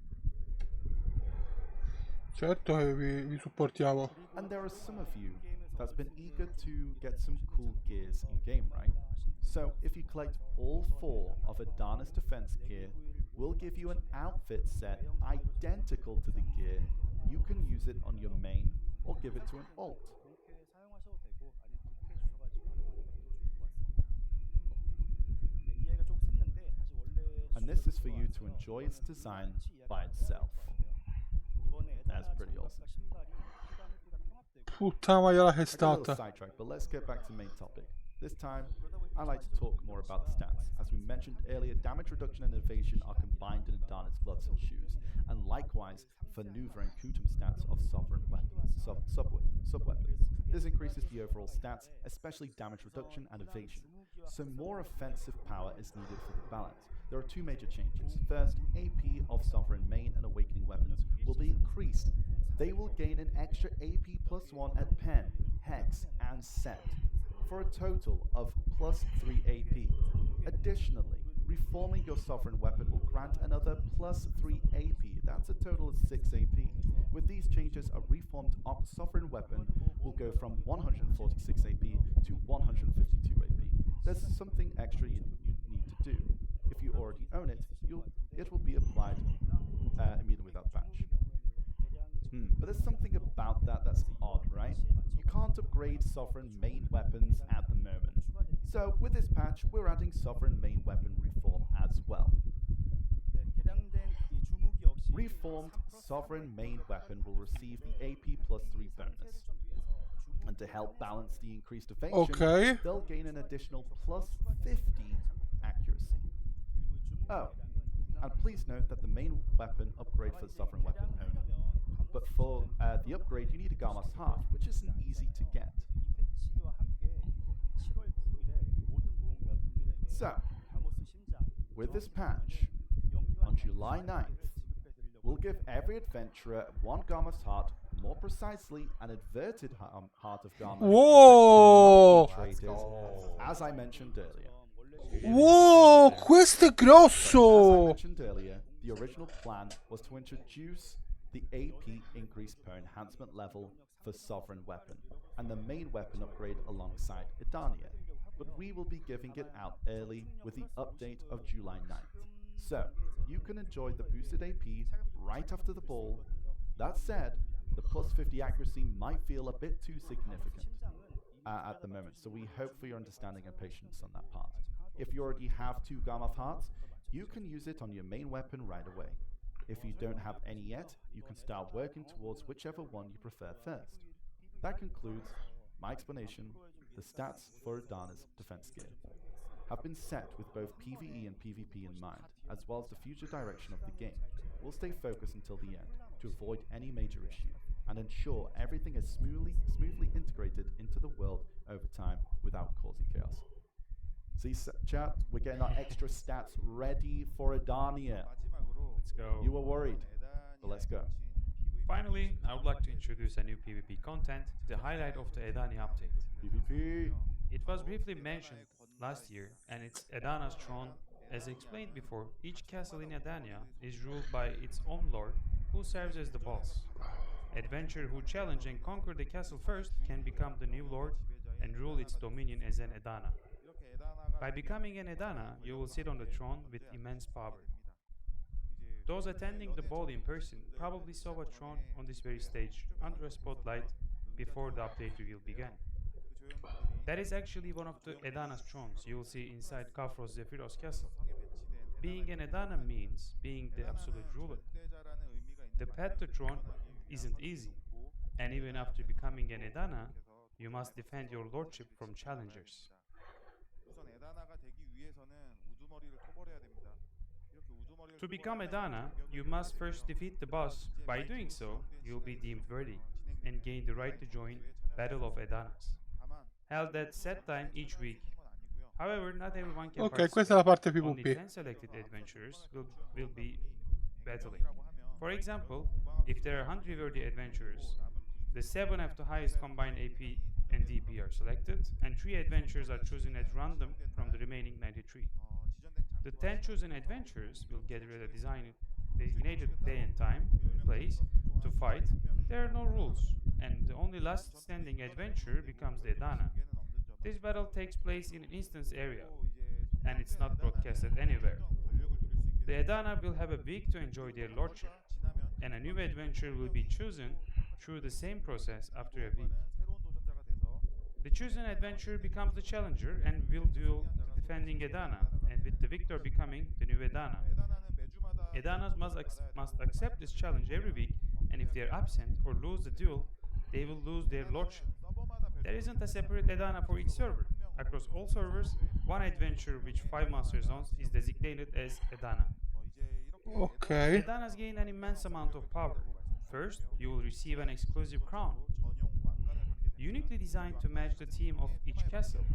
Certo che vi supportiamo.
And there are some of you that's been eager to get some cool gears in-game, right? So if you collect all 4 of Idana's defense gear, we'll give you an outfit set identical to the gear. You can use it on your main or give it to an alt. And this is for you to enjoy its design by itself. That's pretty awesome.
Puttana gliela che è
I got a little
stata.
sidetrack, but let's get back to the main topic. This time, I like to talk more about the stats. As we mentioned earlier, damage reduction and evasion are combined in Idana's gloves and shoes, and likewise for Nuva and Kutum stats of sovereign weapons, sub-weapons. This increases the overall stats, especially damage reduction and evasion. So more offensive power is needed for the balance. There are 2 major changes. First, AP of sovereign main and awakening weapons will be increased. They will gain an extra AP +1 at Pen, Hex, and Sept, for a total of +3 AP. Additionally, reforming your sovereign weapon will grant another +3 AP. That's a total of 6 AP. With these changes, a reformed sovereign weapon will go from 146 AP to 152 AP. There's something extra you need to do. If you already own it, you'll it will be applied immediately without patch. But there's something about that that's odd, right? You can't upgrade sovereign main weapons at the moment. So with this patch, we're adding sovereign main weapon reform as well. Reformed sovereign main weapon will receive the AP plus 3 bonus. And to help balance the increased evasion,
Ok.
they'll gain an additional plus 50 accuracy. Oh, and please note that the main weapon upgrade for the sovereign weapon only. But for the upgrade, you need a Garmas Heart, which isn't easy to get. So, with this patch, on July 9th, we'll give every adventurer one Garmas Heart, more precisely an inverted Heart of Garma.
Whoa!
Traded, as I mentioned earlier.
Wow, questo è
As I
grosso!
mentioned earlier, the original plan was to introduce the AP increase per enhancement level for Sovereign Weapon, and the main weapon upgrade alongside Edania, but we will be giving it out early with the update of July 9th. So, you can enjoy the boosted AP right after the ball. That said, the plus 50 accuracy might feel a bit too significant at the moment, so we hope for your understanding and patience on that part. If you already have 2 Garmoth Hearts, you can use it on your main weapon right away. If you don't have any yet, you can start working towards whichever one you prefer first. That concludes my explanation. The stats for Adana's defense gear have been set with both PvE and PvP in mind, as well as the future direction of the game. We'll stay focused until the end to avoid any major issue and ensure everything is smoothly integrated into the world over time without causing chaos. See, chat, we're getting our extra stats ready for Adania.
Let's go.
You were worried, but let's go.
Finally, I would like to introduce a new PvP content, the highlight of the Edania update.
PvP.
It was briefly mentioned last year, and it's Edana's throne. As explained before, each castle in Edania is ruled by its own lord, who serves as the boss. Adventurers who challenge and conquer the castle first can become the new lord and rule its dominion as an Edana. By becoming an Edana, you will sit on the throne with immense power. Those attending the ball in person probably saw a throne on this very stage under a spotlight before the update reveal began. That is actually one of the Edana's thrones you will see inside Kafros Zephyros castle. Being an Edana means being the absolute ruler. The path to throne isn't easy, and even after becoming an Edana, you must defend your lordship from challengers. To become Edana, you must first defeat the boss. By doing so, you'll be deemed worthy and gain the right to join Battle of Edanas, held at set time each week. However, not everyone can
Ok, questa è la parte
Only
PvP.
10 selected adventurers will be battling. For example, if there are 100 worthy adventurers, the 7 have the highest combined AP and DP are selected, and 3 adventurers are chosen at random from the remaining 93. The 10 chosen adventurers will get a designated day and time, place, to fight. There are no rules, and the only last standing adventurer becomes the Edana. This battle takes place in an instance area, and it's not broadcasted anywhere. The Edana will have a week to enjoy their lordship, and a new adventurer will be chosen through the same process after a week. The chosen adventurer becomes the challenger and will duel the defending Edana, and with the victor becoming the new Edana. Edanas must accept this challenge every week, and if they are absent or lose the duel, they will lose their lordship. There isn't a separate Edana for each server. Across all servers, one adventurer with 5 master zones is designated as Edana.
Ok.
Edanas gain an immense amount of power. First, you will receive an exclusive crown, uniquely designed to match the theme of each castle.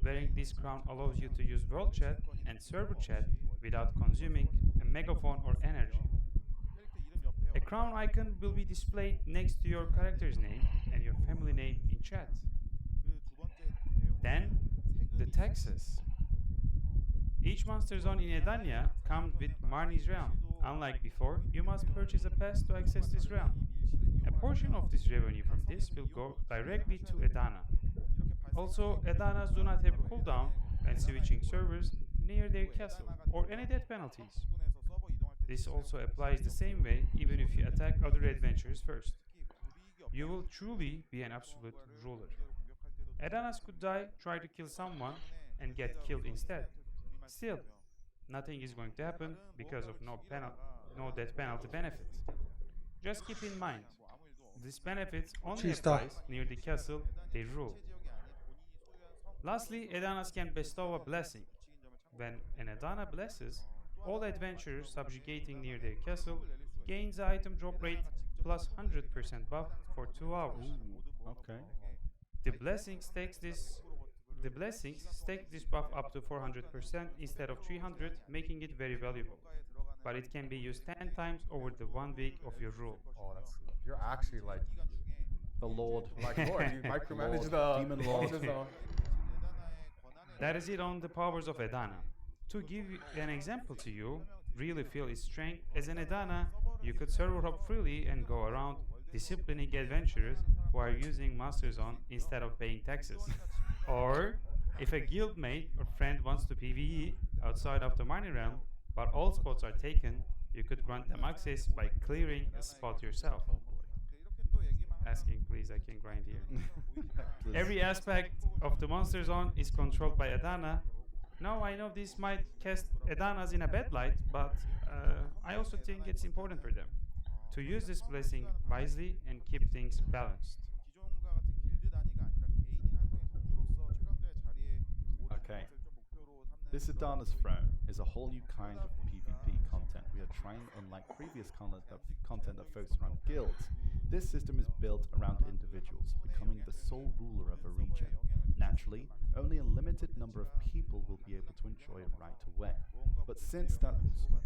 Wearing this crown allows you to use world chat and server chat without consuming a megaphone or energy. A crown icon will be displayed next to your character's name and your family name in chat. Then, the taxes. Each monster zone in Edania comes with Marni's realm. Unlike before, you must purchase a pass to access this realm. A portion of this revenue from this will go directly to Edana. Also, Edanas do not have cooldown when switching servers near their castle or any death penalties. This also applies the same way even if you attack other adventurers first. You will truly be an absolute ruler. Adanas could die, try to kill someone, and get killed instead. Still, nothing is going to happen because of no death penalty benefit. Just keep in mind, this benefit only
Ci sta.
applies near the castle they rule. Lastly, Adanas can bestow a blessing. When an Adana blesses, all adventurers subjugating near their castle gains the item drop rate plus 100% buff for 2 hours.
Okay.
The blessings stake this buff up to 400% instead of 300, making it very valuable. But it can be used 10 times over the 1 week of your rule.
Oh, you're actually like
The Lord.
Lord. You micromanage
Demon Lord.
the zone.
That is it on the powers of Adana. To give an example to you, really feel its strength, as an Adana, you could server hop freely and go around disciplining adventurers who are using Master Zone instead of paying taxes. Or, if a guildmate or friend wants to PvE outside of the minor realm, but all spots are taken, you could grant them access by clearing a spot yourself. Asking, please, I can grind here. Every aspect of the Monster Zone is controlled by Adana. Now, I know this might cast Adanas in a bad light, but I also think it's important for them to use this blessing wisely and keep things balanced.
Okay. This Adana's Throne is a whole new kind of PvP content. We are trying, unlike previous content that focused around guilds, this system is built around individuals, becoming the sole ruler of a region. Naturally, only a limited number of people will be able to enjoy it right away. But since that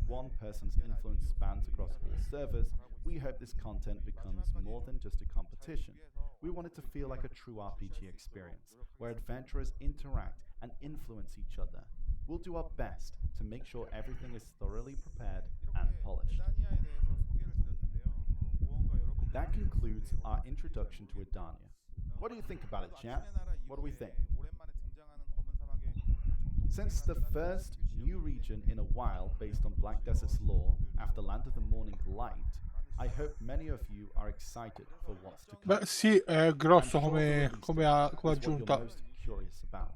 one person's influence spans across all servers, we hope this content becomes more than just a competition. We want it to feel like a true RPG experience, where adventurers interact and influence each other. We'll do our best to make sure everything is thoroughly prepared and polished. That concludes our introduction to Adania. What do you think about it, chat? What do we think? Since the first new region in a while based on Black Desert's lore after Land of the Morning Light, I hope many of you are excited for what's to come.
Beh, sì, è grosso
I'm sure the release
come
date is what
aggiunta.
you're most curious about.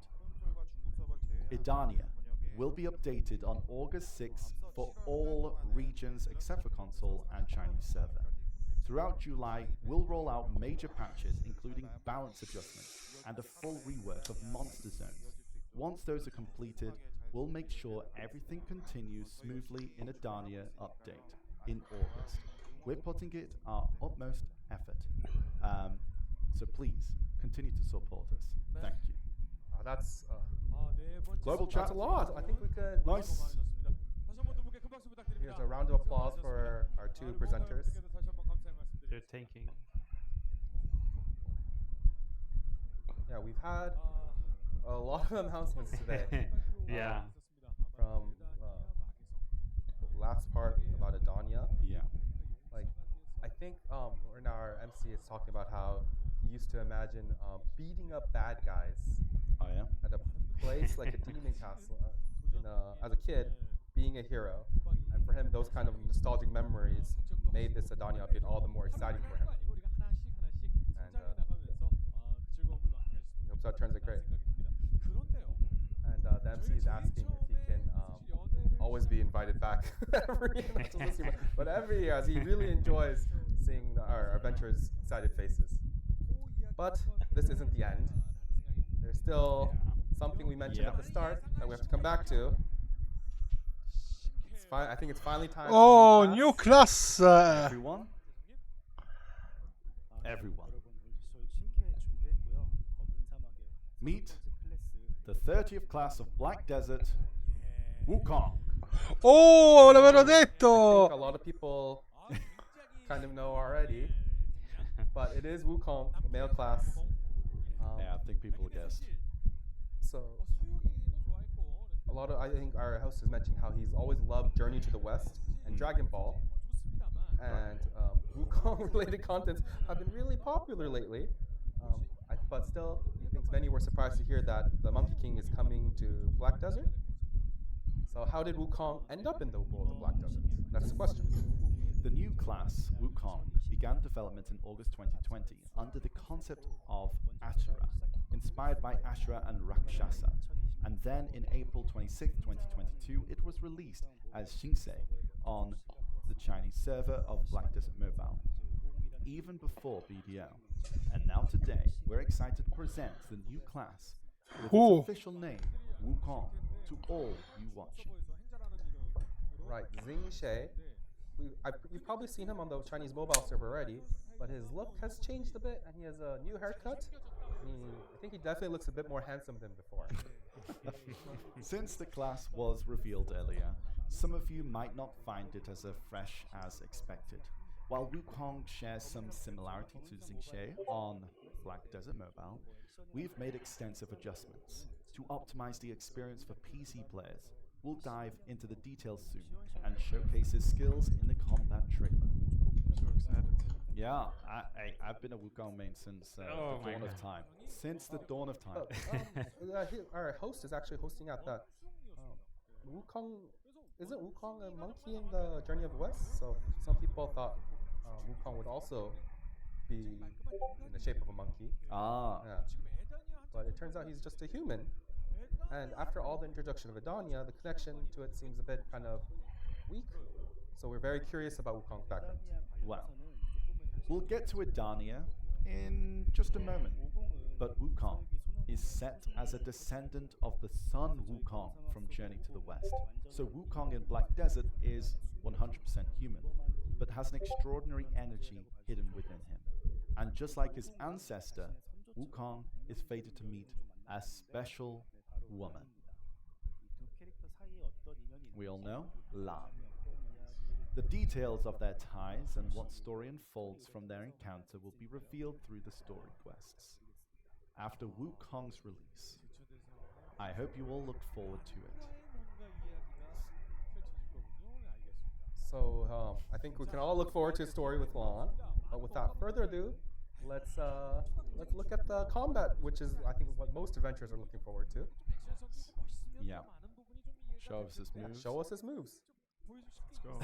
Idania will be updated on August 6th for all regions except for console and Chinese server. Throughout July, we'll roll out major patches including balance adjustments and a full rework of monster zones. Once those are completed, we'll make sure everything continues smoothly in Adania update in August. We're putting it our utmost effort. So please, continue to support us. Thank you.
That's
Global chat.
that's a lot. I think we could.
Nice.
다시 한번 두 분께 큰 박수 부탁드립니다.
Here's a round of applause for our two presenters.
여러분께도 다시 한번 감사의 말씀드립니다.
They're thinking.
Yeah, we've had a lot of announcements today.
Yeah.
From the last part about Adania.
Yeah.
Like, I think in our MC is talking about how he used to imagine beating up bad guys
Oh yeah.
at a place like a demon castle as a kid, being a hero. And for him, those kind of nostalgic memories made this Adania update all the more exciting for him. And he hopes that turns out great. And the MC is asking if he can always be invited back every year, not just this year, but every year, as he really enjoys seeing our adventurers' excited faces. But this isn't the end. There's still something we mentioned at the start that we have to come back to. I think it's finally time.
Oh,
for
new class!
Everyone. Everyone. Meet the 30th class of Black Desert, Wukong.
Oh, l'avevano
I think a
detto!
lot of people kind of know already, but it is Wukong, the male class.
Yeah, I think people guessed.
So I think our host has mentioned how he's always loved Journey to the West and Dragon Ball, and Wukong related contents have been really popular lately. But still, he thinks many were surprised to hear that the Monkey King is coming to Black Desert. So how did Wukong end up in the world of Black Desert? That's the question.
The new class, Wukong, began development in August 2020 under the concept of Ashura, inspired by Ashura and Rakshasa. And then in April 26, 2022, it was released as Xingse on the Chinese server of Black Desert Mobile, even before BDO. And now today, we're excited to present the new class with
Who?
its official name, Wukong, to all you watching.
Right, Xing She. You've probably seen him on the Chinese mobile server already, but his look has changed a bit, and he has a new haircut. I think he definitely looks a bit more handsome than before.
Since the class was revealed earlier, some of you might not find it as fresh as expected. While Wukong shares some similarity to Xingxie on Black Desert Mobile, we've made extensive adjustments to optimize the experience for PC players. We'll dive into the details soon and showcase his skills in the combat trailer.
So excited.
Yeah, I've been a Wukong main since the
Oh my
dawn of
God.
time. Since the dawn of time.
Our host is actually hosting at that. Wukong, isn't Wukong a monkey in the Journey of the West? So some people thought Wukong would also be in the shape of a monkey.
Ah.
Yeah. But it turns out he's just a human. And after all the introduction of Edania, the connection to it seems a bit kind of weak. So we're very curious about Wukong's background.
Well, we'll get to Edania in just a moment. But Wukong is set as a descendant of the Sun Wukong from Journey to the West. So Wukong in Black Desert is 100% human, but has an extraordinary energy hidden within him. And just like his ancestor, Wukong is fated to meet a special woman. We all know Lan. The details of their ties and what story unfolds from their encounter will be revealed through the story quests after Wukong's release. I hope you all look forward to it.
So I think we can all look forward to a story with Lan. But without further ado, let's look at the combat, which is I think what most adventurers are looking forward to.
Yeah. Show us his moves.
Show us his moves.
Let's go.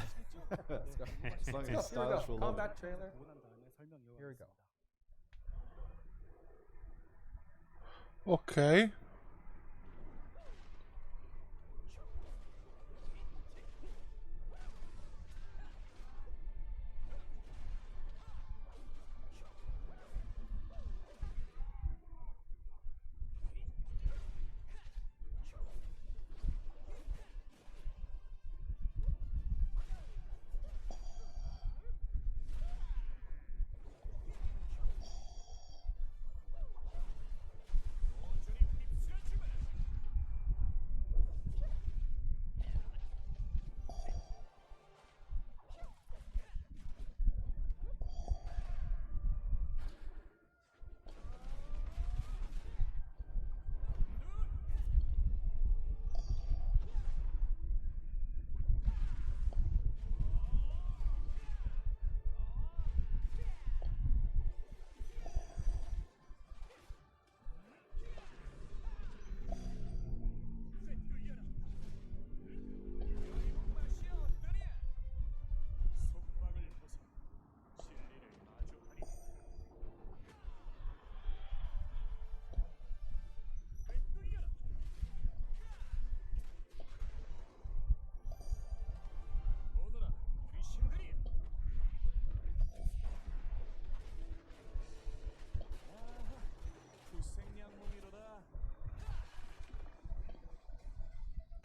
Let's go.
As long as
Here
it's
we go.
stylish, we'll love
Combat
it.
trailer. Here we go.
Ok.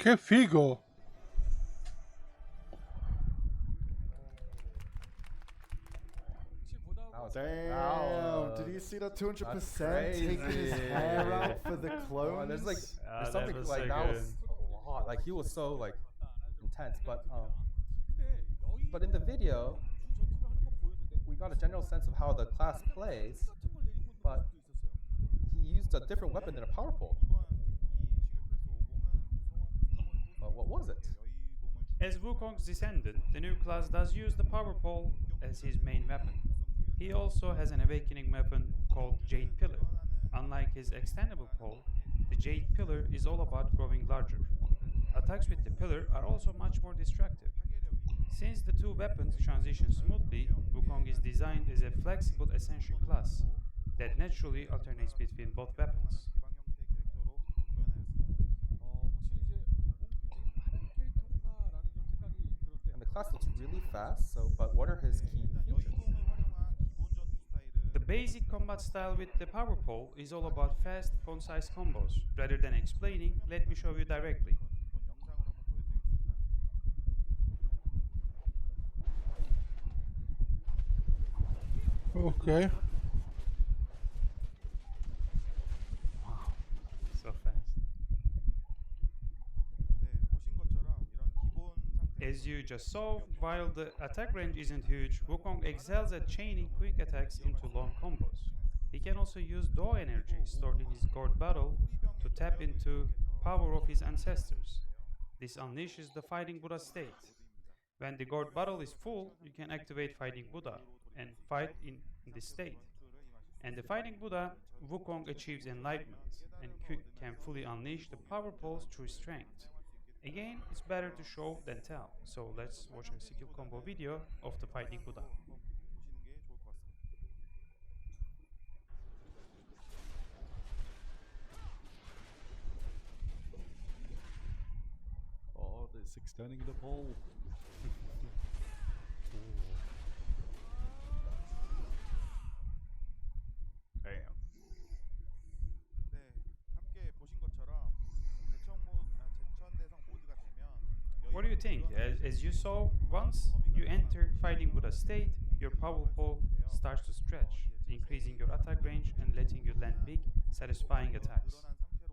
Che figo!
That was
Damn, did you see that 200% taking his hair out for the clones?
Oh, there's like
Ah,
there's
that
something
was
like
so
that
good.
was a lot. Like he was so like intense, but in the video we got a general sense of how the class plays, but he used a different weapon than a power pole. But what was it?
As Wukong's descendant, the new class does use the power pole as his main weapon. He also has an awakening weapon called Jade Pillar. Unlike his extendable pole, the Jade Pillar is all about growing larger. attacks with the pillar are also much more destructive. Since the two weapons transition smoothly, Wukong is designed as a flexible ascension class that naturally alternates between both weapons.
확실히 이제 굉장히 빠른 캐릭터구나라는 좀 생각이 들었는데
And the class looks really fast. So, but what are his key features?
The basic combat style with the power pole is all about fast, concise combos. Rather than explaining, let me show you directly.
Ok.
So fast. As you just saw, while the attack range isn't huge, Wukong excels at chaining quick attacks into long combos. He can also use Do energy stored in his gourd bottle to tap into power of his ancestors. This unleashes the Fighting Buddha state. When the gourd bottle is full, you can activate Fighting Buddha and fight in this state. And the Fighting Buddha, Wukong achieves enlightenment and can fully unleash the power poles through strength. Again, it's better to show than tell, so let's watch a skill combo video of the Fighting Buddha.
Oh, it's extending the pole. Damn.
What do you think? As you saw, once you enter Fighting Buddha state, your power pole starts to stretch, increasing your attack range and letting you land big, satisfying attacks.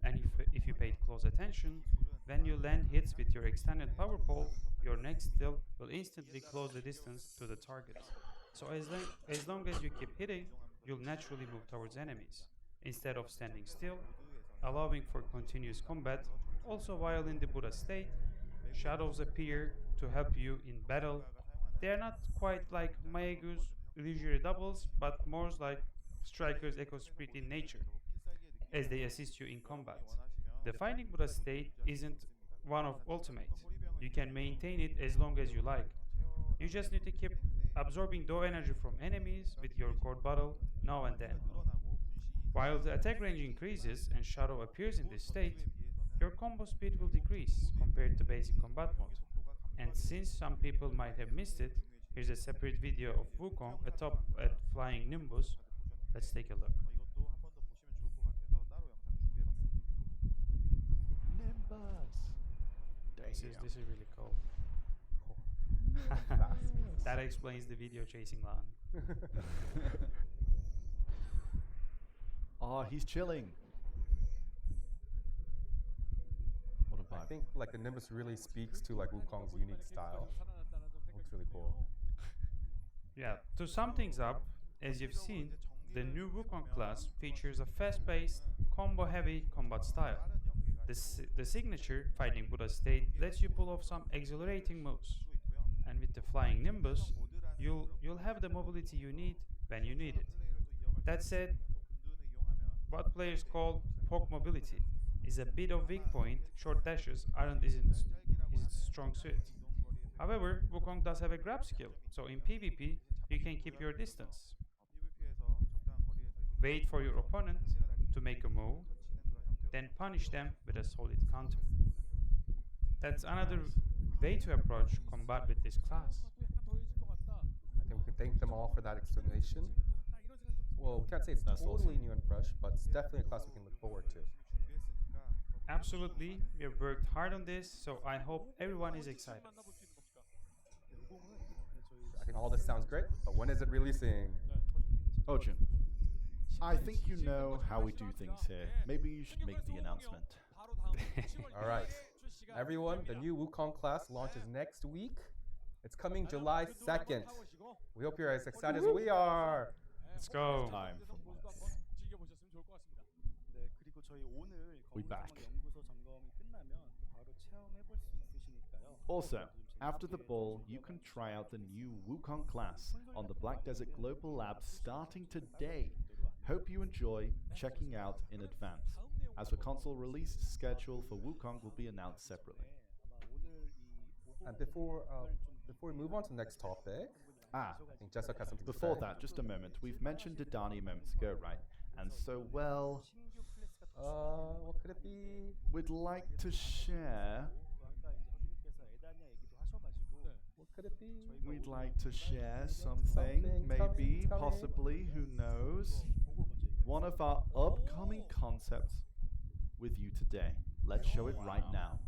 And if you paid close attention, when you land hits with your extended power pole, your next skill will instantly close the distance to the target. So as long as you keep hitting, you'll naturally move towards enemies, instead of standing still, allowing for continuous combat. Also, while in the Buddha state, shadows appear to help you in battle. They are not quite like Maegu's illusory doubles, but more like Striker's Echo Spirit in nature, as they assist you in combat. The Fighting Buddha state isn't one of ultimate. You can maintain it as long as you like. You just need to keep absorbing Do energy from enemies with your gourd bottle now and then. While the attack range increases and shadow appears in this state, your combo speed will decrease compared to basic combat mode. And since some people might have missed it, here's a separate video of Wukong atop at flying Nimbus. Let's take a look.
Nimbus.
This is really cool. That explains the video chasing Lan.
Oh, he's chilling. What a
I
vibe.
think like the Nimbus really speaks to like Wukong's unique style. Looks really cool.
Yeah, to sum things up, as you've seen, the new Wukong class features a fast-paced, combo-heavy combat style. The signature Fighting Buddha state lets you pull off some exhilarating moves. And with the Flying Nimbus, you'll have the mobility you need when you need it. That said, what players call poke mobility is a bit of weak point. Short dashes aren't isn't strong suit. However, Wukong does have a grab skill, so in PvP you can keep your distance. Wait for your opponent to make a move, then punish them with a solid counter. That's another way to approach combat with this class.
I think we can thank them all for that explanation. Well, we can't say it's totally new and fresh, but it's definitely a class we can look forward to.
Absolutely, we have worked hard on this, so I hope everyone is excited.
I think all this sounds great, but when is it releasing?
Ojin, I think you know how we do things here. Maybe you should make the announcement.
All right. Everyone, the new Wukong class launches next week. It's coming July 2nd. We hope you're as excited as we are.
Let's go.
Time for this.
즐겨보셨으면 좋을 것 같습니다.
네, 그리고 저희 오늘
We back.
연구소 점검이 끝나면 바로 체험해볼 수 있으시니까요.
Also, after the ball, you can try out the new Wukong class on the Black Desert Global Lab starting today. Hope you enjoy checking out in advance, as the console release schedule for Wukong will be announced separately.
And before we move on to the next topic,
Ah,
I think Jessica has something
before
to say.
that, just a moment. We've mentioned Adani moments ago, right? And so, well,
What could it be?
we'd like to share.
What could it be?
We'd like to share something, maybe,
it's coming.
possibly, who knows? One of our upcoming concepts with you today. Let's show it right now.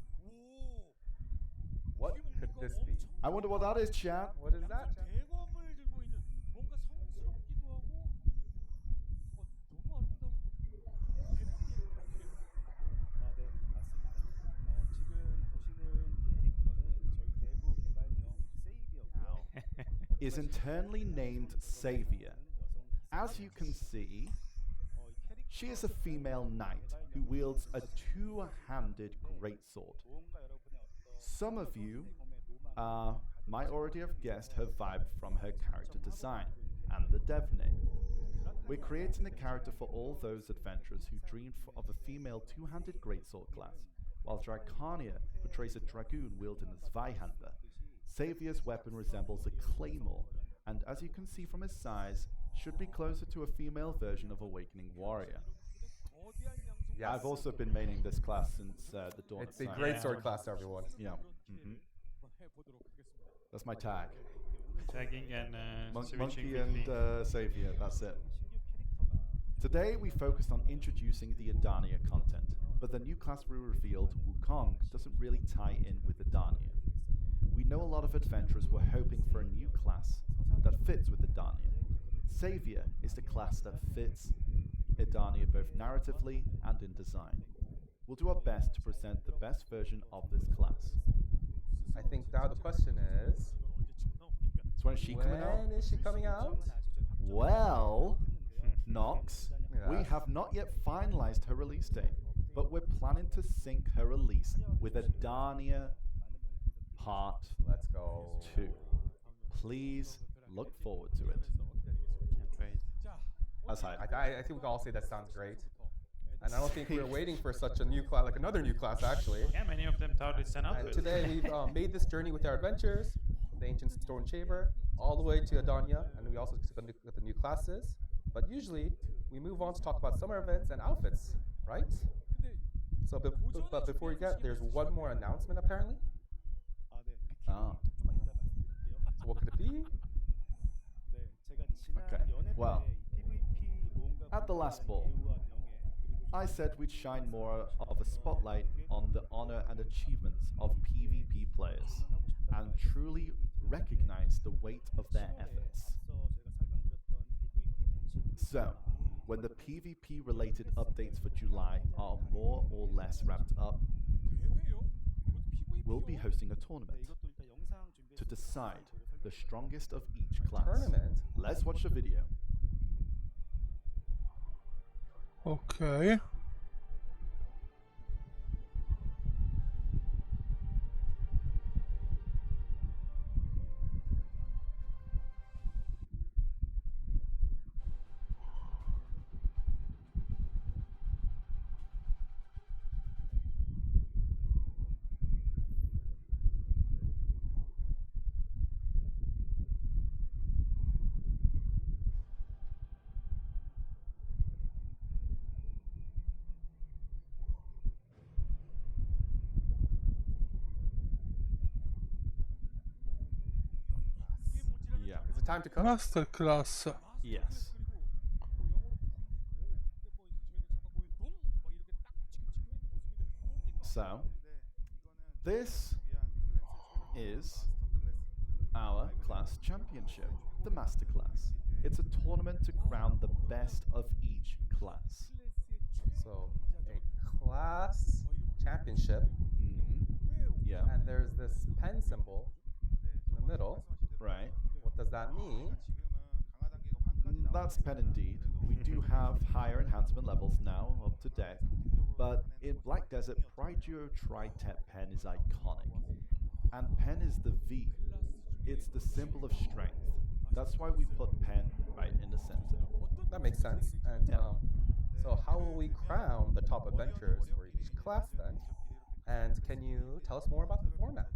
What could this be?
I wonder what that is, chat.
What is that?
대검을 들고 있는 뭔가 성스럽기도 하고 너무 아름다운
네, 맞습니다. 지금 보시는 캐릭터는 저희 내부 개발명 세이비어고요.
Is internally named Savior. As you can see, she is a female knight who wields a two-handed greatsword. Some of you might already have guessed her vibe from her character design and the dev name. We're creating a character for all those adventurers who dreamed of a female two-handed greatsword class, while Dracania portrays a dragoon wielding a Zweihander. Savior's weapon resembles a claymore, and as you can see from his size, should be closer to a female version of Awakening Warrior.
Yes.
I've also been maining this class since the dawn
It's
of
a
time.
great sword class, everyone.
Yeah. That's my tag.
Tagging and switching
Monkey
between-
and Savior, that's it. Today we focused on introducing the Adania content, but the new class we revealed, Wukong, doesn't really tie in with Adania. We know a lot of adventurers were hoping for a new class that fits with Adania. Savior is the class that fits Adania both narratively and in design. We'll do our best to present the best version of this class.
I think now the question is,
So when is she coming out?
when is she coming out?
Well, Nox,
Yeah.
we have not yet finalized her release date, but we're planning to sync her release with Adania Part
Let's go.
2. Please look forward to it.
Can't wait.
As I,
I think we can all say that sounds great. And I don't think we're waiting for such a new class, like another new class actually.
Yeah, many of them thought it's an
And
outfit.
today we've made this journey with our adventures, from the ancient stone chamber, all the way to Adania, and we also look at the new classes. But usually we move on to talk about summer events and outfits, right? So, but before we get, there's one more announcement apparently.
ah,
So what could it be?
Okay, well, at the last ball, I said we'd shine more of a spotlight on the honor and achievements of PvP players and truly recognize the weight of their efforts. So, when the PvP related updates for July are more or less wrapped up, we'll be hosting a tournament to decide the strongest of each class.
Tournament?
Let's watch the video.
Ok.
Yeah.
Is it time to cook?
Masterclass.
Yes. So, this is our class championship, the Masterclass. It's a tournament to crown the best of each class.
So a class championship,
Yeah.
and there's this pen symbol in the middle.
Right.
What does that mean?
That's pen indeed. We do have higher enhancement levels now, up to deck. But in Black Desert, Prideo Tri-Tep pen is iconic. And pen is the V. It's the symbol of strength. That's why we put pen right in the center.
That makes sense. And
Yeah.
so how will we crown the top adventurers for each class then? And can you tell us more about the format?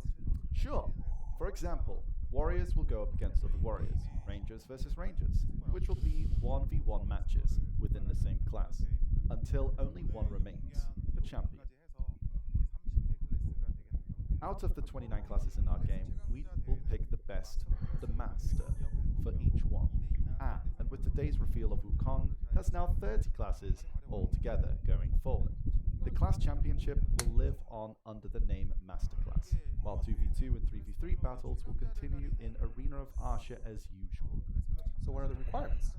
Sure. For example, warriors will go up against other warriors, rangers versus rangers, which will be 1v1 matches within the same class, until only one remains, the champion. Out of the 29 classes in our game, we will pick the best, the master, for each one. And with today's reveal of Wukong, that's now 30 classes altogether going forward. The class championship will live on under the name Masterclass, while 2v2 and 3v3 battles will continue in Arena of Arsha as usual.
So what are the requirements?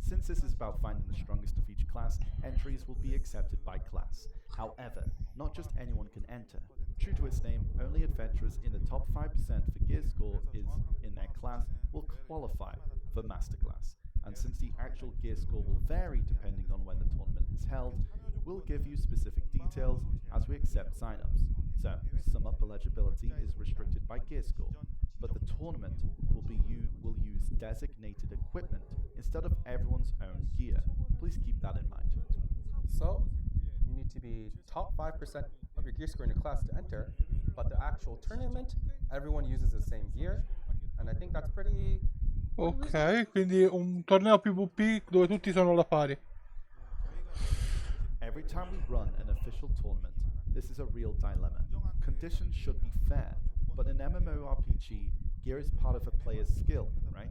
Since this is about finding the strongest of each class, entries will be accepted by class. However, not just anyone can enter. True to its name, only adventurers in the top 5% for gear score is in their class will qualify for Masterclass. And since the actual gear score will vary depending on when the tournament is held, we'll give you specific details as we accept signups. So, sum up eligibility is restricted by gear score, but the tournament will use designated equipment instead of everyone's own gear. Please keep that in mind.
So you need to be top 5% of your gear score in your class to enter, but the actual tournament, everyone uses the same gear, and I think that's pretty.
Ok, quindi un torneo PvP dove tutti sono alla pari.
Every time we run an official tournament, this is a real dilemma. Conditions should be fair, but in MMORPG, gear is part of a player's skill, right?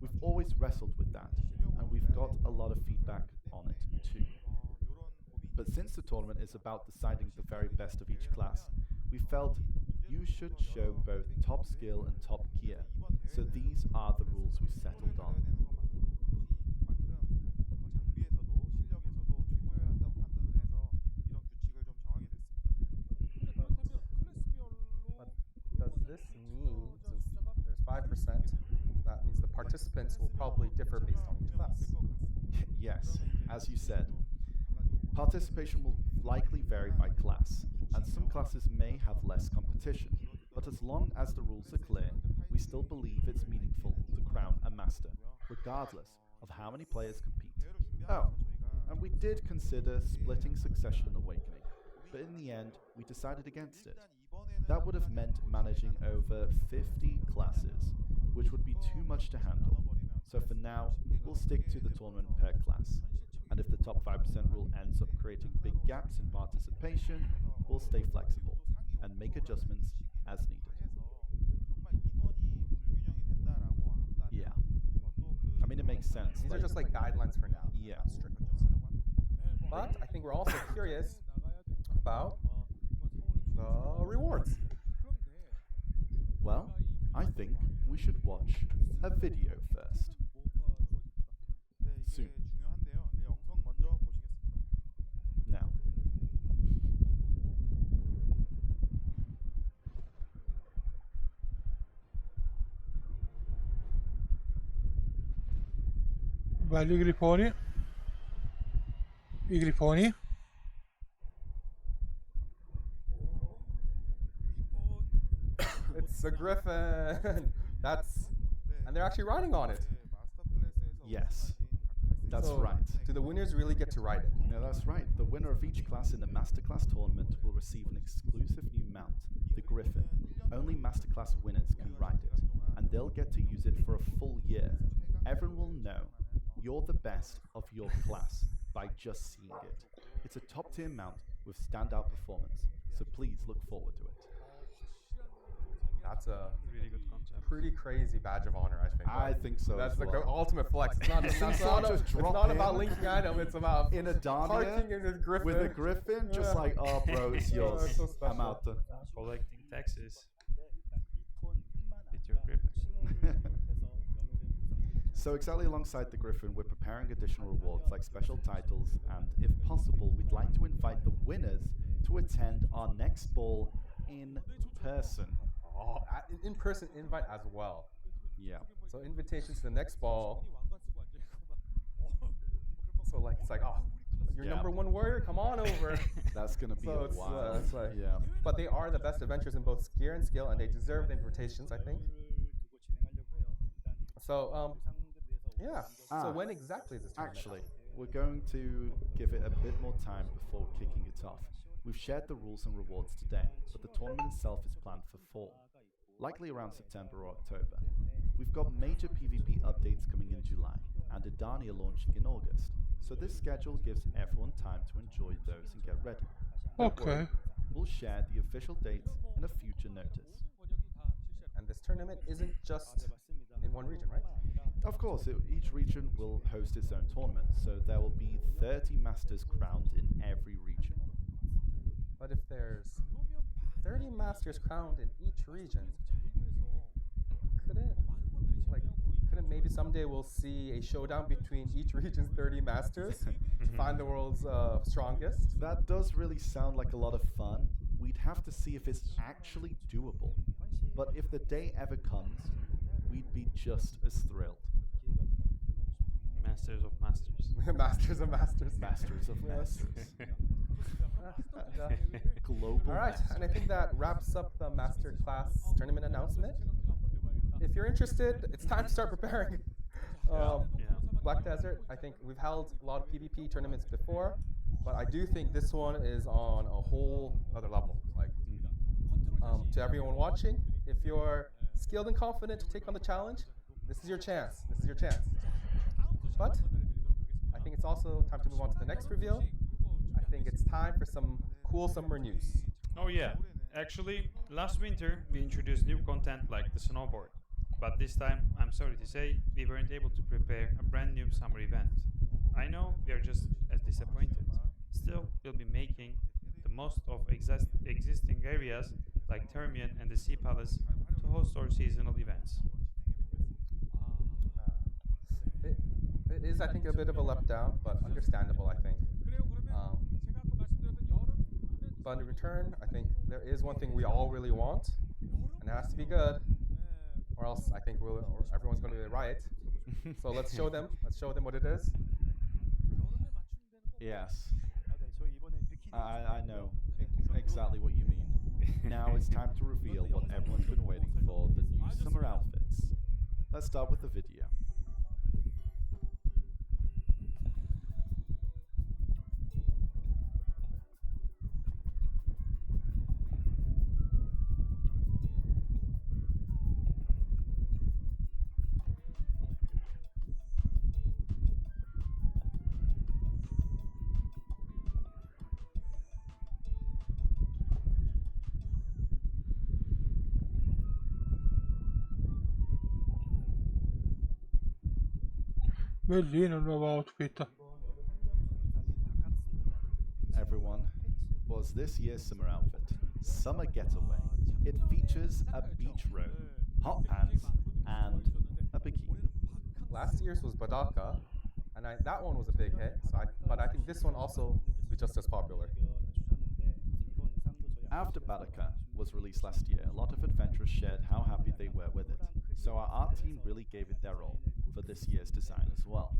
We've always wrestled with that, and we've got a lot of feedback on it too. But since the tournament is about deciding the very best of each class, we felt you should show both top skill and top gear. So these are the rules we've settled on.
But does this mean, since there's 5%, that means the participants will probably differ based on each class?
Yes, as you said. Participation will likely vary by class, and some classes may have less competition, but as long as the rules are clear, we still believe it's meaningful to crown a master, regardless of how many players compete. Oh, and we did consider splitting Succession and Awakening, but in the end, we decided against it. That would have meant managing over 50 classes, which would be too much to handle. So for now, we'll stick to the tournament per class. And if the top 5% rule ends up creating big gaps in participation, we'll stay flexible and make adjustments as needed. Yeah. I mean, it makes sense.
These are just like guidelines for now.
Yeah.
Not strict rules. But I think we're also curious about the rewards.
Well, I think we should watch a video first. Soon. Now.
Belli i grifoni. I grifoni.
It's a griffin. And they're actually riding on it.
Yes. That's
So,
right.
Do the winners really get to ride it?
No, that's right. The winner of each class in the Masterclass tournament will receive an exclusive new mount, the Griffin. Only Masterclass winners can ride it, and they'll get to use it for a full year. Everyone will know you're the best of your class by just seeing it. It's a top-tier mount with standout performance, so please look forward to it.
That's a
Really good concept.
pretty crazy badge of honor, I think.
I think so
That's
as
like
well.
the ultimate flex. It's not,
Just drop
it's not
in.
about linking item. It's about
In a
parking
Dania
in a griffin.
with a Griffin, just
Yeah.
like, oh bro, it's
Yeah,
yours.
it's so special.
I'm out.
Collecting taxes. With your griffins.
So exactly alongside the Griffin, we're preparing additional rewards like special titles, and if possible, we'd like to invite the winners to attend our next ball in person.
Oh, in-person invite as well.
Yeah.
So invitations to the next ball. So like it's like, oh, you're
Yeah.
number one warrior. Come on over.
That's gonna be
So
a
it's,
while.
it's like-
Yeah.
But they are the best adventurers in both gear and skill, and they deserve the invitations, I think. So yeah. So when exactly is this tournament?
Actually, we're going to give it a bit more time before kicking it off. We've shared the rules and rewards today, but the tournament itself is planned for fall. likely around September or October. We've got major PvP updates coming in July, and Idania launching in August, so this schedule gives everyone time to enjoy those and get ready. Don't worry,
Okay.
we'll share the official dates in a future notice.
And this tournament isn't just in one region, right?
Of course, each region will host its own tournament, so there will be 30 masters crowned in every region.
But if there's 30 masters crowned in each region, couldn't couldn't maybe someday we'll see a showdown between each region's 30 masters to find the world's strongest?
That does really sound like a lot of fun. We'd have to see if it's actually doable. But if the day ever comes, we'd be just as thrilled.
Masters of Masters.
Masters of Masters.
Masters of Masters. Global
All right,
Masters.
and I think that wraps up the Masterclass tournament announcement. If you're interested, it's time to start preparing. Black Desert, I think we've held a lot of PvP tournaments before, but I do think this one is on a whole other level. To everyone watching, if you're skilled and confident to take on the challenge, this is your chance. This is your chance. But I think it's also time to move on to the next reveal. I think it's time for some cool summer news.
Oh yeah, actually, last winter we introduced new content like the snowboard. But this time, I'm sorry to say, we weren't able to prepare a brand new summer event. I know we are just as disappointed. Still, we'll be making the most of existing areas like Termian and the Sea Palace to host our seasonal events.
It is, I think, a bit of a letdown, but understandable, I think. But in return, I think there is one thing we all really want, and it has to be good, or else I think everyone's going to be a riot. So let's show them. Let's show them what it is.
Yes. I know exactly what you mean. Now it's time to reveal what everyone's been waiting for, the new summer outfits. Let's start with the video.
Bellino il nuovo outfit.
Everyone, was this year's summer outfit, Summer Getaway. It features a beach robe, hot pants, and a bikini.
Last year's was Badaka, and that one was a big hit. But I think this one also will be just as popular.
After Badaka was released last year, a lot of adventurers shared how happy they were with it. So our art team really gave it their all for this year's design as well.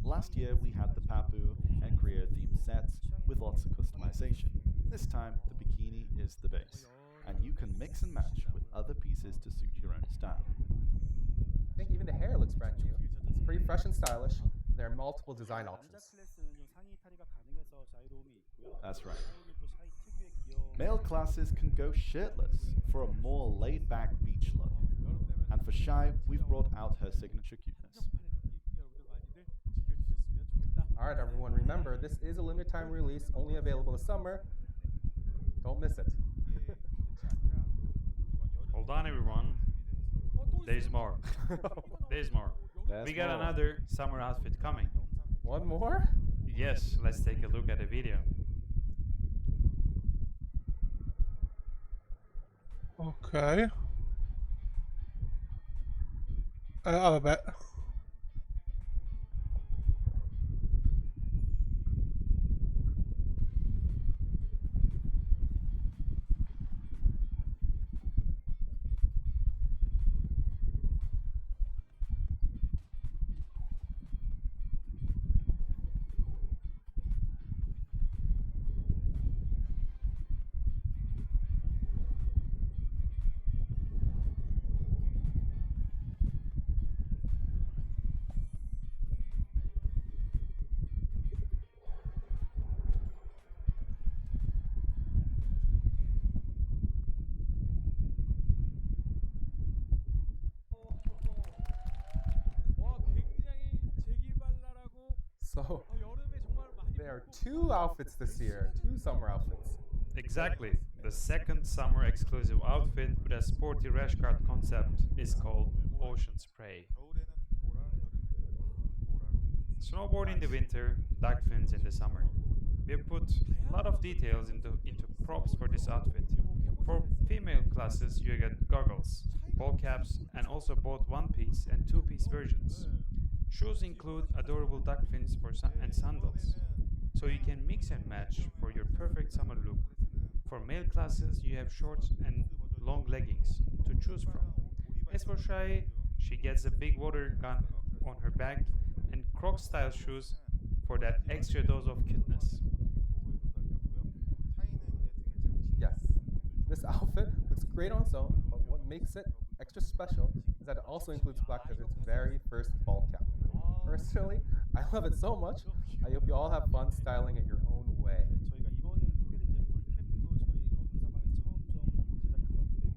Last year we had the Papu and Korea themed sets with lots of customization. This time the bikini is the base, and you can mix and match with other pieces to suit your own style.
I think even the hair looks brand new. It's pretty fresh and stylish. There are multiple design options.
That's right. Male classes can go shirtless for a more laid-back beach look. And for Shy, we've brought out her signature cuteness.
Alright everyone, remember this is a limited time release, only available this summer. Don't miss it.
Hold on everyone. There's more. There's more.
There's
We got
more.
another summer outfit coming.
One more?
Yes, let's take a look at the video.
Ok. Vabbè.
So there are 2 outfits this year, 2 summer outfits.
Exactly. The second summer exclusive outfit with a sporty rash guard concept is called Ocean Spray. Snowboard in the winter, duck fins in the summer. We have put a lot of details into props for this outfit. For female classes, you get goggles, ball caps, and also both one-piece and two-piece versions. Shoes include adorable duck fins and sandals, so you can mix and match for your perfect summer look. For male classes, you have shorts and long leggings to choose from. As for Shai, she gets a big water gun on her back and Croc-style shoes for that extra dose of cuteness.
Yes, this outfit looks great on its own, but what makes it extra special is that it also includes Black Desert's very first ball cap. Personally, I love it so much. I hope you all have fun styling it your own way.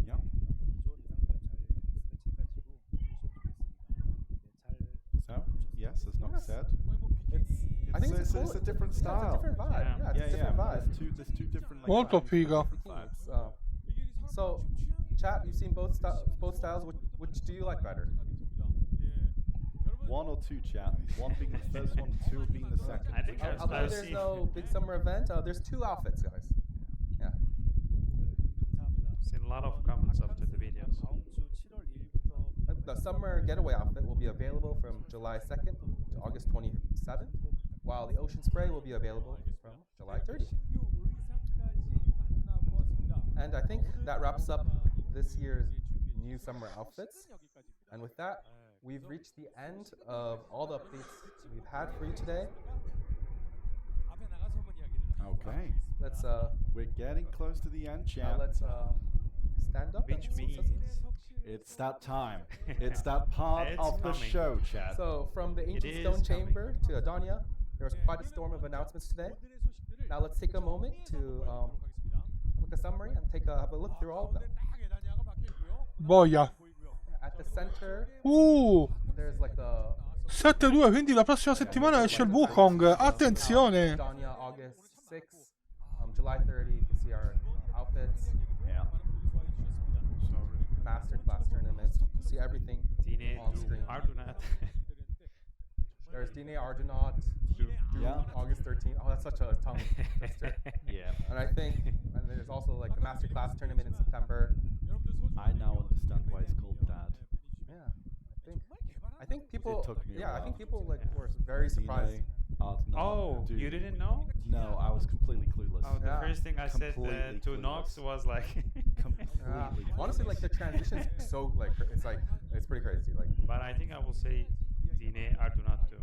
Yeah. So, yes, as Nox said,
I think it's
a different style.
Yeah, it's a different vibe. Yeah, it's a different vibe.
There's two different like,
Molto
vibes,
figo.
different vibes.
So, chat, you've seen both styles. Which do you like better?
One or two, chat. One being the first one, two being the second.
I think
Although there's no big summer event, there's 2 outfits, guys. Yeah.
Seen a lot of comments after the videos.
The summer getaway outfit will be available from July 2nd to August 27th, while the ocean spray will be available from July 30th. And I think that wraps up this year's new summer outfits. And with that, we've reached the end of all the updates we've had for you today.
Okay.
Let's
We're getting close to the end, chat.
let's stand up.
Which means
It's that time. It's that part
It's
of the
coming.
show, chat.
So from the ancient
is
stone
coming.
chamber to Adonia, there was quite a storm of announcements today. Now let's take a moment to look a summary and have a look through all of them.
Boia.
At the center,
7-2,
there's like the
quindi la prossima settimana esce il Wukong. Attenzione!
Adonia, August 6th, July 30. You can see our outfits,
Yeah.
masterclass tournaments. You can see everything
Dine
on screen.
Ardunat.
There's Dine Ardunaut,
Yeah.
August 13th. Oh, that's such a tongue twister.
Yeah.
And there's also like the masterclass tournament in September.
I now understand why it's called Dad.
Yeah, I think people.
It took me a
Yeah, I
while.
think people were very surprised.
Oh,
Dude.
you didn't know?
No, I was completely clueless.
Oh, the
Yeah.
first thing I said
Completely
to
clueless.
Nox was like,
Completely
Honestly,
clueless.
like the transitions so it's pretty crazy. Like
but I think I will say Dine Ardunat too.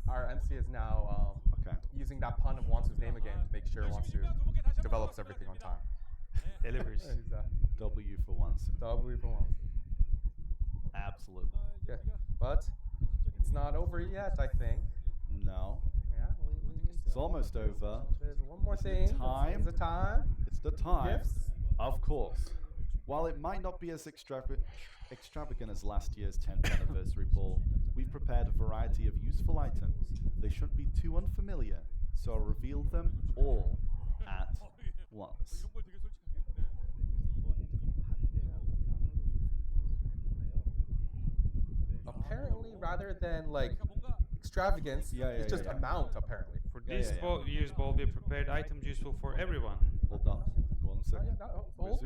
our MC is now
Okay.
using that pun of Wansu's name again to make sure Wansu develops everything on time.
Delivers.
W for once.
W for Wansu.
Absolutely.
Okay, but it's not over yet. I think.
No.
Yeah, we need
It's almost over.
There's one more thing.
time?
It's the time.
It's the time.
Gifts.
Of course. While it might not be as extravagant as last year's 10th anniversary ball, we've prepared a variety of useful items. They shouldn't be too unfamiliar, so I'll reveal them all at once.
Apparently, rather than like extravagance, it's just amount. Apparently.
For this year's ball, we prepared items useful for everyone.
Hold on. One second.
Hold.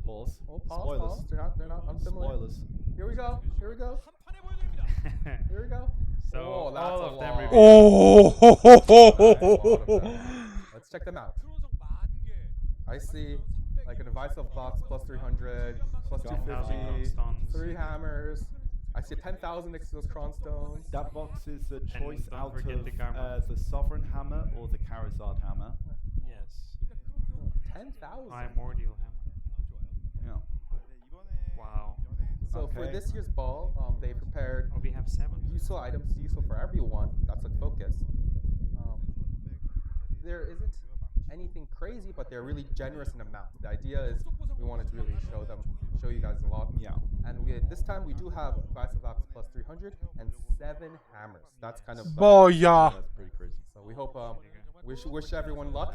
Pause.
Pause.
Spoilers.
They're not unfamiliar.
Spoilers.
Here we go. Here we go.
So
Oh, that's
all
a
of them
lot.
revealed.
Oh!
Let's check them out. I see like a divisive box plus 300, plus 250,
stones.
3 hammers. I see 10,000 Exoscron stones.
That box is a choice
don't
out
forget
of
the Karma.
the Sovereign Hammer or the Charizard Hammer.
Yes.
10,000.
Primordial hammer.
Yeah.
Wow.
So for
Okay.
this year's ball, they prepared
Oh, we have 7.
useful items useful for everyone. That's like focus. There isn't anything crazy, but they're really generous in amount. The idea is we wanted to really show them show you guys a lot.
Yeah.
And this time we do have Vice of Axe plus 300 and 7 hammers. That's kind of
Boia!
That's pretty crazy.
so we hope wish everyone luck.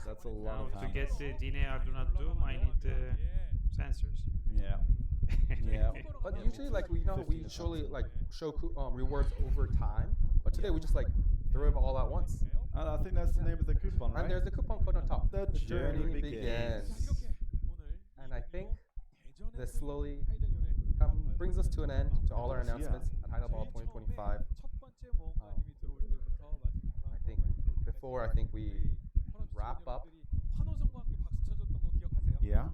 That's a lot
Now,
of
to
hammers.
get the Dine Do Not Doom, I need sensors.
Yeah. Yeah.
But usually, like we
50
surely like show rewards over time. But today we just like threw it all at once.
And I think that's the name of the coupon, right?
And there's the coupon code on top.
The journey begins.
And I think this slowly brings us to an end to all our announcements at Hidel Ball 2025. I think we wrap up.
Yeah.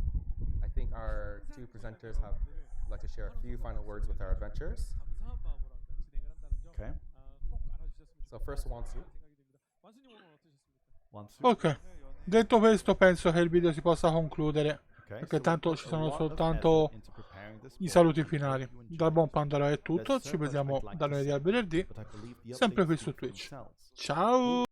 I think our 2 presenters would like to share a few final words with our adventurers.
Okay.
So first, Wansu.
Ok, detto questo penso che il video si possa concludere,
Okay.
perché
so
tanto
we
ci
put a
sono
lot of
soltanto
effort into preparing this
i
book.
saluti
We hope
finali.
you enjoy
Dal buon
it.
Pandora è tutto,
There's
ci
so much
vediamo
we'd like
da
to
lunedì
say,
al venerdì,
but I believe the
sempre qui
updates
su
speak for
Twitch.
themselves.
Ciao!